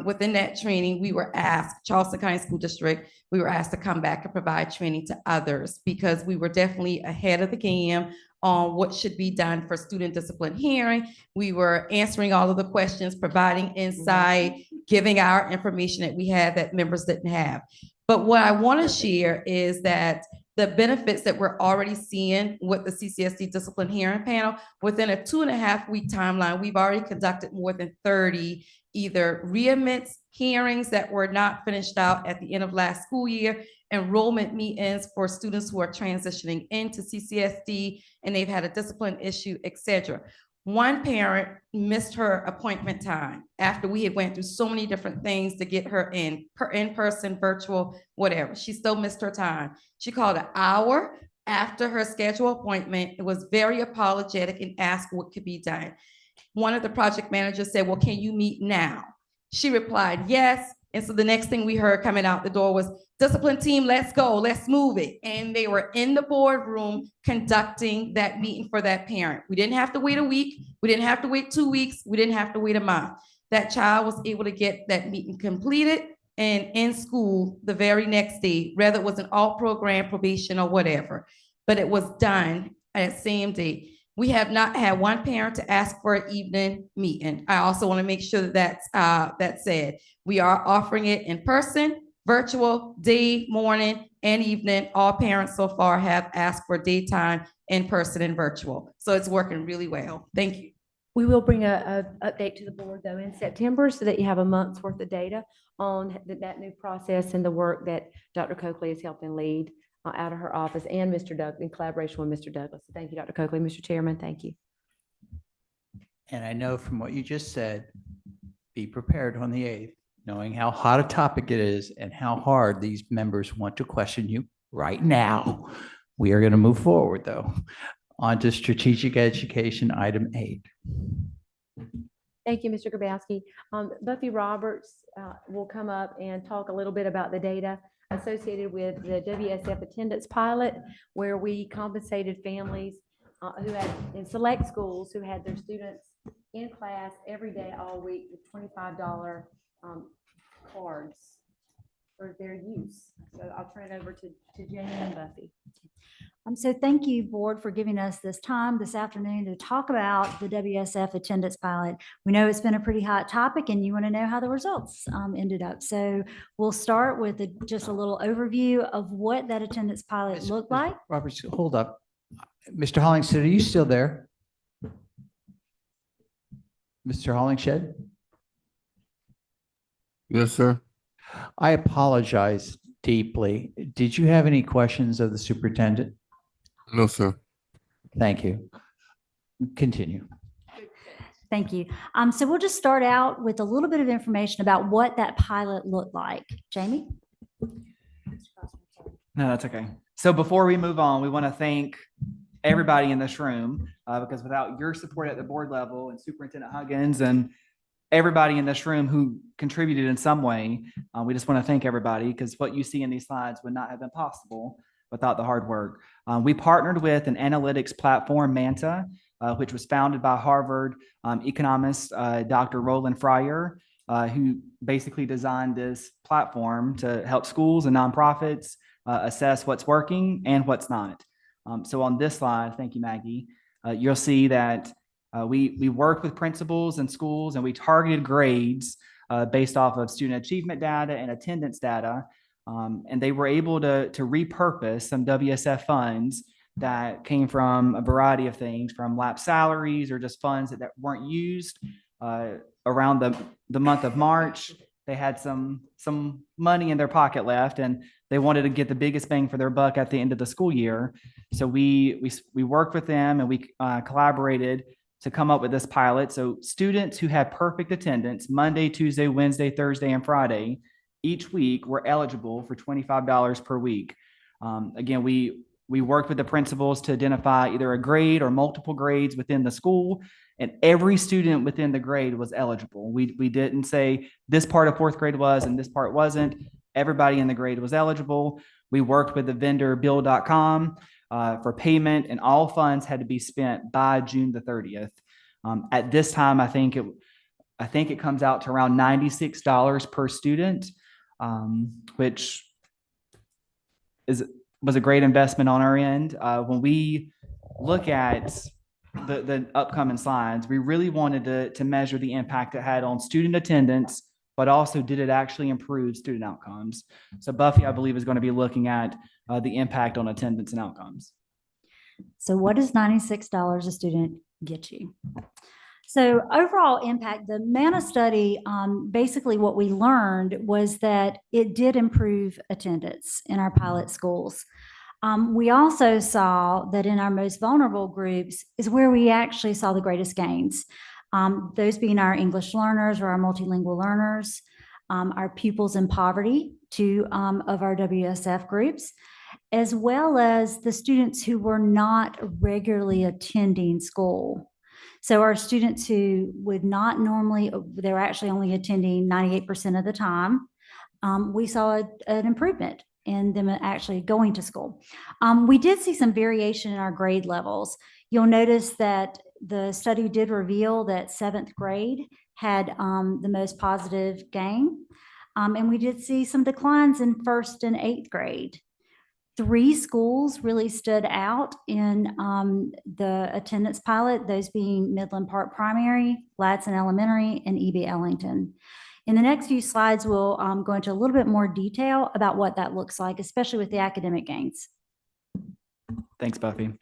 Within that training, we were asked, Charleston County School District, we were asked to come back and provide training to others because we were definitely ahead of the game on what should be done for student discipline hearing. We were answering all of the questions, providing insight, giving our information that we had that members didn't have. But what I want to share is that the benefits that we're already seeing with the CCSD discipline hearing panel, within a 2.5-week timeline, we've already conducted more than 30 either readmits hearings that were not finished out at the end of last school year, enrollment meetings for students who are transitioning into CCSD and they've had a discipline issue, etc. One parent missed her appointment time after we had went through so many different things to get her in person, virtual, whatever. She still missed her time. She called an hour after her scheduled appointment. It was very apologetic and asked what could be done. One of the project managers said, well, can you meet now? She replied, yes. And so the next thing we heard coming out the door was, discipline team, let's go, let's move it. And they were in the boardroom conducting that meeting for that parent. We didn't have to wait a week. We didn't have to wait 2 weeks. We didn't have to wait a month. That child was able to get that meeting completed and in school the very next day, whether it was an alt program, probation, or whatever. But it was done at same day. We have not had one parent to ask for an evening meeting. I also want to make sure that that's said. We are offering it in person, virtual, day, morning, and evening. All parents so far have asked for daytime, in person, and virtual. So it's working really well. Thank you. We will bring a update to the board though in September so that you have a month's worth of data on that new process and the work that Dr. Coakley is helping lead out of her office and Mr. Doug in collaboration with Mr. Douglas. So thank you, Dr. Coakley. Mr. Chairman, thank you. And I know from what you just said, be prepared on the 8th knowing how hot a topic it is and how hard these members want to question you right now, we are going to move forward, though. On to strategic education, item 8. Thank you, Mr. Grabowski. Buffy Roberts will come up and talk a little bit about the data associated with the WSF attendance pilot, where we compensated families who had, in select schools, who had their students in class every day, all week, with $25 cards for their use. So I'll turn it over to Jamie and Buffy. So thank you, board, for giving us this time this afternoon to talk about the WSF attendance pilot. We know it's been a pretty hot topic and you want to know how the results ended up. So we'll start with just a little overview of what that attendance pilot looked like. Roberts, hold up. Mr. Hollingshed, are you still there? Mr. Hollingshed? Yes, sir. I apologize deeply. Did you have any questions of the superintendent? No, sir. Thank you. Continue. Thank you. So we'll just start out with a little bit of information about what that pilot looked like. Jamie? No, that's okay. So before we move on, we want to thank everybody in this room because without your support at the board level and Superintendent Huggins and everybody in this room who contributed in some way, we just want to thank everybody because what you see in these slides would not have been possible without the hard work. We partnered with an analytics platform, Manta, which was founded by Harvard economist Dr. Roland Fryer, who basically designed this platform to help schools and nonprofits assess what's working and what's not. So on this slide, thank you, Maggie, you'll see that we worked with principals and schools and we targeted grades based off of student achievement data and attendance data. And they were able to repurpose some WSF funds that came from a variety of things, from lapsed salaries or just funds that weren't used around the month of March. They had some money in their pocket left and they wanted to get the biggest bang for their buck at the end of the school year. So we worked with them and we collaborated to come up with this pilot. So students who had perfect attendance Monday, Tuesday, Wednesday, Thursday, and Friday each week were eligible for $25 per week. Again, we worked with the principals to identify either a grade or multiple grades within the school, and every student within the grade was eligible. We didn't say this part of fourth grade was and this part wasn't. Everybody in the grade was eligible. We worked with the vendor bill.com for payment, and all funds had to be spent by June the 30th. At this time, I think it comes out to around $96 per student, which was a great investment on our end. When we look at the upcoming slides, we really wanted to measure the impact it had on student attendance, but also did it actually improve student outcomes? So Buffy, I believe, is going to be looking at the impact on attendance and outcomes. So what does $96 a student get you? So overall impact, the MANA study, basically what we learned was that it did improve attendance in our pilot schools. We also saw that in our most vulnerable groups is where we actually saw the greatest gains. Those being our English learners or our multilingual learners, our pupils in poverty, 2 of our WSF groups, as well as the students who were not regularly attending school. So our students who would not normally, they're actually only attending 98% of the time, we saw an improvement in them actually going to school. We did see some variation in our grade levels. You'll notice that the study did reveal that 7th grade had the most positive gain. And we did see some declines in 1st and 8th grade. 3 schools really stood out in the attendance pilot, those being Midland Park Primary, Ladson Elementary, and E.B. Ellington. In the next few slides, we'll go into a little bit more detail about what that looks like, especially with the academic gains. Thanks, Buffy.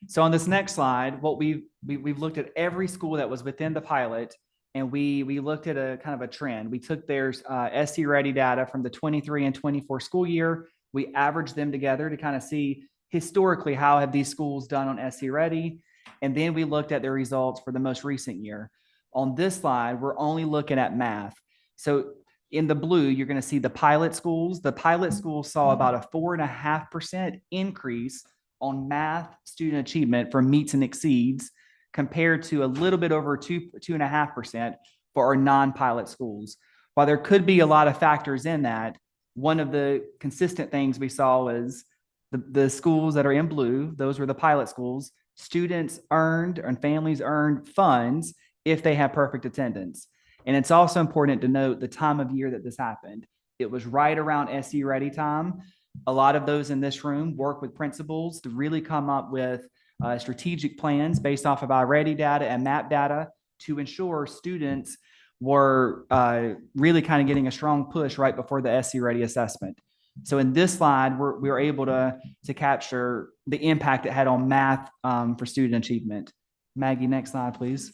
So on this next slide, what we've looked at every school that was within the pilot, and we looked at a kind of a trend. We took their SC Ready data from the 23 and 24 school year. We averaged them together to kind of see historically how have these schools done on SC Ready, and then we looked at their results for the most recent year. On this slide, we're only looking at math. So In the blue, you're going to see the pilot schools. The pilot schools saw about a 4.5% increase on math student achievement for meets and exceeds, compared to a little bit over 2.5% for our non-pilot schools. While there could be a lot of factors in that, one of the consistent things we saw was the schools that are in blue, those were the pilot schools. Students earned and families earned funds if they have perfect attendance. And it's also important to note the time of year that this happened. It was right around SU Ready time. A lot of those in this room work with principals to really come up with strategic plans based off of our Ready data and MAP data to ensure students were really kind of getting a strong push right before the SU Ready assessment. So in this slide, we were able to capture the impact it had on math for student achievement. Maggie, next slide, please.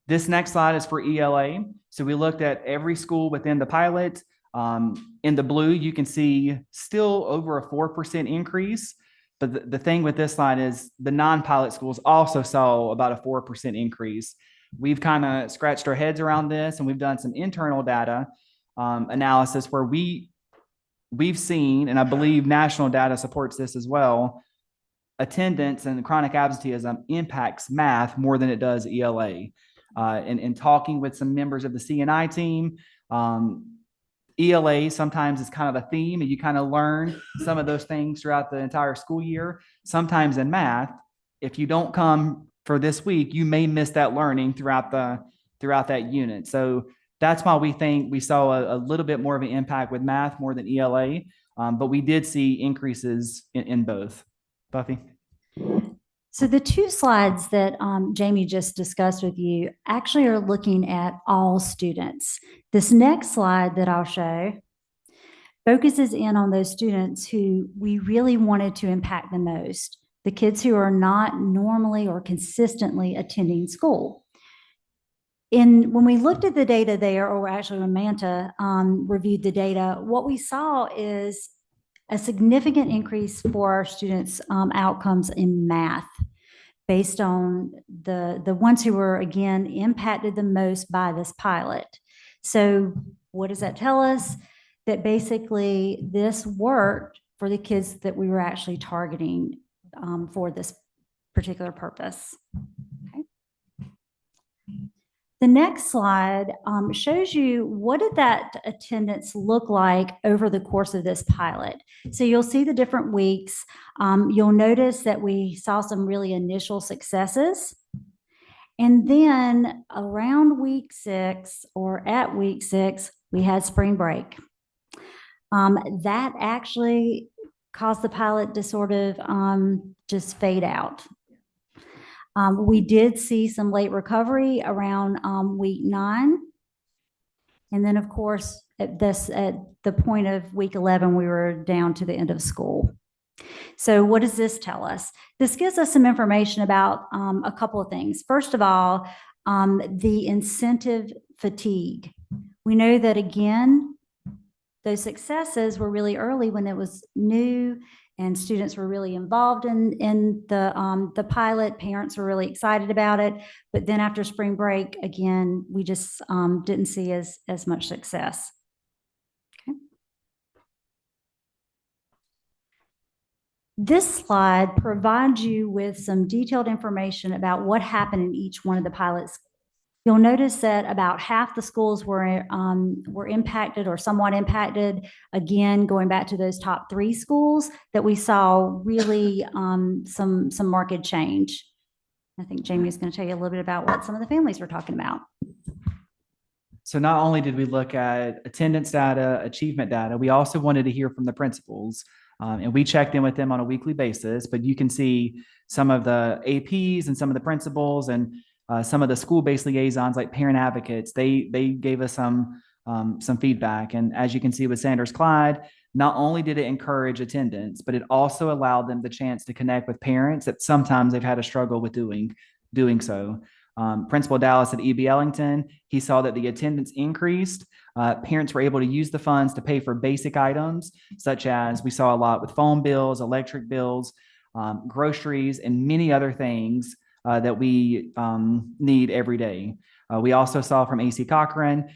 This next slide is for ELA. So we looked at every school within the pilot. In the blue, you can see still over a 4% increase. But the thing with this slide is the non-pilot schools also saw about a 4% increase. We've kind of scratched our heads around this, and we've done some internal data analysis where we've seen, and I believe national data supports this as well, attendance and chronic absenteeism impacts math more than it does ELA. In talking with some members of the CNI team, ELA sometimes is kind of a theme, and you kind of learn some of those things throughout the entire school year. Sometimes in math, if you don't come for this week, you may miss that learning throughout that unit. So that's why we think we saw a little bit more of an impact with math more than ELA, but we did see increases in both. Buffy? So the two slides that Jamie just discussed with you actually are looking at all students. This next slide that I'll show focuses in on those students who we really wanted to impact the most, the kids who are not normally or consistently attending school. When we looked at the data there, or actually when Manta reviewed the data, what we saw is a significant increase for our students' outcomes in math, based on the ones who were, again, impacted the most by this pilot. So what does that tell us? That basically this worked for the kids that we were actually targeting for this particular purpose. Okay. The next slide shows you what did that attendance look like over the course of this pilot. So you'll see the different weeks. You'll notice that we saw some really initial successes. And then around week 6, or at week 6, we had spring break. That actually caused the pilot to sort of just fade out. We did see some late recovery around week 9. And then, of course, at the point of week 11, we were down to the end of school. So what does this tell us? This gives us some information about a couple of things. First of all, the incentive fatigue. We know that, again, those successes were really early when it was new and students were really involved in the pilot. Parents were really excited about it. But then after spring break, again, we just didn't see as much success. Okay. This slide provides you with some detailed information about what happened in each one of the pilots. You'll notice that about half the schools were impacted or somewhat impacted. Again, going back to those top 3 schools that we saw really some marked change. I think Jamie is going to tell you a little bit about what some of the families were talking about. So not only did we look at attendance data, achievement data, we also wanted to hear from the principals. And we checked in with them on a weekly basis, but you can see some of the APs and some of the principals and some of the school-based liaisons like parent advocates. They gave us some feedback. And as you can see with Sanders Clyde, not only did it encourage attendance, but it also allowed them the chance to connect with parents that sometimes they've had a struggle with doing so. Principal Dallas at EB Ellington, he saw that the attendance increased. Parents were able to use the funds to pay for basic items, such as we saw a lot with phone bills, electric bills, groceries, and many other things that we need every day. We also saw from AC Cochran,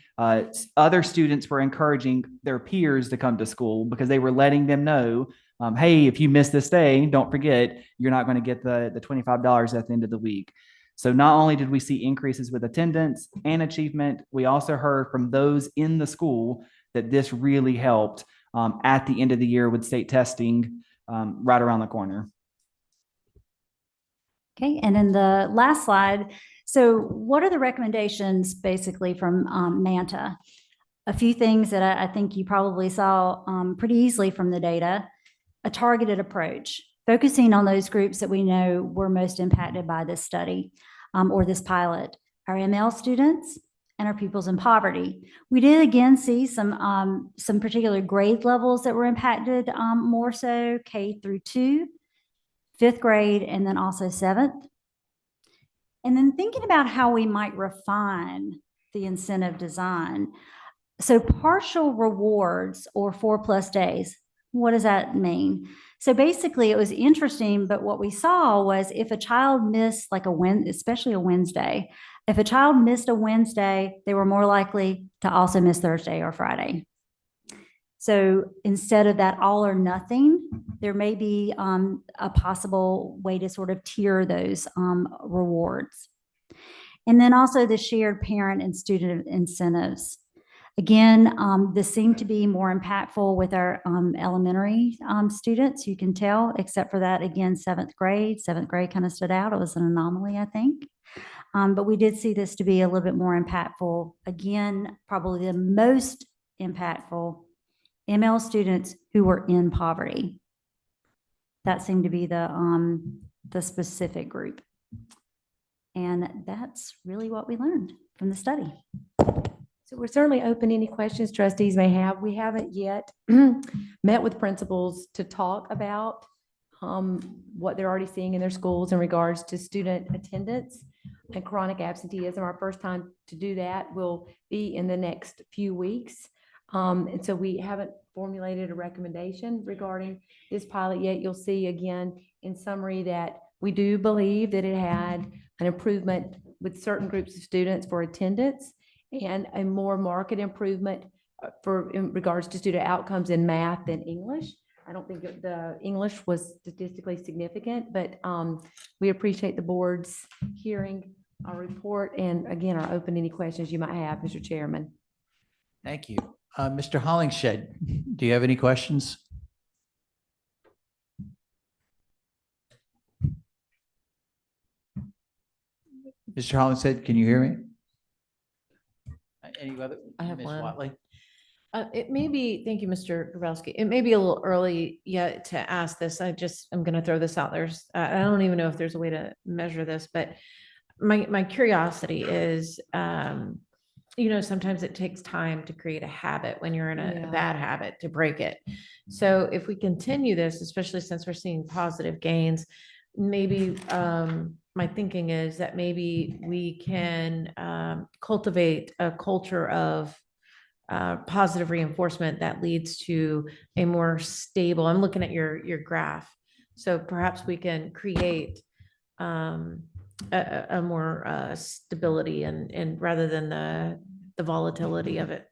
other students were encouraging their peers to come to school because they were letting them know, hey, if you miss this day, don't forget, you're not going to get the $25 at the end of the week. So not only did we see increases with attendance and achievement, we also heard from those in the school that this really helped at the end of the year with state testing right around the corner. Okay, and then the last slide. So what are the recommendations basically from MANTA? A few things that I think you probably saw pretty easily from the data. A targeted approach, focusing on those groups that we know were most impacted by this study or this pilot. Our ML students and our pupils in poverty. We did again see some particular grade levels that were impacted more so, K through 2, 5th grade, and then also 7th. And then thinking about how we might refine the incentive design. So partial rewards or 4+ days, what does that mean? So basically it was interesting, but what we saw was if a child missed like especially a Wednesday, if a child missed a Wednesday, they were more likely to also miss Thursday or Friday. So instead of that all or nothing, there may be a possible way to sort of tier those rewards. And then also the shared parent and student incentives. Again, this seemed to be more impactful with our elementary students, you can tell, except for that, again, 7th grade. 7th grade kind of stood out. It was an anomaly, I think. But we did see this to be a little bit more impactful. Again, probably the most impactful ML students who were in poverty. That seemed to be the specific group. And that's really what we learned from the study. So we're certainly open to any questions trustees may have. We haven't yet met with principals to talk about what they're already seeing in their schools in regards to student attendance and chronic absenteeism. Our first time to do that will be in the next few weeks. And so we haven't formulated a recommendation regarding this pilot yet. You'll see again in summary that we do believe that it had an improvement with certain groups of students for attendance and a more marked improvement in regards to student outcomes in math than English. I don't think the English was statistically significant, but we appreciate the board's hearing our report and again, are open to any questions you might have, Mr. Chairman. Thank you. Mr. Hollingshed, do you have any questions? Mr. Hollingshed, can you hear me? Any other? I have Ms. one. Watley? It may be, thank you, Mr. Grabowski. It may be a little early yet to ask this. I'm going to throw this out there. I don't even know if there's a way to measure this, but my curiosity is, sometimes it takes time to create a habit when you're in a bad habit to break it. So if we continue this, especially since we're seeing positive gains, maybe my thinking is that maybe we can cultivate a culture of positive reinforcement that leads to a more stable, I'm looking at your graph. So perhaps we can create a more stability and rather than the volatility of it.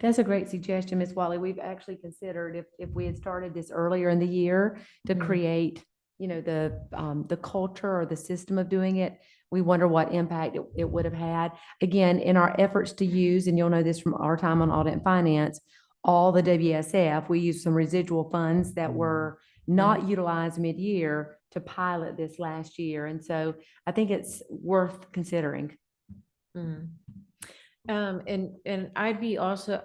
That's a great suggestion, Ms. Wally. We've actually considered if we had started this earlier in the year to create, the culture or the system of doing it, we wonder what impact it would have had. Again, in our efforts to use, and you'll know this from our time on audit and finance, all the WSF, we used some residual funds that were not utilized mid-year to pilot this last year. And so I think it's worth considering. And I'd be also,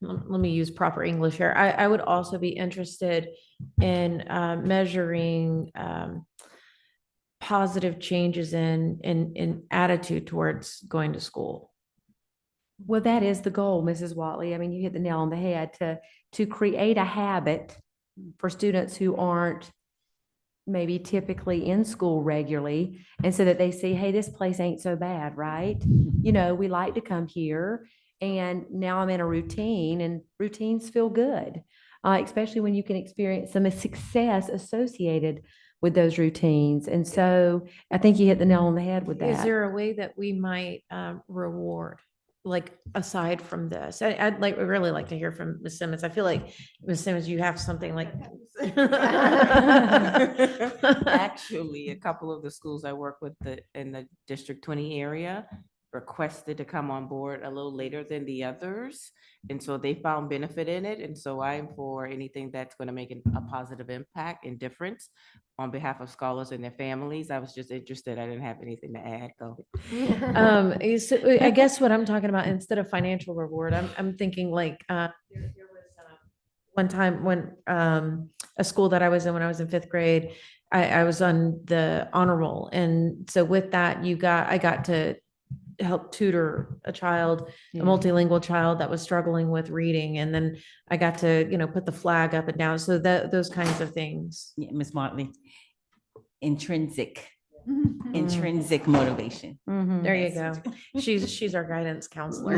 let me use proper English here. I would also be interested in measuring positive changes in attitude towards going to school. Well, that is the goal, Mrs. Watley. I mean, you hit the nail on the head to create a habit for students who aren't maybe typically in school regularly, and so that they see, hey, this place ain't so bad, right? We like to come here, and now I'm in a routine, and routines feel good, especially when you can experience some success associated with those routines. And so I think you hit the nail on the head with that. Is there a way that we might reward, like aside from this? I'd really like to hear from Ms. Simmons. I feel like Ms. Simmons, you have something like. Actually, a couple of the schools I work with in the District 20 area requested to come on board a little later than the others. And so they found benefit in it. And so I'm for anything that's going to make a positive impact and difference on behalf of scholars and their families. I was just interested. I didn't have anything to add though. So I guess what I'm talking about, instead of financial reward, I'm thinking like, there was one time when a school that I was in when I was in 5th grade, I was on the honor roll. And so with that, I got to help tutor a child, a multilingual child that was struggling with reading. And then I got to, put the flag up and down. So those kinds of things. Yeah, Ms. Motley, intrinsic motivation. There you go. She's our guidance counselor.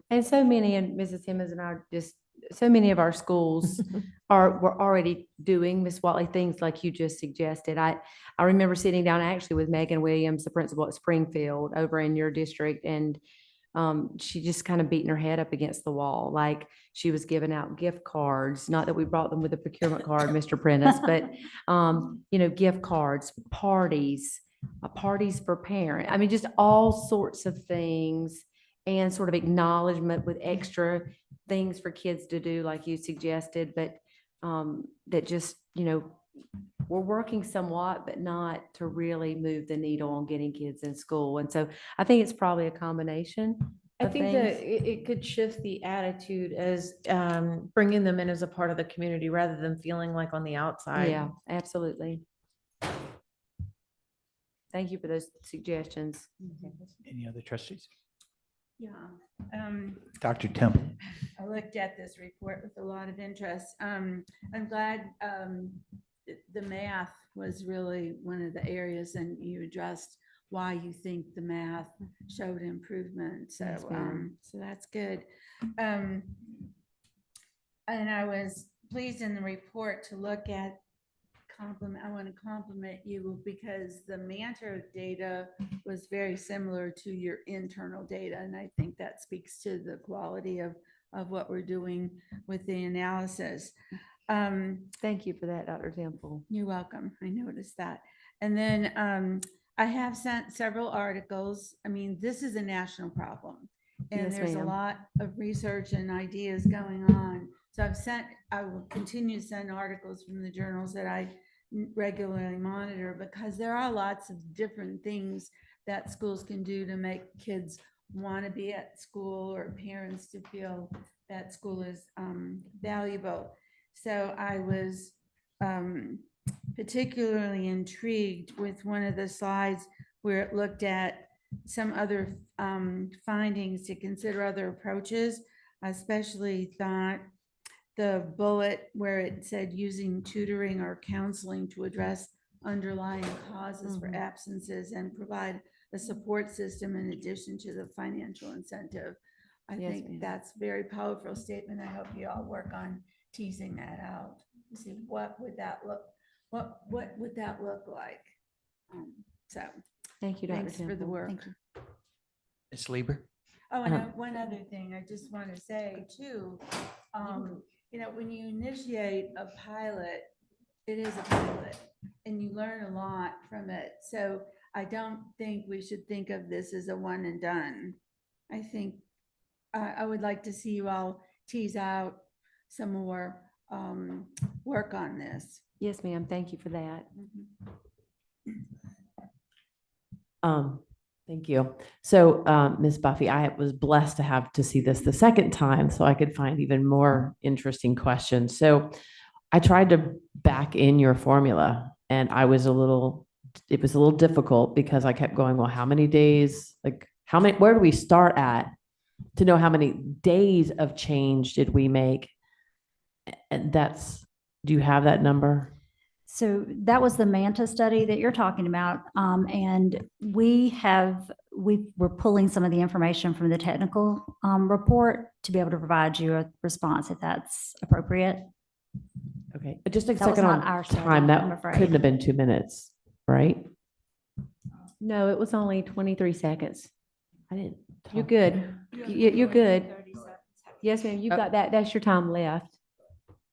And so many, and Mrs. Simmons and I so many of our schools were already doing, Miss Watley, things like you just suggested. I remember sitting down actually with Megan Williams, the principal at Springfield over in your district, and she just kind of beating her head up against the wall. Like she was giving out gift cards, not that we brought them with a procurement card, Mr. Prentice, but gift cards, parties for parents. I mean, just all sorts of things, and sort of acknowledgement with extra things for kids to do, like you suggested, but that just, we're working somewhat, but not to really move the needle on getting kids in school. And so I think it's probably a combination. I of think things. that it could shift the attitude as bringing them in as a part of the community rather than feeling like on the outside. Yeah, absolutely. Thank you for those suggestions. Any other trustees? Yeah. Dr. Temple. I looked at this report with a lot of interest. I'm glad the math was really one of the areas, and you addressed why you think the math showed improvement. So, Yes, ma'am. so that's good. And I was pleased in the report to look at I want to compliment you because the Mantra data was very similar to your internal data. And I think that speaks to the quality of what we're doing with the analysis. Thank you for that, Dr. Temple. You're welcome. I noticed that. And then I have sent several articles. I mean, this is a national problem. And Yes, there's a ma'am. lot of research and ideas going on. So I will continue to send articles from the journals that I regularly monitor, because there are lots of different things that schools can do to make kids want to be at school, or parents to feel that school is valuable. So I was particularly intrigued with one of the slides where it looked at some other findings to consider other approaches. I especially thought the bullet where it said using tutoring or counseling to address underlying causes for absences and provide a support system in addition to the financial incentive. I Yes, think ma'am. that's a very powerful statement. I hope you all work on teasing that out. See what would that look like? So Thank you, Dr. thanks for the Temple. work. Thank you. Ms. Lieber. Oh, and one other thing I just want to say too, when you initiate a pilot, it is a pilot and you learn a lot from it. So I don't think we should think of this as a one and done. I think I would like to see you all tease out some more work on this. Yes, ma'am. Thank you for that. Thank you. So, Ms. Buffy, I was blessed to see this the second time, so I could find even more interesting questions. So I tried to back in your formula, and it was a little difficult because I kept going, well, how many days, where do we start at to know how many days of change did we make? And do you have that number? So that was the MANTA study that you're talking about. And we're pulling some of the information from the technical report to be able to provide you a response if that's appropriate. Okay, just a That was second not on our study, time. I'm That afraid. couldn't have been 2 minutes, right? No, it was only 23 seconds. I didn't. You're talk. good. You're good. Yes, ma'am, you've got that. That's your time left.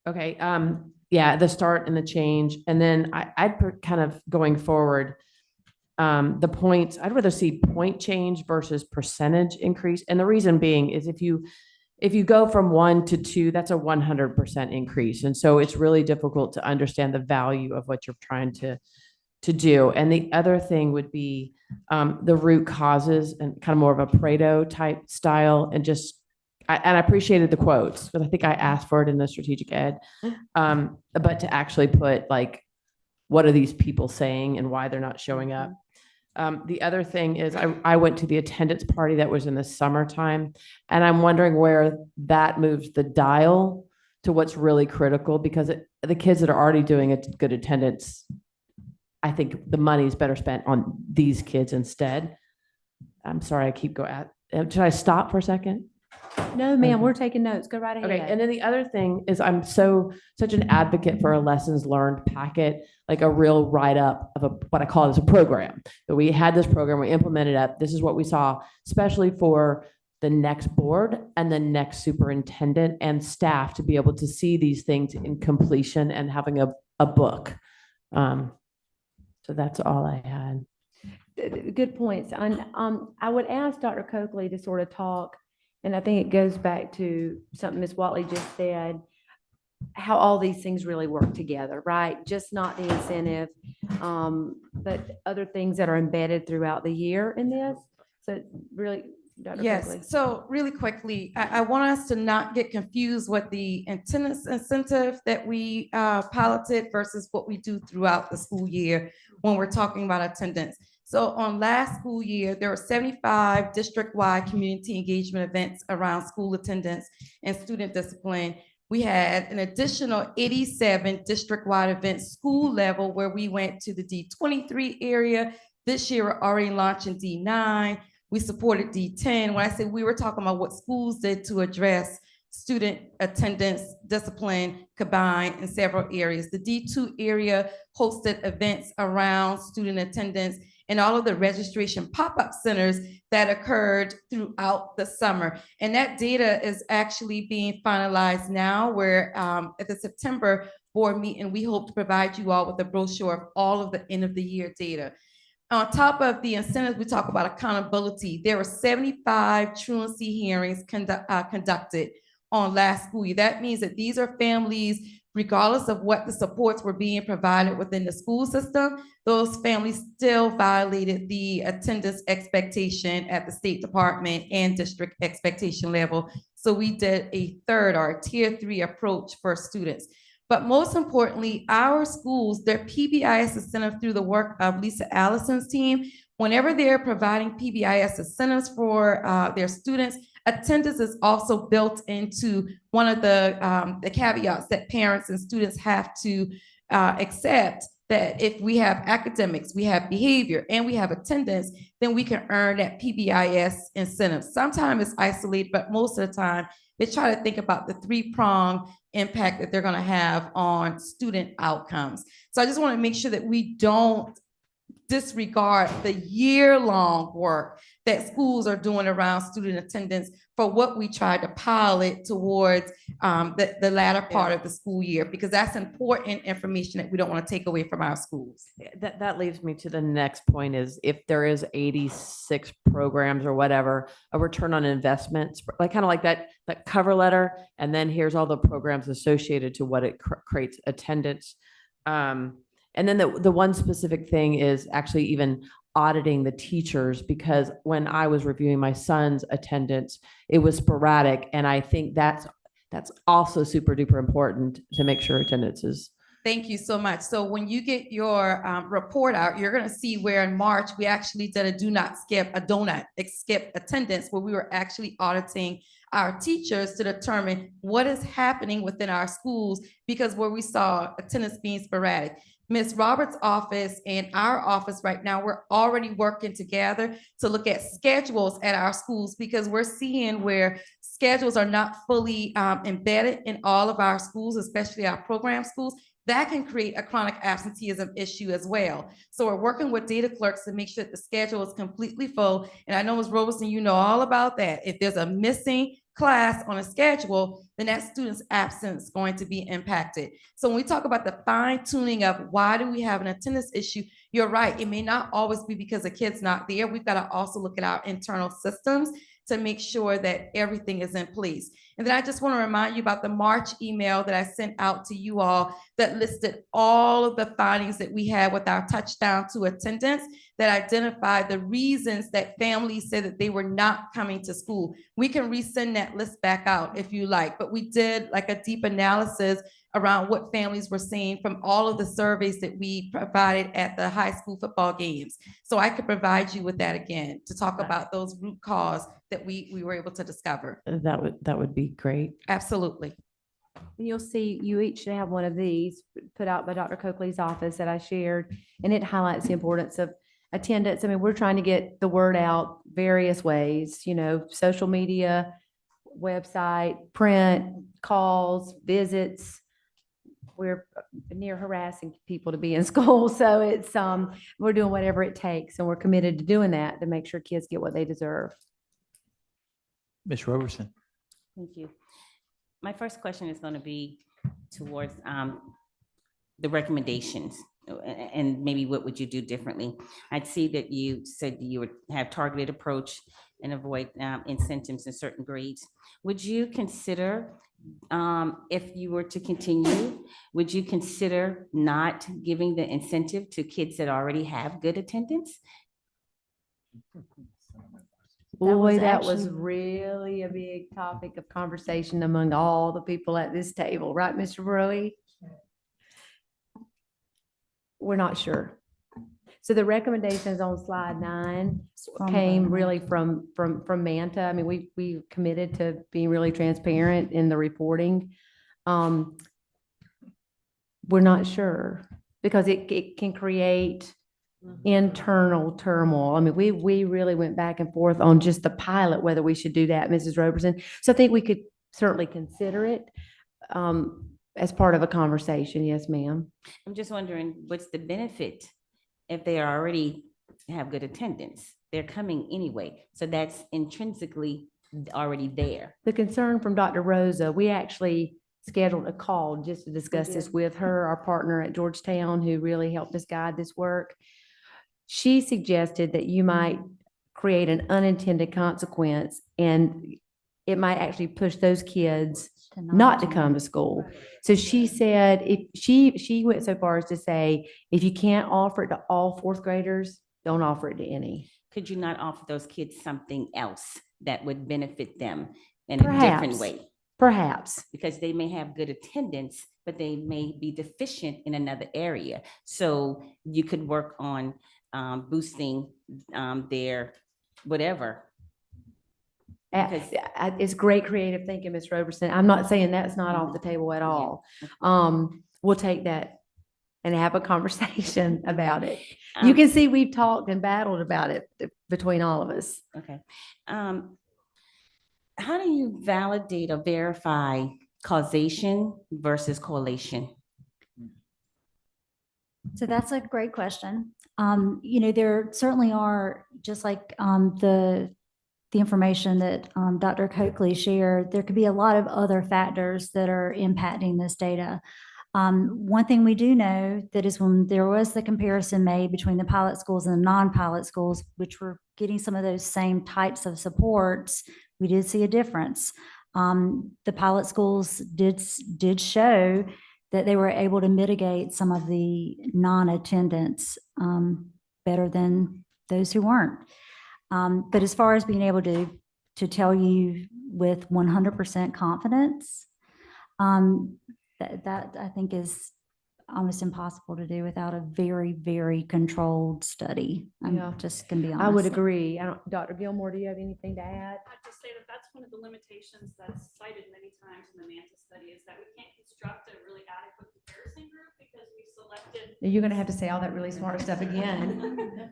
Okay, yeah, the start and the change, and then kind of going forward, the points, I'd rather see point change versus percentage increase. And the reason being is if you go from 1 to 2, that's a 100% increase. And so it's really difficult to understand the value of what you're trying to do. And the other thing would be the root causes and kind of more of a Pareto type style, and just and I appreciated the quotes because I think I asked for it in the strategic ed, but to actually put like, what are these people saying and why they're not showing up? The other thing is I went to the attendance party that was in the summertime, and I'm wondering where that moves the dial to what's really critical, because the kids that are already doing a good attendance, I think the money is better spent on these kids instead. I'm sorry, I keep going. Should I stop for a second? No, ma'am, we're taking notes. Go right ahead. Okay, and then the other thing is I'm such an advocate for a lessons learned packet, like a real write-up of what I call it as a program. That we had this program, we implemented it, this is what we saw, especially for the next board and the next superintendent and staff to be able to see these things in completion and having a book. So that's all I had. Good points. And I would ask Dr. Coakley to sort of talk, and I think it goes back to something Ms. Watley just said, how all these things really work together, right? Just not the incentive, but other things that are embedded throughout the year in this. So really, Dr. Yes, Coakley. so really quickly, I want us to not get confused with the attendance incentive that we piloted versus what we do throughout the school year when we're talking about attendance. So on last school year, there were 75 district-wide community engagement events around school attendance and student discipline. We had an additional 87 district-wide events, school level, where we went to the D23 area. This year, we're already launching D9. We supported D10. When I say we were talking about what schools did to address student attendance, discipline combined in several areas. The D2 area hosted events around student attendance and all of the registration pop-up centers that occurred throughout the summer. And that data is actually being finalized now, where at the September board meeting, we hope to provide you all with a brochure of all of the end of the year data. On top of the incentives, we talk about accountability. There were 75 truancy hearings conducted on last school year. That means that these are families, regardless of what the supports were being provided within the school system, those families still violated the attendance expectation at the State Department and district expectation level. So we did a third or a tier 3 approach for students. But most importantly, our schools, their PBIS incentive through the work of Lisa Allison's team, whenever they're providing PBIS incentives for their students, attendance is also built into one of the caveats that parents and students have to accept, that if we have academics, we have behavior, and we have attendance, then we can earn that PBIS incentive. Sometimes it's isolated, but most of the time, they try to think about the 3-pronged impact that they're going to have on student outcomes. So I just want to make sure that we don't disregard the year-long work that schools are doing around student attendance for what we tried to pilot towards the latter part of the school year, because that's important information that we don't want to take away from our schools. That leads me to the next point is, if there is 86 programs or whatever, a return on investments, like kind of like that cover letter, and then here's all the programs associated to what it creates attendance. And then the one specific thing is actually even auditing the teachers, because when I was reviewing my son's attendance, it was sporadic. And I think that's also super duper important to make sure attendance is. Thank you so much. So when you get your report out, you're going to see where in March we actually did a donut skip attendance, where we were actually auditing our teachers to determine what is happening within our schools, because where we saw attendance being sporadic. Ms. Roberts' office and our office right now, we're already working together to look at schedules at our schools, because we're seeing where schedules are not fully embedded in all of our schools, especially our program schools. That can create a chronic absenteeism issue as well. So we're working with data clerks to make sure that the schedule is completely full. And I know, Ms. Roberson, you know all about that. If there's a missing class on a schedule, then that student's absence is going to be impacted. So when we talk about the fine tuning of why do we have an attendance issue, you're right. It may not always be because the kid's not there. We've got to also look at our internal systems to make sure that everything is in place. And then I just want to remind you about the March email that I sent out to you all that listed all of the findings that we had with our touchdown to attendance, that identified the reasons that families said that they were not coming to school. We can resend that list back out if you like, but we did like a deep analysis around what families were seeing from all of the surveys that we provided at the high school football games. So I could provide you with that again to talk about those root cause that we were able to discover. That would be great. Absolutely. And you'll see, you each should have one of these put out by Dr. Coakley's office that I shared, and it highlights the importance of attendance. I mean, we're trying to get the word out various ways, social media, website, print, calls, visits. We're near harassing people to be in school. So it's, we're doing whatever it takes, and we're committed to doing that to make sure kids get what they deserve. Ms. Roberson. Thank you. My first question is going to be towards the recommendations and maybe what would you do differently? I'd see that you said you would have targeted approach and avoid incentives in certain grades. Would you consider, if you were to continue, would you consider not giving the incentive to kids that already have good attendance? Boy, that was really a big topic of conversation among all the people at this table, right, Mr. Brody? We're not sure. So the recommendations on slide 9 came really from Manta. I mean, we committed to being really transparent in the reporting. We're not sure because it can create internal turmoil. I mean, we really went back and forth on just the pilot, whether we should do that, Mrs. Roberson. So I think we could certainly consider it as part of a conversation. Yes, ma'am. I'm just wondering, what's the benefit if they already have good attendance? They're coming anyway. So that's intrinsically already there. The concern from Dr. Rosa, we actually scheduled a call just to discuss this with her, our partner at Georgetown, who really helped us guide this work. She suggested that you might create an unintended consequence, and it might actually push those kids not to come to school. So she said, if she went so far as to say, if you can't offer it to all fourth graders, don't offer it to any. Could you not offer those kids something else that would benefit them in a different way? Perhaps. Because they may have good attendance, but they may be deficient in another area. So you could work on boosting their whatever. It's great creative thinking, Ms. Roberson. I'm not saying that's not off the table at all. We'll take that and have a conversation about it. You can see we've talked and battled about it between all of us. Okay. How do you validate or verify causation versus correlation? So that's a great question. There certainly are, just like the information that Dr. Coakley shared, there could be a lot of other factors that are impacting this data. One thing we do know that is when there was the comparison made between the pilot schools and the non-pilot schools, which were getting some of those same types of supports, we did see a difference. The pilot schools did show that they were able to mitigate some of the non-attendance better than those who weren't. But as far as being able to tell you with 100% confidence, that I think is almost impossible to do without a very, very controlled study. Yeah. I'm just gonna be honest. I would agree. Dr. Gilmore, do you have anything to add? I'd just say that that's one of the limitations that's cited many times in the MANTA study is that we can't construct a really adequate comparison group because we selected. You're gonna have to say all that really smart stuff again.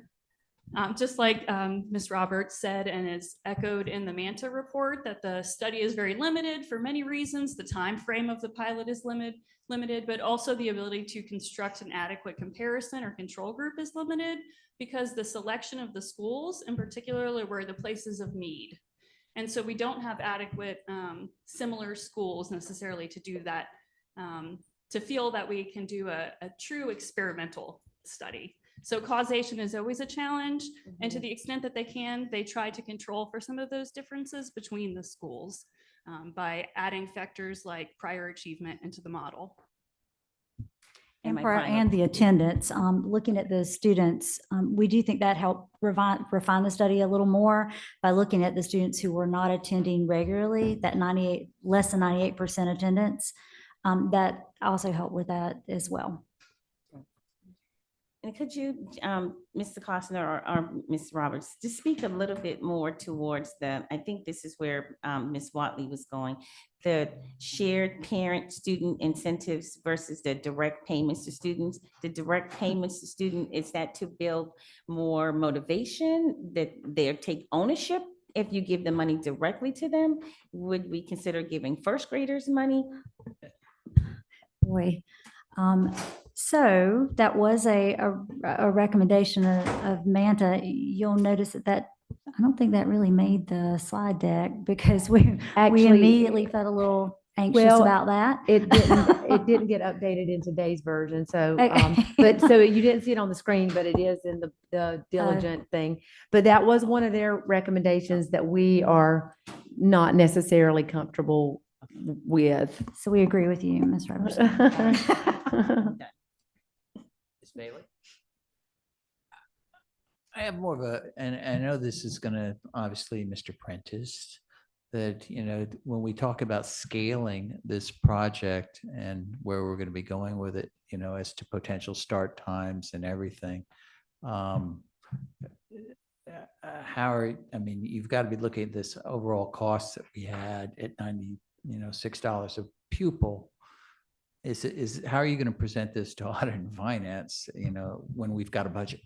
Just like Ms. Roberts said and is echoed in the MANTA report, that the study is very limited for many reasons. The time frame of the pilot is limited, but also the ability to construct an adequate comparison or control group is limited because the selection of the schools, in particular, were the places of need. And so we don't have adequate similar schools necessarily to do that, to feel that we can do a true experimental study. So causation is always a challenge. And to the extent that they can, they try to control for some of those differences between the schools by adding factors like prior achievement into the model. And the attendance, looking at the students, we do think that helped refine the study a little more by looking at the students who were not attending regularly, that less than 98% attendance. That also helped with that as well. And could you, Mr. Costner or Ms. Roberts, just speak a little bit more towards I think this is where Ms. Watley was going, the shared parent-student incentives versus the direct payments to students. The direct payments to student, is that to build more motivation, that they take ownership? If you give the money directly to them, would we consider giving first graders money? Boy. So that was a recommendation of MANTA. You'll notice that I don't think that really made the slide deck because we immediately felt a little anxious about that. It didn't get updated in today's version. So, so you didn't see it on the screen, but it is in the diligent thing. But that was one of their recommendations that we are not necessarily comfortable with. So we agree with you, Ms. Robertson. Ms. Bailey? I have more of and I know this is going to, obviously, Mr. Prentice, that, when we talk about scaling this project and where we're going to be going with it, as to potential start times and everything, Howard, you've got to be looking at this overall cost that we had at $96 a pupil. How are you going to present this to audit and finance, when we've got a budget?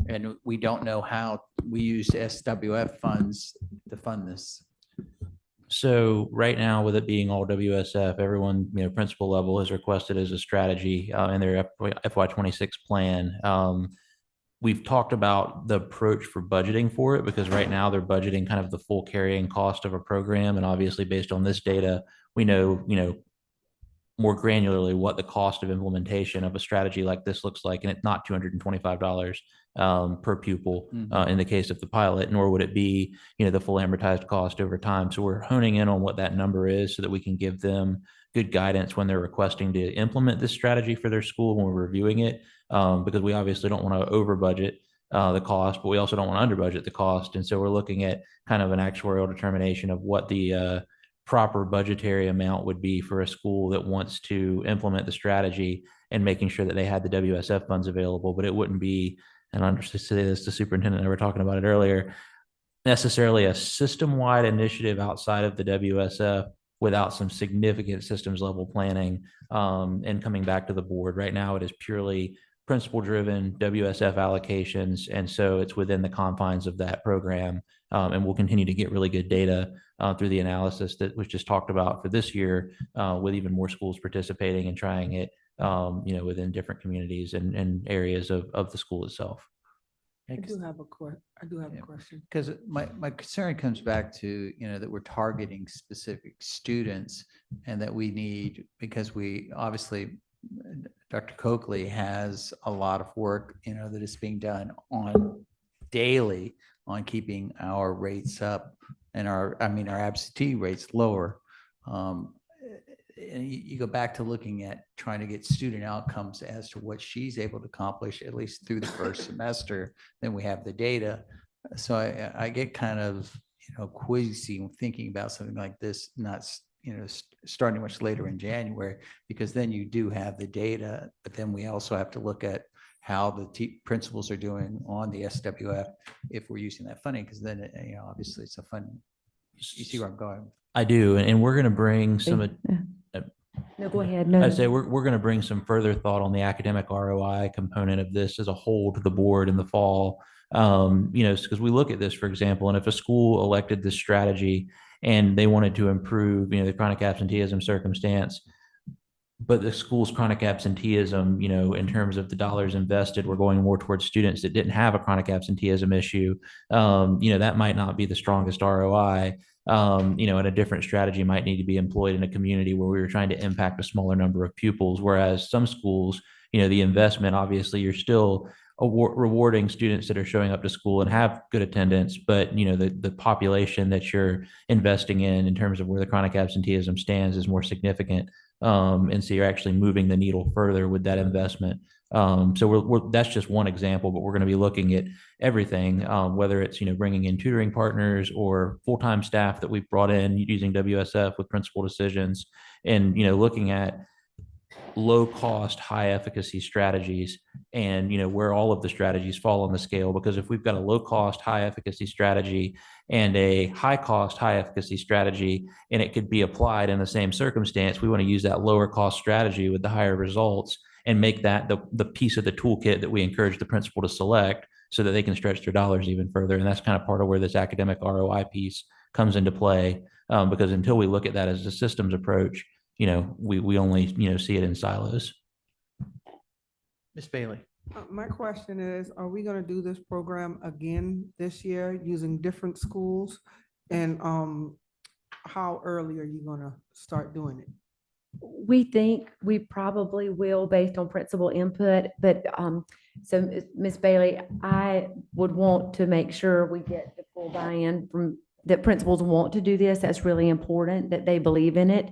And we don't know how we use SWF funds to fund this. So right now, with it being all WSF, everyone, principal level has requested as a strategy in their FY26 plan. We've talked about the approach for budgeting for it because right now they're budgeting kind of the full carrying cost of a program. And obviously based on this data, we know, more granularly what the cost of implementation of a strategy like this looks like. And it's not $225 per pupil in the case of the pilot, nor would it be, the full amortized cost over time. So we're honing in on what that number is so that we can give them good guidance when they're requesting to implement this strategy for their school when we're reviewing it, because we obviously don't want to over budget the cost, but we also don't want to under budget the cost. And so we're looking at kind of an actuarial determination of what the proper budgetary amount would be for a school that wants to implement the strategy and making sure that they had the WSF funds available. But it wouldn't be, and I'm just to say this, the superintendent and I were talking about it earlier, necessarily a system-wide initiative outside of the WSF without some significant systems level planning and coming back to the board. Right now, it is purely principal-driven WSF allocations, and so it's within the confines of that program. And we'll continue to get really good data through the analysis that was just talked about for this year, with even more schools participating and trying it, within different communities and areas of the school itself. I do have a question. Because my concern comes back to, that we're targeting specific students and that we need, because we obviously, Dr. Coakley has a lot of work, that is being done on daily on keeping our rates up and our absentee rates lower. And you go back to looking at trying to get student outcomes as to what she's able to accomplish, at least through the first semester, then we have the data. So I get kind of, queasy thinking about something like this, not starting much later in January, because then you do have the data, but then we also have to look at how the principals are doing on the SWF if we're using that funding, because then, obviously it's a fun, you see where I'm going. I do, and we're going to bring some. No, go ahead. No. I say we're going to bring some further thought on the academic ROI component of this as a whole to the board in the fall. Because we look at this, for example, and if a school elected this strategy and they wanted to improve, the chronic absenteeism circumstance, but the school's chronic absenteeism, in terms of the dollars invested, we're going more towards students that didn't have a chronic absenteeism issue. That might not be the strongest ROI. And a different strategy might need to be employed in a community where we were trying to impact a smaller number of pupils. Whereas some schools, the investment, obviously, you're still rewarding students that are showing up to school and have good attendance, but the population that you're investing in terms of where the chronic absenteeism stands is more significant. And so you're actually moving the needle further with that investment. So that's just one example, but we're going to be looking at everything, whether it's, bringing in tutoring partners or full-time staff that we've brought in using WSF with principal decisions, and, looking at low cost, high efficacy strategies, and where all of the strategies fall on the scale. Because if we've got a low cost, high efficacy strategy and a high cost, high efficacy strategy, and it could be applied in the same circumstance, we want to use that lower cost strategy with the higher results and make that the piece of the toolkit that we encourage the principal to select so that they can stretch their dollars even further. And that's kind of part of where this academic ROI piece comes into play, because until we look at that as a systems approach, we only, see it in silos. Ms. Bailey. My question is, are we going to do this program again this year using different schools? And how early are you going to start doing it? We think we probably will based on principal input, but so Ms. Bailey, I would want to make sure we get the full buy-in from that principals want to do this. That's really important that they believe in it.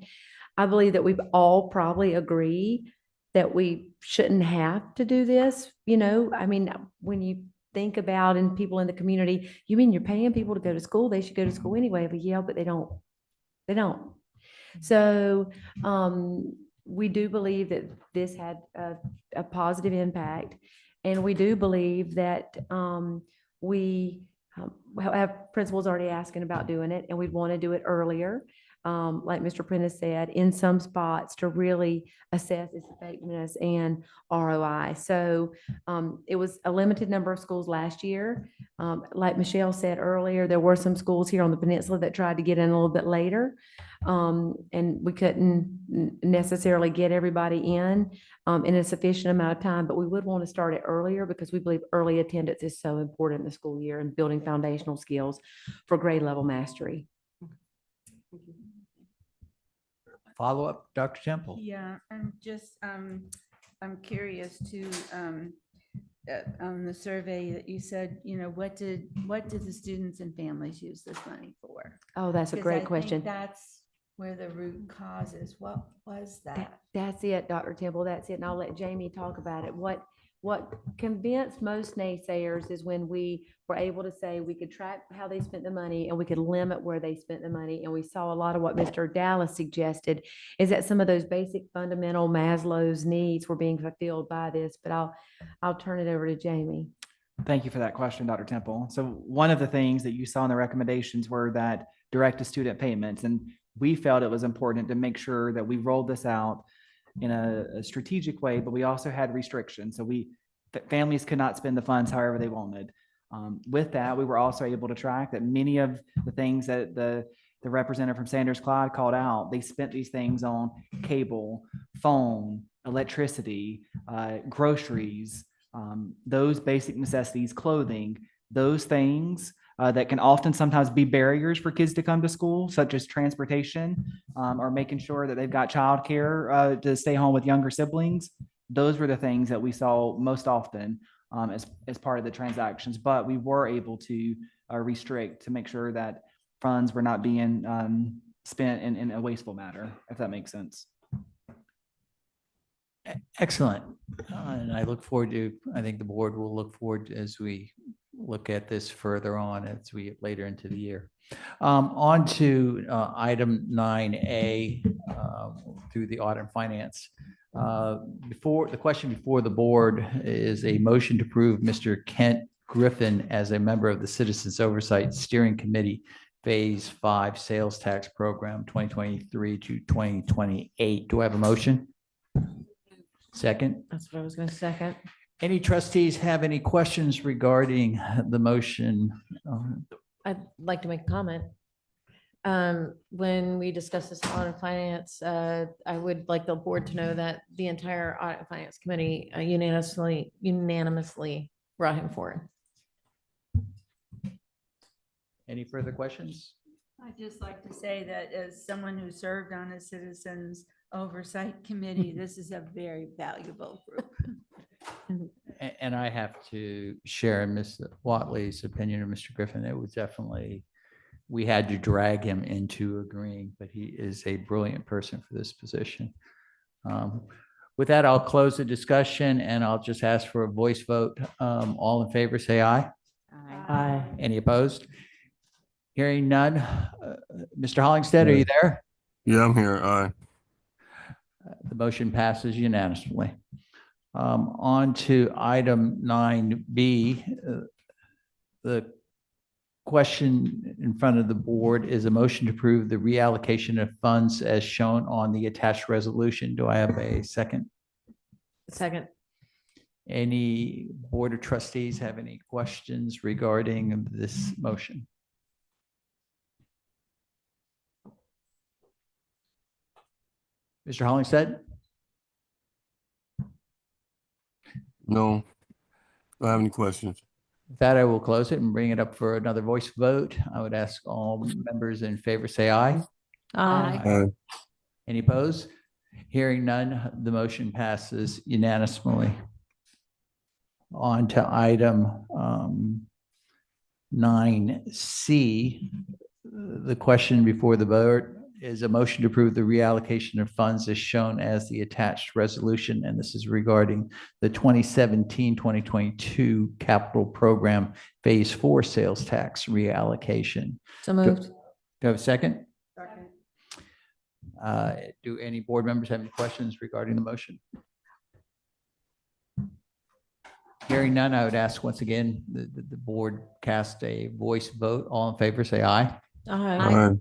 I believe that we've all probably agree that we shouldn't have to do this. I mean, when you think about and people in the community, you mean you're paying people to go to school? They should go to school anyway, but yeah, but they don't. They don't. So we do believe that this had a positive impact, and we do believe that we have principals already asking about doing it, and we'd want to do it earlier. Like Mr. Prentice said, in some spots to really assess its effectiveness and ROI. So it was a limited number of schools last year. Like Michelle said earlier, there were some schools here on the peninsula that tried to get in a little bit later. And we couldn't necessarily get everybody in a sufficient amount of time, but we would want to start it earlier because we believe early attendance is so important in the school year and building foundational skills for grade level mastery. Follow up, Dr. Temple. Yeah, I'm just, I'm curious to, on the survey that you said, what did the students and families use this money for? Oh, that's a Because I great think question. that's where the root cause is. What was that? That's it, Dr. Temple. That's it. And I'll let Jamie talk about it. What convinced most naysayers is when we were able to say we could track how they spent the money and we could limit where they spent the money. And we saw a lot of what Mr. Dallas suggested is that some of those basic fundamental Maslow's needs were being fulfilled by this. But I'll turn it over to Jamie. Thank you for that question, Dr. Temple. So one of the things that you saw in the recommendations were that direct to student payments. And we felt it was important to make sure that we rolled this out in a strategic way, but we also had restrictions. So families could not spend the funds however they wanted. With that, we were also able to track that many of the things that the representative from Sanders Clyde called out, they spent these things on cable, phone, electricity, groceries, those basic necessities, clothing, those things that can often sometimes be barriers for kids to come to school, such as transportation, or making sure that they've got childcare to stay home with younger siblings. Those were the things that we saw most often as part of the transactions, but we were able to restrict to make sure that funds were not being spent in a wasteful manner, if that makes sense. Excellent. And I think the board will look forward as we look at this further on as we get later into the year. On to item 9A through the audit and finance. The question before the board is a motion to approve Mr. Kent Griffin as a member of the Citizens Oversight Steering Committee Phase 5 Sales Tax Program 2023 to 2028. Do I have a motion? Second? That's what I was going to second. Any trustees have any questions regarding the motion? I'd like to make a comment. When we discuss this in audit and finance, I would like the board to know that the entire audit and finance committee unanimously brought him forward. Any further questions? I'd just like to say that as someone who served on a Citizens Oversight Committee, this is a very valuable group. And I have to share Ms. Watley's opinion of Mr. Griffin. It was definitely, we had to drag him into agreeing, but he is a brilliant person for this position. With that, I'll close the discussion and I'll just ask for a voice vote. All in favor, say aye. Aye. Any opposed? Hearing none. Mr. Hollingsted, are you there? Yeah, I'm here. Aye. The motion passes unanimously. On to item 9B. The question in front of the board is a motion to approve the reallocation of funds as shown on the attached resolution. Do I have a second? Second. Any board of trustees have any questions regarding this motion? Mr. Hollingsted? No, don't have any questions. With that, I will close it and bring it up for another voice vote. I would ask all members in favor, say aye. Aye. Aye. Any opposed? Hearing none, the motion passes unanimously. On to item 9C. The question before the board is a motion to approve the reallocation of funds as shown as the attached resolution, and this is regarding the 2017-2022 capital program Phase 4 sales tax reallocation. So moved. Do I have a second? Second. Do any board members have any questions regarding the motion? Hearing none, I would ask once again, the board cast a voice vote. All in favor, say aye. Aye. Aye.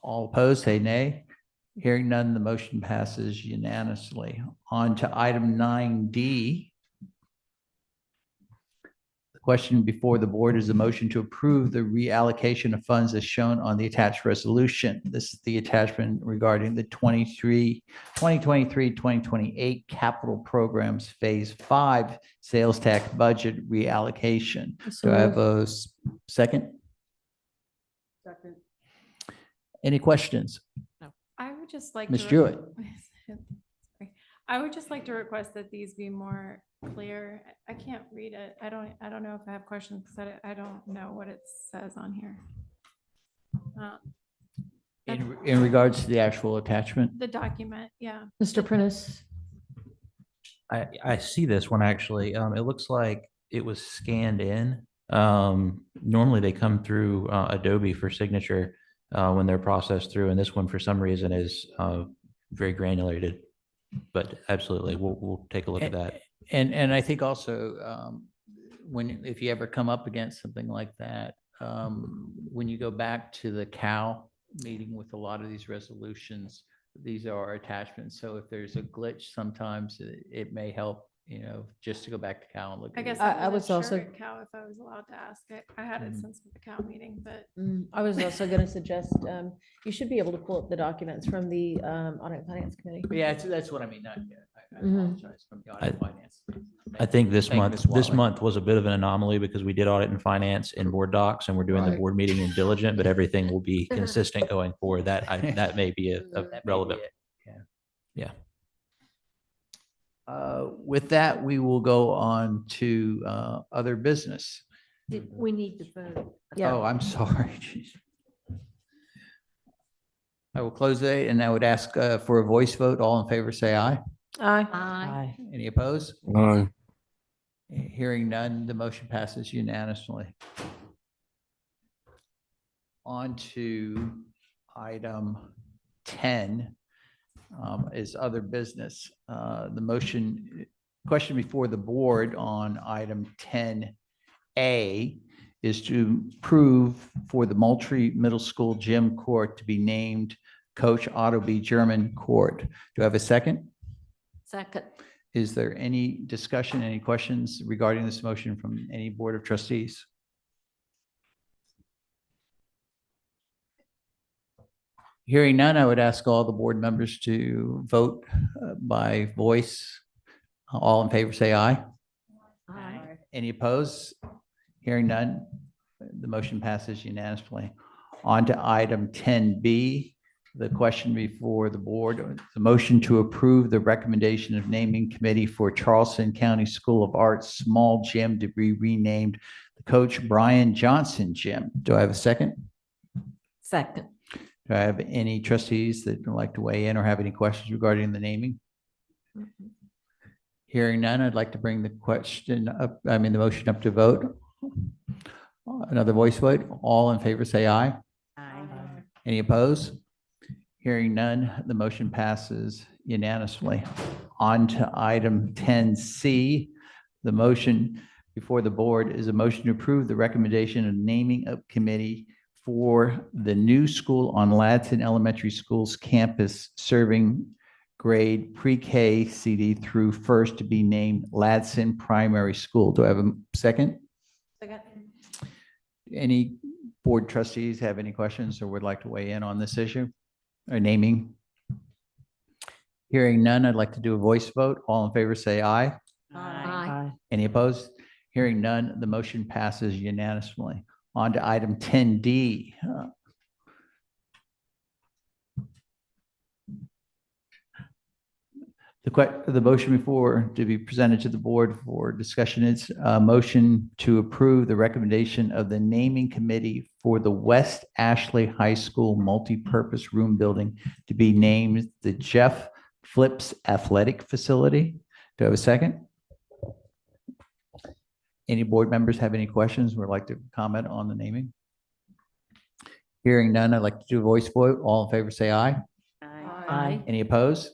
All opposed, say nay. Hearing none, the motion passes unanimously. On to item 9D. The question before the board is a motion to approve the reallocation of funds as shown on the attached resolution. This is the attachment regarding the 2023-2028 capital programs Phase 5 sales tax budget reallocation. So Do I have a second? Second. Any questions? I would just like. Ms. to Jewett. Sorry. I would just like to request that these be more clear. I can't read it. I don't know if I have questions because I don't know what it says on here. In regards to the actual attachment? The document, yeah. Mr. Prentice. I see this one actually. It looks like it was scanned in. Normally they come through Adobe for signature when they're processed through, and this one for some reason is very granulated. But absolutely, we'll take a look at that. And I think also if you ever come up against something like that, when you go back to the CAL meeting with a lot of these resolutions, these are attachments. So if there's a glitch, sometimes it may help, just to go back to Cal and look. I guess I was sure also- at Cal if I was allowed to ask it. I had it since the Cal meeting, but I was also going to suggest, you should be able to pull up the documents from the Audit and Finance Committee. Yeah, that's what I mean. I Mhm. apologize from the audit and finance. I think this Thank you, month, Ms. this Watley. month was a bit of an anomaly because we did audit and finance in board docs and we're doing the Right. board meeting in diligent, but everything will be consistent going forward. That may be a That may be relevant. it, yeah. Yeah. With that, we will go on to other business. We need to vote. Oh, I'm sorry. Jeez. I will close it and I would ask for a voice vote. All in favor, say aye. Aye. Aye. Any opposed? Aye. Hearing none, the motion passes unanimously. On to item 10 is other business. Question before the board on item 10A is to approve for the Moultrie Middle School Gym Court to be named Coach Otto B. German Court. Do I have a second? Second. Is there any discussion, any questions regarding this motion from any Board of Trustees? Hearing none, I would ask all the board members to vote by voice. All in favor, say aye. Aye. Any opposed? Hearing none, the motion passes unanimously. On to item 10B, the question before the board, the motion to approve the recommendation of naming committee for Charleston County School of Arts small gym to be renamed the Coach Brian Johnson Gym. Do I have a second? Second. Do I have any trustees that would like to weigh in or have any questions regarding the naming? Hearing none, I'd like to bring the motion up to vote. Another voice vote. All in favor, say aye. Aye. Any opposed? Hearing none, the motion passes unanimously. On to item 10C. The motion before the board is a motion to approve the recommendation of naming a committee for the new school on Ladson Elementary School's campus serving grade pre-K CD through first to be named Ladson Primary School. Do I have a second? Second. Any board trustees have any questions or would like to weigh in on this issue or naming? Hearing none, I'd like to do a voice vote. All in favor, say aye. Aye. Any opposed? Hearing none, the motion passes unanimously. On to item 10D. The motion before to be presented to the board for discussion is a motion to approve the recommendation of the naming committee for the West Ashley High School multipurpose room building to be named the Jeff Flips Athletic Facility. Do I have a second? Any board members have any questions or would like to comment on the naming? Hearing none, I'd like to do a voice vote. All in favor, say aye. Aye. Any opposed?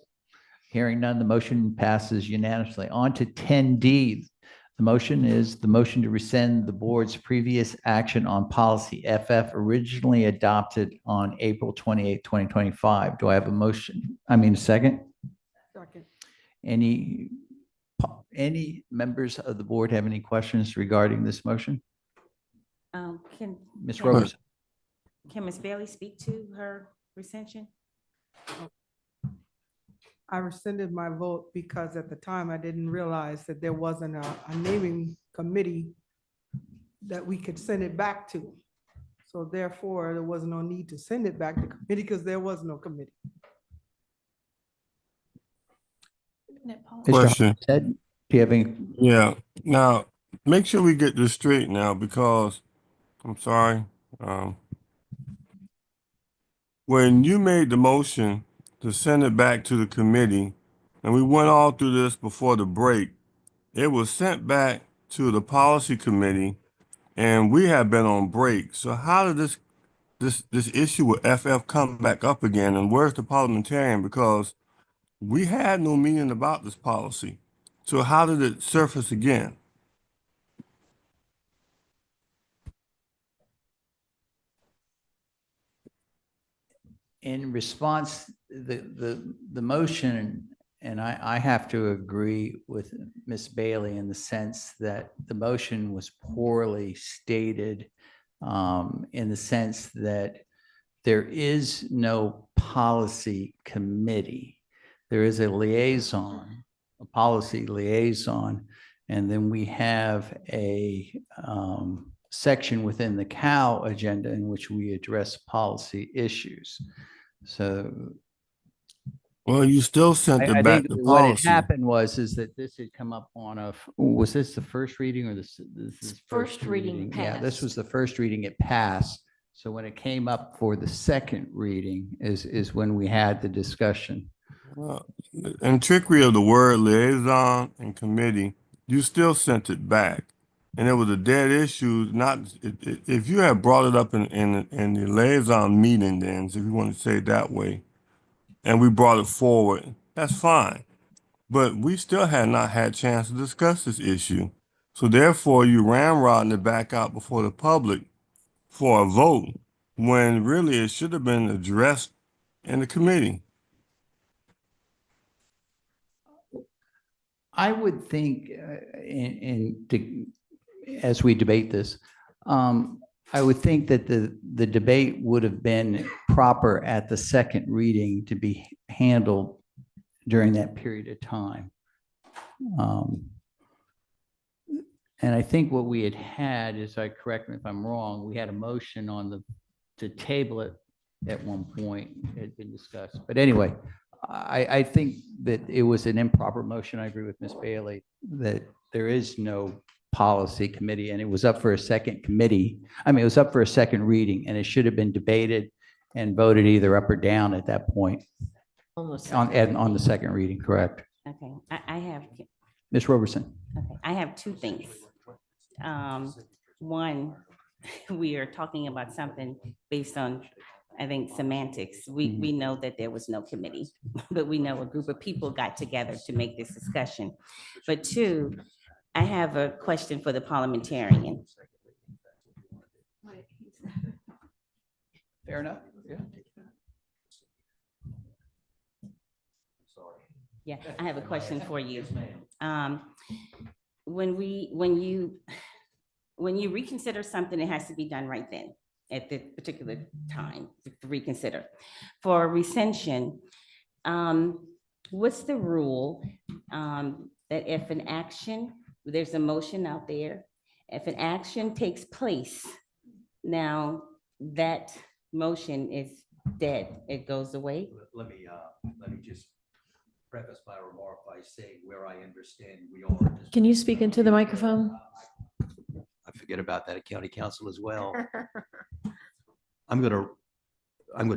Hearing none, the motion passes unanimously. On to 10D. The motion is the motion to rescind the board's previous action on policy FF originally adopted on April 28, 2025. Do I have a motion? Second? Second. Any members of the board have any questions regarding this motion? Can Ms. Roberson? Can Ms. Bailey speak to her rescission? I rescinded my vote because at the time I didn't realize that there wasn't a naming committee that we could send it back to. So therefore, there was no need to send it back to committee because there was no committee. Question. Do you have any? Yeah, now, make sure we get this straight now because, I'm sorry. When you made the motion to send it back to the committee, and we went all through this before the break, it was sent back to the policy committee, and we have been on break. So how did this issue with FF come back up again, and where's the parliamentarian? Because we had no meeting about this policy. So how did it surface again? In response, the motion, and I have to agree with Ms. Bailey in the sense that the motion was poorly stated in the sense that there is no policy committee. There is a liaison, a policy liaison, and then we have a section within the COW agenda in which we address policy issues. So, well, you still sent I it back think to what had policy. happened was that this had come up on was this the first reading or this is First reading Yeah, this passed. was the first reading. It passed. So when it came up for the second reading is when we had the discussion. Well, and trickery of the word liaison and committee, you still sent it back. and it was a dead issue, not, if you had brought it up in the liaison meeting then, if you want to say it that way, and we brought it forward, that's fine. But we still had not had a chance to discuss this issue. So therefore, you ramrodding it back out before the public for a vote, when really it should have been addressed in the committee. I would think, as we debate this, I would think that the debate would have been proper at the second reading to be handled during that period of time. And I think what we had is, correct me if I'm wrong, we had a motion to table it at one point, it had been discussed. But anyway, I think that it was an improper motion. I agree with Ms. Bailey that there is no policy committee, and it was up for a second committee. I mean, it was up for a second reading, and it should have been debated and voted either up or down at that point on the second reading, correct? Okay, I have, Ms. Roberson. okay, I have two things. One, we are talking about something based on, I think, semantics. We know that there was no committee, but we know a group of people got together to make this discussion. But two, I have a question for the parliamentarian. Fair enough. Yeah, I have a question for you. When you reconsider something, it has to be done right then at the particular time to reconsider. For recension, what's the rule that if an action, there's a motion out there, if an action takes place, now that motion is dead, it goes away? Let me just preface my remark by saying where I understand we are. Can you speak into the microphone? I forget about that at county council as well. I'm gonna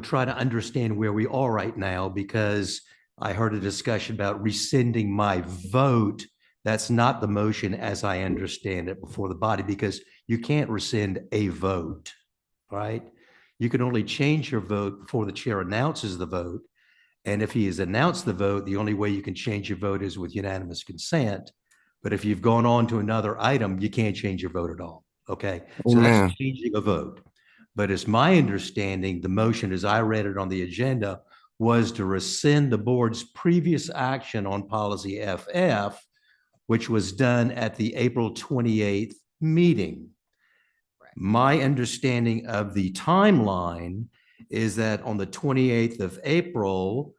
try to understand where we are right now, because I heard a discussion about rescinding my vote. That's not the motion as I understand it before the body, because you can't rescind a vote, right? You can only change your vote before the chair announces the vote. And if he has announced the vote, the only way you can change your vote is with unanimous consent. But if you've gone on to another item, you can't change your vote at all, okay? So that's changing a vote. But it's my understanding, the motion as I read it on the agenda was to rescind the board's previous action on policy FF, which was done at the April 28th meeting. My understanding of the timeline is that on the 28th of April,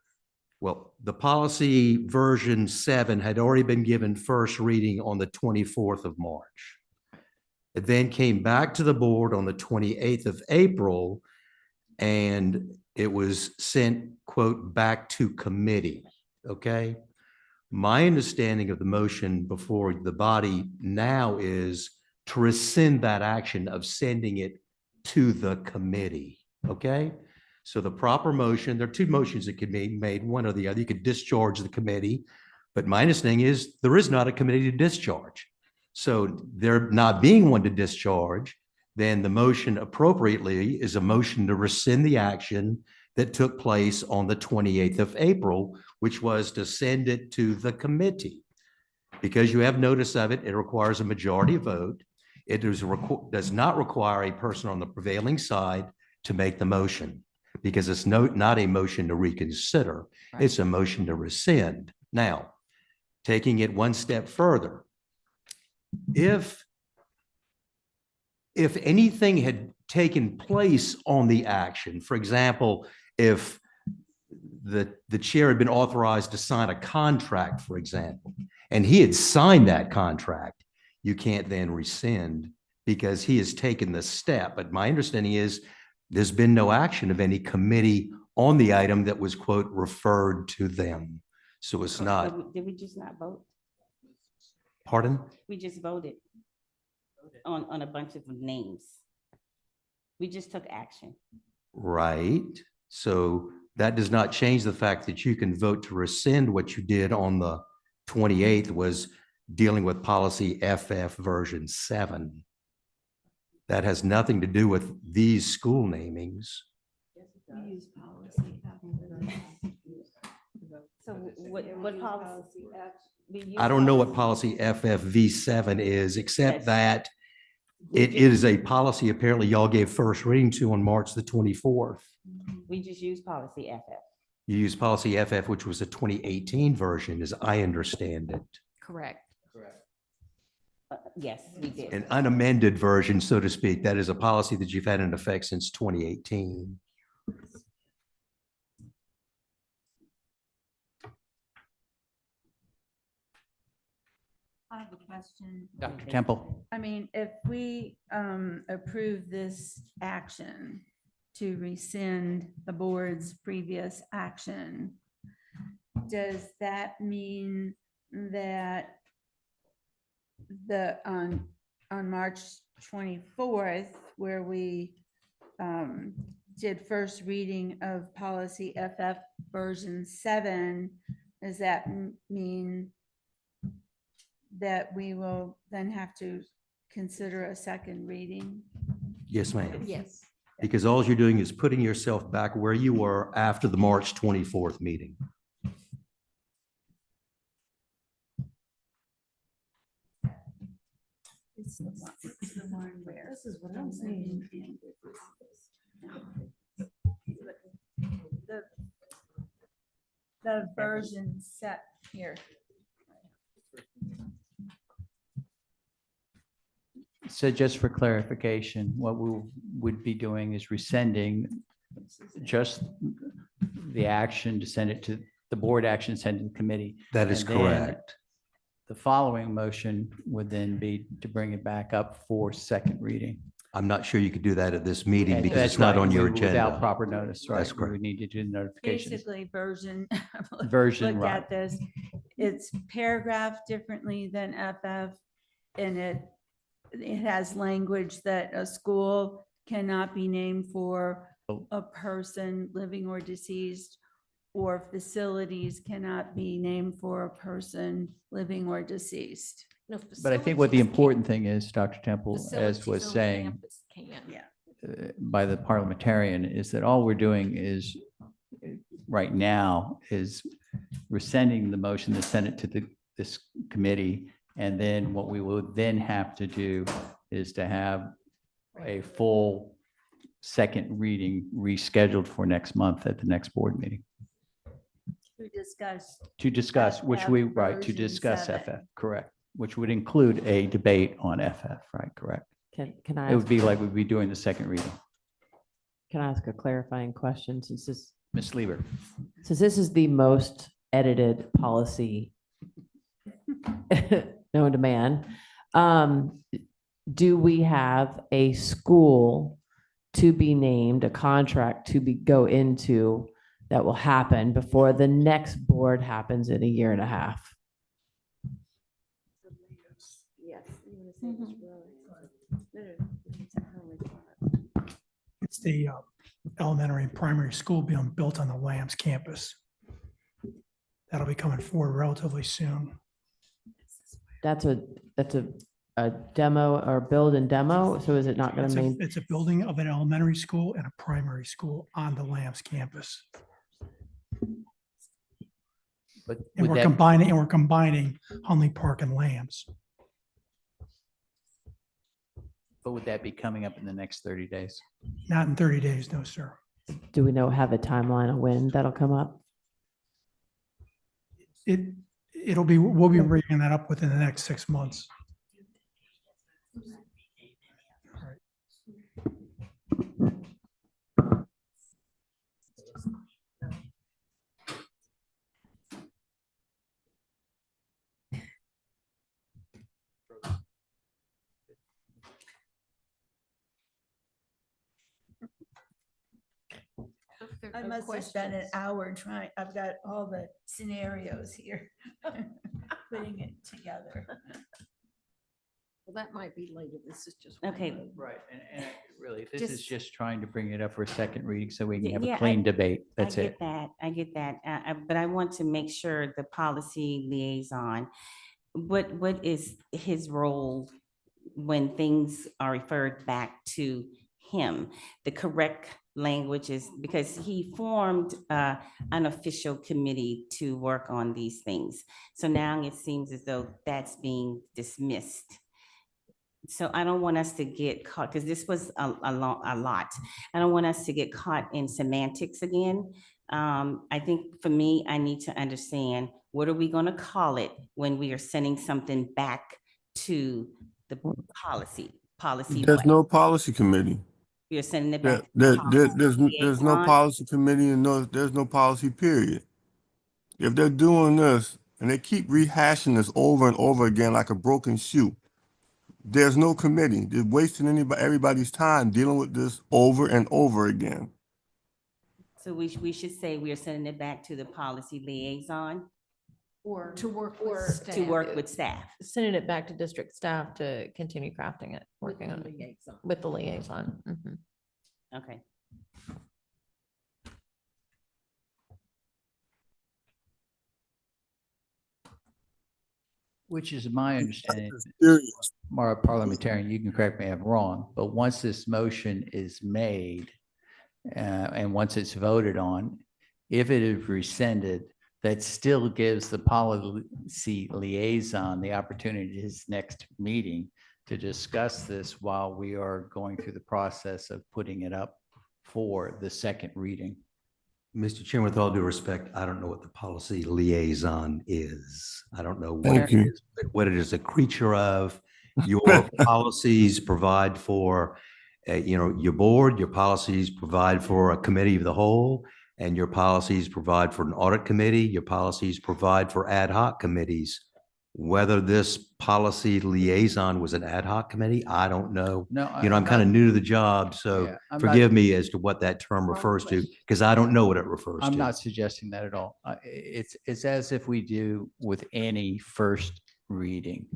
well, the policy version 7 had already been given first reading on the 24th of March. It then came back to the board on the 28th of April, and it was sent, quote, back to committee, okay? My understanding of the motion before the body now is to rescind that action of sending it to the committee, okay? So the proper motion, there are two motions that could be made, one or the other. You could discharge the committee, but my understanding is there is not a committee to discharge. So there not being one to discharge, then the motion appropriately is a motion to rescind the action that took place on the 28th of April, which was to send it to the committee. Because you have notice of it, it requires a majority vote. It does not require a person on the prevailing side to make the motion, because it's not a motion to reconsider. Right. It's a motion to rescind. Now, taking it one step further, if anything had taken place on the action, for example, if the chair had been authorized to sign a contract, for example, and he had signed that contract, you can't then rescind because he has taken the step. But my understanding is there's been no action of any committee on the item that was, quote, referred to them. So it's not. Did we just not vote? Pardon? We just voted on a bunch of names. We just took action. Right. So that does not change the fact that you can vote to rescind what you did on the 28th was dealing with policy FF version 7. That has nothing to do with these school namings. So what policy? I don't know what policy FFV7 is, except that it is a policy apparently y'all gave first reading to on March the 24th. We just use policy FF. You use policy FF, which was a 2018 version, as I understand it. Correct. Yes, we did. An unamended version, so to speak. That is a policy that you've had in effect since 2018. I have a question. Dr. Temple. I mean, if we approve this action to rescind the board's previous action, does that mean that on March 24th, where we did first reading of policy FF version 7, does that mean that we will then have to consider a second reading? Yes, ma'am. Yes. Because all you're doing is putting yourself back where you were after the March 24th meeting. It's the one where. This is what I'm saying. The version set here. So just for clarification, what we would be doing is rescinding just the action to send it to the board action, send to the committee. That is And then correct. The following motion would then be to bring it back up for second reading. I'm not sure you could do that at this meeting And because that's it's not right, on your without agenda. proper notice, right? That's We correct. would need to do notifications. Basically, version. Version, Look right. at this. It's paragraphed differently than FF. And it has language that a school cannot be named for a person living or deceased, or facilities cannot be named for a person living or deceased. But I think what the important thing is, Dr. Temple, as was saying by the parliamentarian, is that all we're doing is right now is rescinding the motion to send it to this committee. And then what we will then have to do is to have a full second reading rescheduled for next month at the next board meeting. To discuss, which we, right, to discuss FF, correct, which would include a debate on FF, right, correct? Can I? It would be like we'd be doing the second reading. Can I ask a clarifying question since Ms. Lieber. since this is the most edited policy known to man, do we have a school to be named, a contract to go into that will happen before the next board happens in a year and a half? It's the elementary and primary school being built on the Lambs campus. That'll be coming forward relatively soon. That's a demo or build and demo. So is it not going to mean? It's a building of an elementary school and a primary school on the Lambs campus. But And would we're that- combining Hunley Park and Lambs. But would that be coming up in the next 30 days? Not in 30 days, no, sir. Do we have a timeline of when that'll come up? We'll be bringing that up within the next 6 months. I must have spent an hour trying, I've got all the scenarios here, putting it together. Well, that might be later. This is just. Okay. Right, and really, this is Just- just trying to bring it up for a second reading so we can have Yeah, a clean debate. That's I it. get that. I get that. But I want to make sure the policy liaison, what is his role when things are referred back to him? The correct language is, because he formed an official committee to work on these things. So now it seems as though that's being dismissed. So I don't want us to get caught, because this was a lot. I don't want us to get caught in semantics again. I think for me, I need to understand, what are we going to call it when we are sending something back to the policy There's what? no policy committee. We are sending it There, back. To the policy there's no liaison. policy committee and there's no policy period. If they're doing this and they keep rehashing this over and over again like a broken shoe, there's no committee. They're wasting everybody's time dealing with this over and over again. So we should say we are sending it back to the policy liaison Or To work or with staff. to work with staff. sending it back to district staff to continue crafting it, working on it with the liaison. Mhm. Okay. Which is my understanding, Serious. Mara parliamentarian, you can correct me if I'm wrong, but once this motion is made, and once it's voted on, if it is rescinded, that still gives the policy liaison the opportunity at his next meeting to discuss this while we are going through the process of putting it up for the second reading. Mr. Chairman, with all due respect, I don't know what the policy liaison is. I don't know Thank you. what it is a creature of. Your policies provide for, your board, your policies provide for a committee of the whole, and your policies provide for an audit committee. Your policies provide for ad hoc committees. Whether this policy liaison was an ad hoc committee, I don't know. No, I'm kind of new to the job, so Yeah, I'm forgive me as to what that term refers to, because I don't know what it refers to. I'm not suggesting that at all. It's as if we do with any first reading.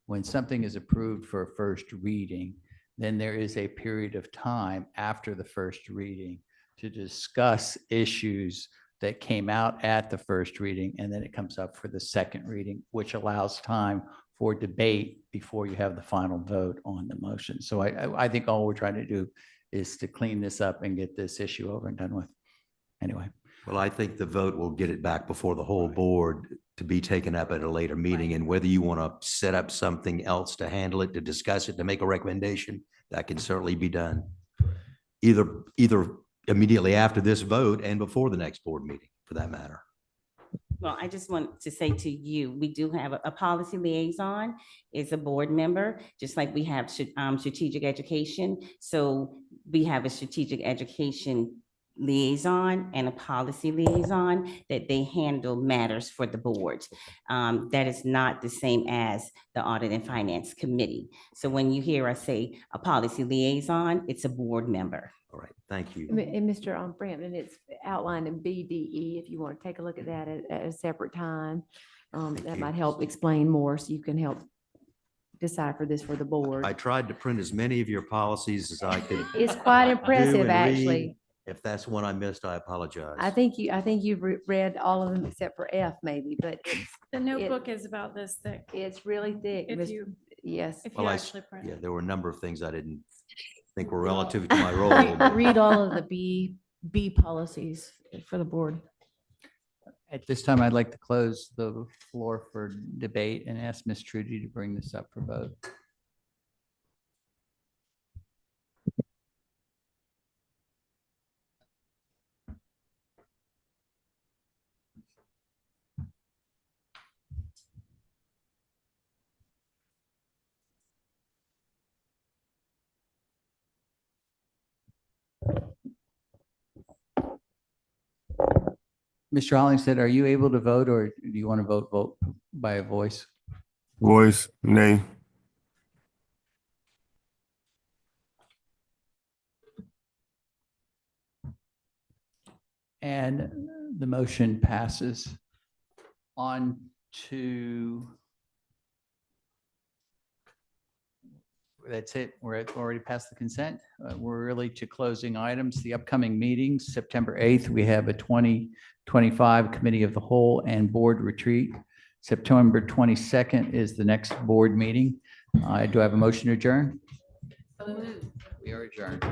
When something is approved for a first reading, then there is a period of time after the first reading to discuss issues that came out at the first reading, and then it comes up for the second reading, which allows time for debate before you have the final vote on the motion. So I think all we're trying to do is to clean this up and get this issue over and done with. Anyway. Well, I think the vote will get it back before the whole board to be taken up at a later meeting. And whether you want to set up something else to handle it, to discuss it, to make a recommendation, that can certainly be done. Either immediately after this vote and before the next board meeting, for that matter. Well, I just want to say to you, we do have a policy liaison is a board member, just like we have strategic education. So we have a strategic education liaison and a policy liaison that they handle matters for the board. That is not the same as the Audit and Finance Committee. So when you hear us say a policy liaison, it's a board member. All right, thank you. And Mr. Frampton, it's outlined in BDE, if you want to take a look at that at a separate time. That might help explain more, so you can help decipher this for the board. I tried to print as many of your policies as I could. It's quite do impressive, and read. actually. If that's one I missed, I apologize. I think you've read all of them except for F maybe, but The notebook is about this thick. it's really thick. If you, Yes. if you Well, actually print yeah, it. there were a number of things I didn't think were relative to my role. but- Read all of the B policies for the board. At this time, I'd like to close the floor for debate and ask Ms. Trudy to bring this up for vote. Mr. Hollingshead, are you able to vote, or do you want to vote by a voice? Voice, nay. And the motion passes. On to, that's it. We're already past the consent. We're really to closing items. The upcoming meetings, September 8th, we have a 2025 Committee of the Whole and Board Retreat. September 22nd is the next board meeting. Do I have a motion to adjourn? We are adjourned.